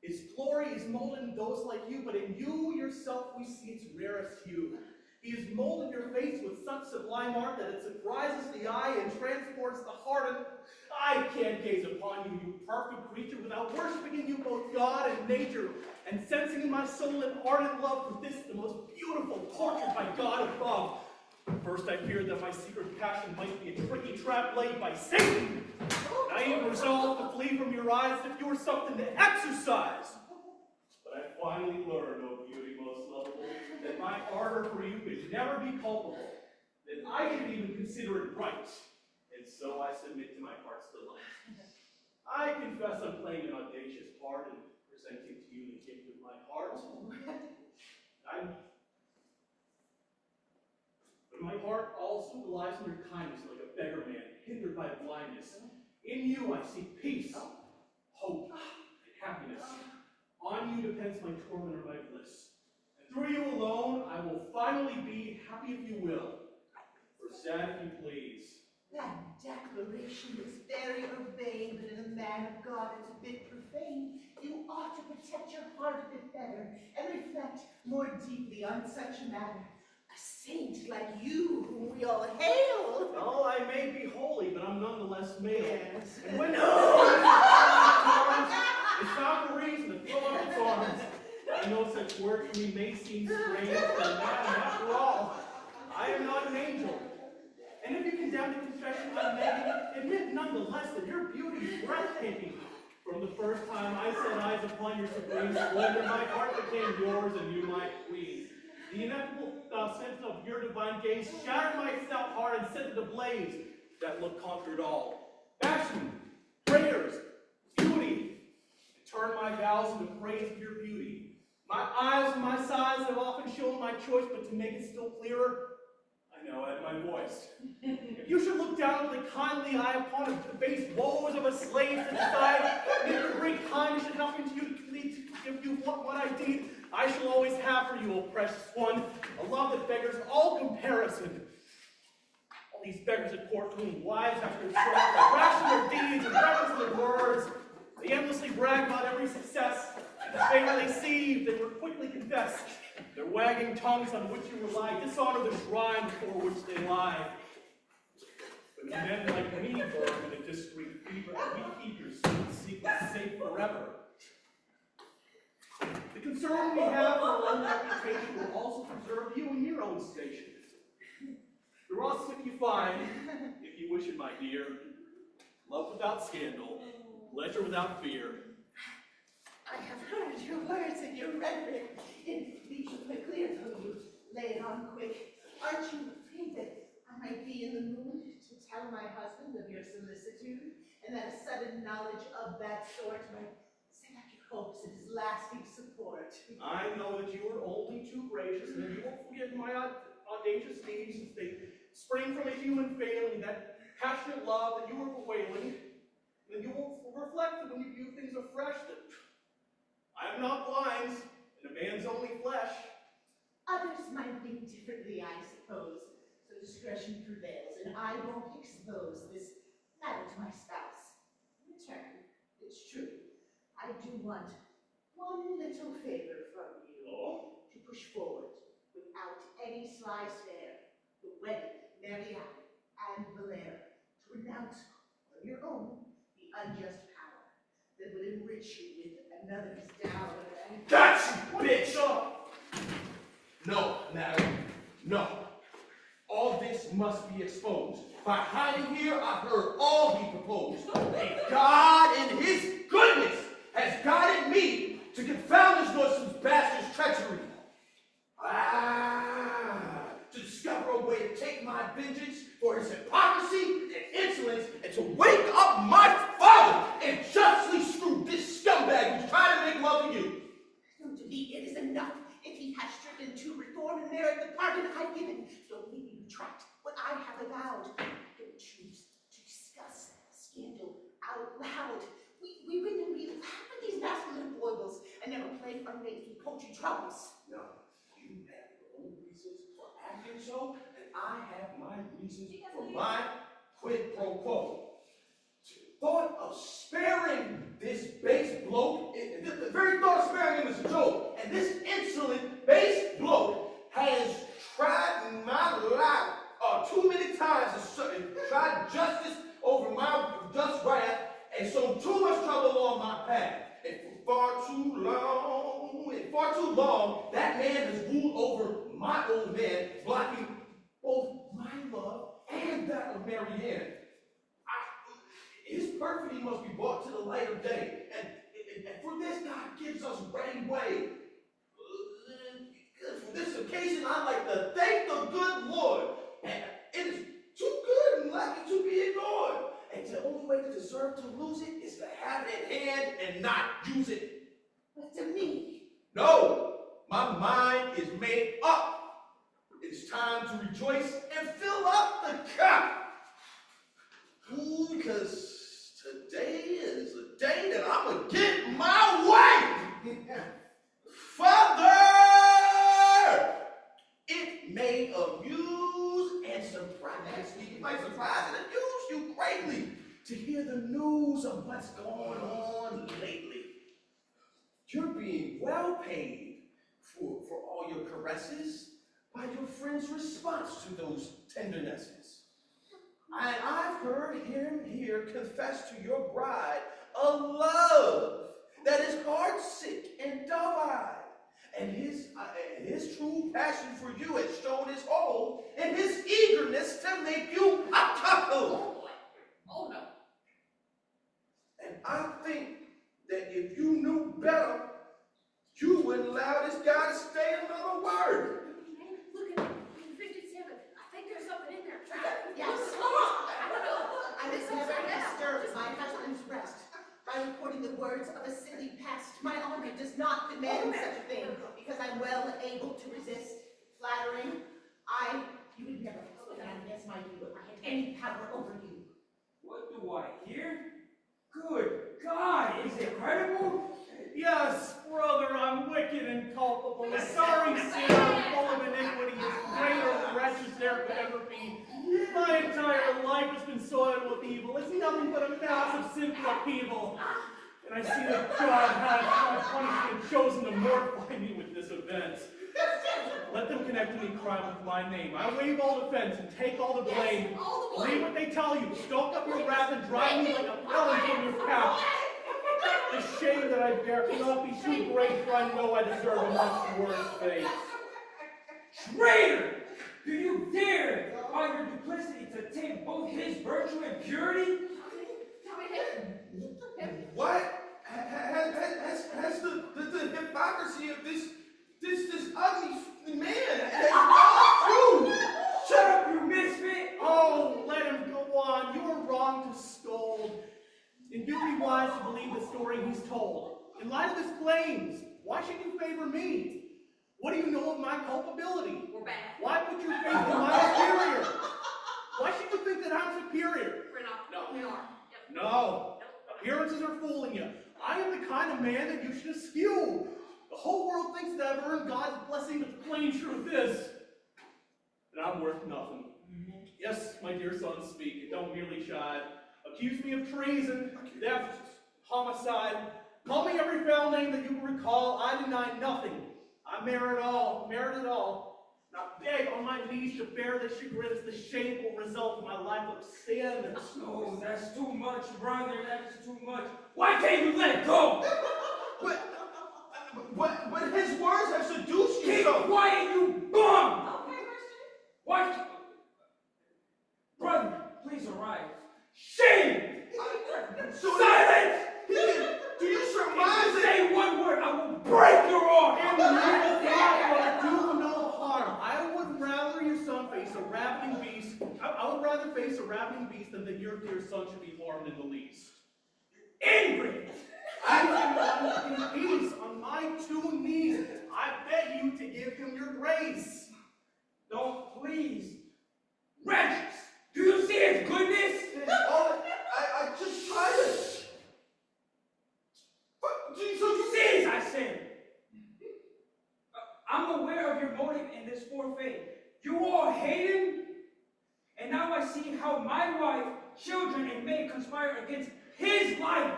His glory is molded in those like you, but in you yourself we see its rarest hue. He has molded your face with such sublime art that it surprises the eye and transports the heart. And I can't gaze upon you, you perfect creature, without worshiping in you both God and nature, and sensing in my soul an ardent love for this, the most beautiful portrait by God above. First I feared that my secret passion might be a tricky trap laid by Satan. I even resolved to flee from your eyes if you were something to exercise. But I finally learned, O beauty most lovable, that my ardor for you could never be culpable, that I should even consider it right, and so I submit to my heart's delight. I confess I'm playing an audacious part in presenting to you the gift of my heart. But my heart also relies on your kindness like a beggar man, hindered by blindness. In you I see peace, hope, and happiness. On you depends my torment or my bliss. And through you alone, I will finally be happy if you will, or sad if you please. That declaration is very urbane, but in a man of God it's a bit profane. You ought to protect your heart a bit better and reflect more deeply on such a matter. A saint like you, whom we all hail. Oh, I may be holy, but I'm nonetheless male. Yes. And when it's not the reason to throw up its arms. I know such words to me may seem strange, but after all, I am not an angel. And if you condemn the confession I'm making, admit nonetheless that your beauty is breathtaking. From the first time I set eyes upon your supreme splendor, my heart became yours and you my queen. The ineffable sense of your divine gaze shattered my stout heart and set it ablaze. That look conquered all. Passion, prayers, beauty, and turned my vows into praise of your beauty. My eyes and my sighs have often shown my choice, but to make it still clearer, I now add my voice. If you should look down with a kindly eye upon the base woes of a slave to decide, and if your great kindness should help me to give you what I did, I shall always have for you, O precious one, a love that beggars all comparison. All these beggars at court whom wives after their children ration their deeds and reverence their words, they endlessly brag about every success, and the favor they see, they will quickly confess. Their wagging tongues on which you rely dishonor the shrine before which they lie. But men like me burn with a discreet fever, and we keep your sweet secrets safe forever. The concern we have for our own reputation will also preserve you in your own station. You're all sick you find, if you wish it, my dear. Love without scandal, pleasure without fear. I have heard your words and your rhetoric. Be quickly until you lay it on quick. Aren't you afraid that I might be in the mood to tell my husband of your solicitude, and that a sudden knowledge of that sort might set out your hopes of his lasting support? I know that you are only too gracious, and that you won't forget my audacious deeds, since they spring from a human failing, that passionate love that you are bewailing, and you will reflect that when you view things afresh, that I am not blind, and a man's only flesh. Others might think differently, I suppose, so discretion prevails, and I won't expose this matter to my spouse. In return, it's true, I do want one little favor from you. Oh? To push forward, without any sly stare, the wedding of Marianne and Valera, to renounce on your own the unjust power, enrich you with another's dower. Got you, bitch! No, madam, no. All this must be exposed. By hiding here, I've heard all he proposed. And God in his goodness has guided me to confound this Norseman's bastard's treachery. To discover a way to take my vengeance for his hypocrisy and insolence, and to wake up my father and justly screw this scumbag who's trying to make love to you. No, to me it is enough. If he has striven to reform and merit the pardon I've given, don't make me retract what I have avowed. Don't choose to discuss scandal out loud. We win and we laugh at these masculine foibles and never play our mates with poultry troubles. No, you have your own reasons for acting so, and I have my reasons for my quid pro quo. Thought of sparing this base bloke, the very thought of sparing him is a joke. And this insolent base bloke has tried my life too many times and tried justice over my just wrath and sown too much trouble on my path. And for far too long, that man has ruled over my old man, blocking both my love and that of Marianne. His perfidy must be brought to the light of day, and for this God gives us ready way. For this occasion, I'd like to thank the good Lord. And it is too good and lucky to be ignored. And the only way to deserve to lose it is to have it in hand and not use it. But to me, no, my mind is made up. It's time to rejoice and fill up the cup. Because today is a day that I'm going to get my way. Father, it may amuse and surprise me. It might surprise and amuse you greatly to hear the news of what's going on lately. You're being well paid for all your caresses by your friend's response to those tendernesses. And I've heard him here confess to your bride a love that is heartsick and dove-eyed. And his true passion for you has shown his hold and his eagerness to make you a couple. Oh no. And I think that if you knew better, you wouldn't allow this guy to say another word. Look at 57. I think there's something in there. yes. I don't know. I was never disturbed my husband's rest by reporting the words of a silly past. My honor does not demand such a thing, because I'm well able to resist flattering. You would never put that against my view if I had any power over you. What do I hear? Good God, is it credible? Yes, brother, I'm wicked and culpable. A sorry sinner, full of iniquity, as great a wretch as there could ever be. My entire life has been soiled with evil. It's nothing but a massive sinful upheaval. And I see that God has, by punishment, chosen to mortify me with this event. Let them connect any crime with my name. I waive all defense and take all the blame. Believe what they tell you. Stoke up your wrath and drive me like a felon from your couch. The shame that I bear cannot be too great, for I know I deserve a much worse fate. Traitor! Do you dare, by your duplicity, to take both his virtue and purity? What has the hypocrisy of this ugly man has gone through? Shut up, you misfit! Oh, let him go on. You are wrong to scold. And you'd be wise to believe the story he's told. In light of his claims, why should you favor me? What do you know of my culpability? We're bad. Why put your faith in my superior? Why should you think that I'm superior? We're not. No. We are. Yep. No. Appearances are fooling you. I am the kind of man that you should eschew. The whole world thinks that I've earned God's blessing, but the plain truth is that I'm worth nothing. Yes, my dear son, speak, and don't merely chide. Accuse me of treason, theft, homicide. Call me every foul name that you can recall. I deny nothing. I merit it all. Not beg on my my knees to bear the chagrin as the shameful result of my life of sin. Oh, that's too much, brother. That's too much. Why can't you let it go? But his words have seduced you Keep so. quiet, you bum! Okay, Christian. Why? Brother, please arrive. Shame! Silence! Do you surmise If you it? say one word, I will break your arm! In the name of God, do no harm. I would rather your son face a ravening beast. I would rather face a ravening beast than that your dear son should be harmed in the least. Ingrate! I am in peace on my 2 knees. I beg you to give him your grace. Don't please. Wretches! Do you see his goodness? I just tried to. So you Cease, I said. I'm aware of your motive in this forfeit. You all hate him, and now I see how my wife, children, and maid conspire against his life.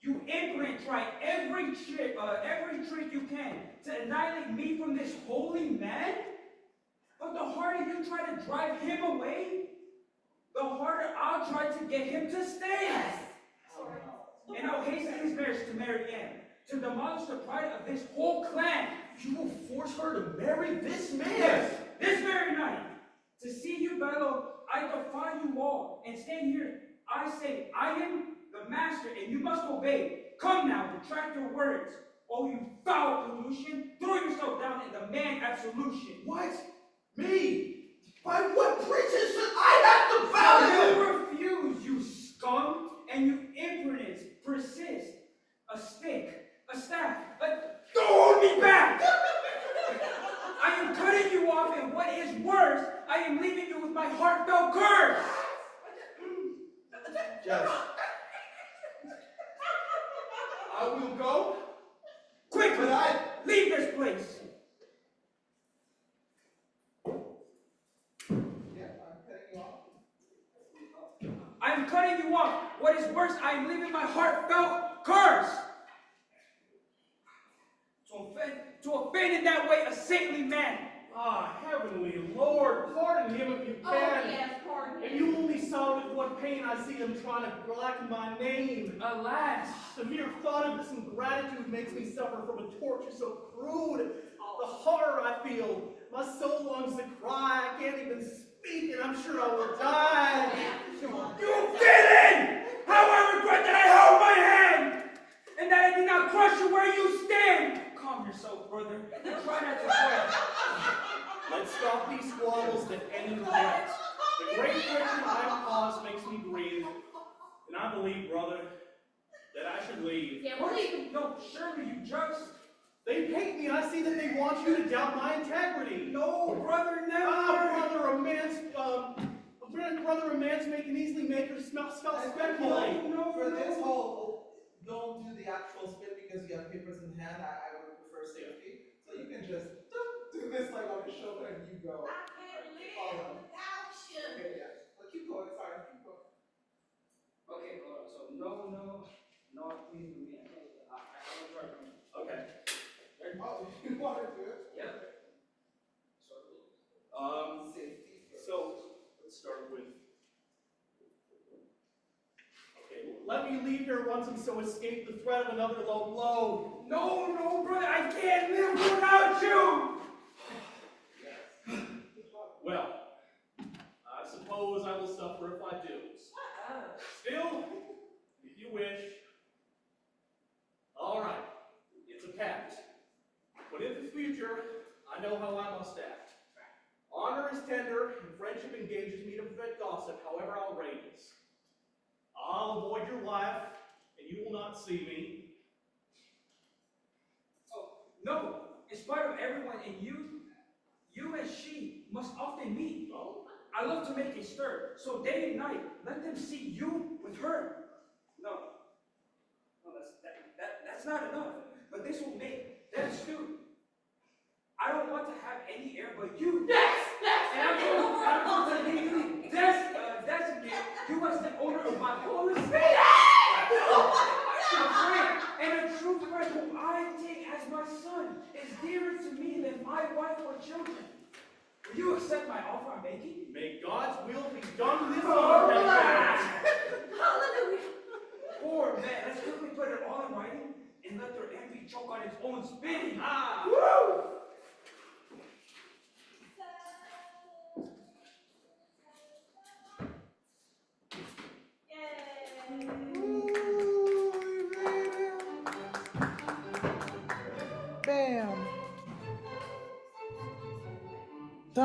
You imprint try every trick you can to annihilate me from this holy man. But the harder you try to drive him away, the harder I'll try to get him to stay. And I'll hasten his marriage to Mary Ann, to demolish the pride of this whole clan. You will force her to marry this man? Yes, this very night. To see you battle, I defy you all, and stand here. I say, I am the master, and you must obey. Come now, retract your words. Oh, you foul pollution, throw yourself down in the man absolution. What? Me? By what pretense should I have to bow to him? You refuse, you scum, and you impudence persist. A stick, a staff, don't hold me back! I am cutting you off, and what is worse, I am leaving you with my heartfelt curse! Yes. I will go. Quickly, But leave this place! I'm cutting you off. What is worse, I am leaving my heartfelt curse! To offend in that way a saintly man. Ah, heavenly Lord, pardon him if you Oh, can. yes, pardon And me. you only saw with what pain I see him trying to blacken my name. Alas, The mere thought of this ingratitude makes me suffer from a torture so crude. The horror I feel, my soul longs to cry. I can't even speak, and I'm sure I will die. you villain! How I regret that I held my hand, and that I did not crush you where you stand. Calm yourself, brother, and try not to cry. Let's stop these squabbles that end in regret. The great friction I've caused makes me grieve, and I believe, brother, that I should leave. Yeah, we'll leave. No, surely you just... They hate me. I see that they want you to doubt my integrity. No, brother, never. Brother, a man's man can easily make her smell speculate. No, For this whole, don't do the actual spit because you have papers in hand. I would prefer safety. So you can just do this like on his shoulder and you go. I can't live without you. Okay, yeah. Well, keep going. Sorry, keep going. Okay, hold on. So no, please with me. I'm gonna try. Okay. Oh, you want to do it? Yeah. Safety first. So let's start with. Okay, let me leave here once and so escape the threat of another low blow. No, brother, I can't live without you. Well, I suppose I will suffer if I do. Still, if you wish. All right, it's a pact. But in the future, I know how I must act. Honor is tender, and friendship engages me to prevent gossip, however outrageous. I'll avoid your life, and you will not see me. Oh, no, in spite of everyone and you and she must often meet. Oh? I love to make a stir, so day and night, let them see you with her. No, that's not enough, but this will make them stew. I don't want to have any heir but you. And I'm going to legally designate you as the owner of my whole estate. And a true friend whom I take as my son is dearer to me than my wife or children. You accept my offer I'm making? May God's will be done this Oh, evening. Hallelujah. Poor man, let's quickly put it all in writing and let their envy choke on its own spitting. Ah! Woo!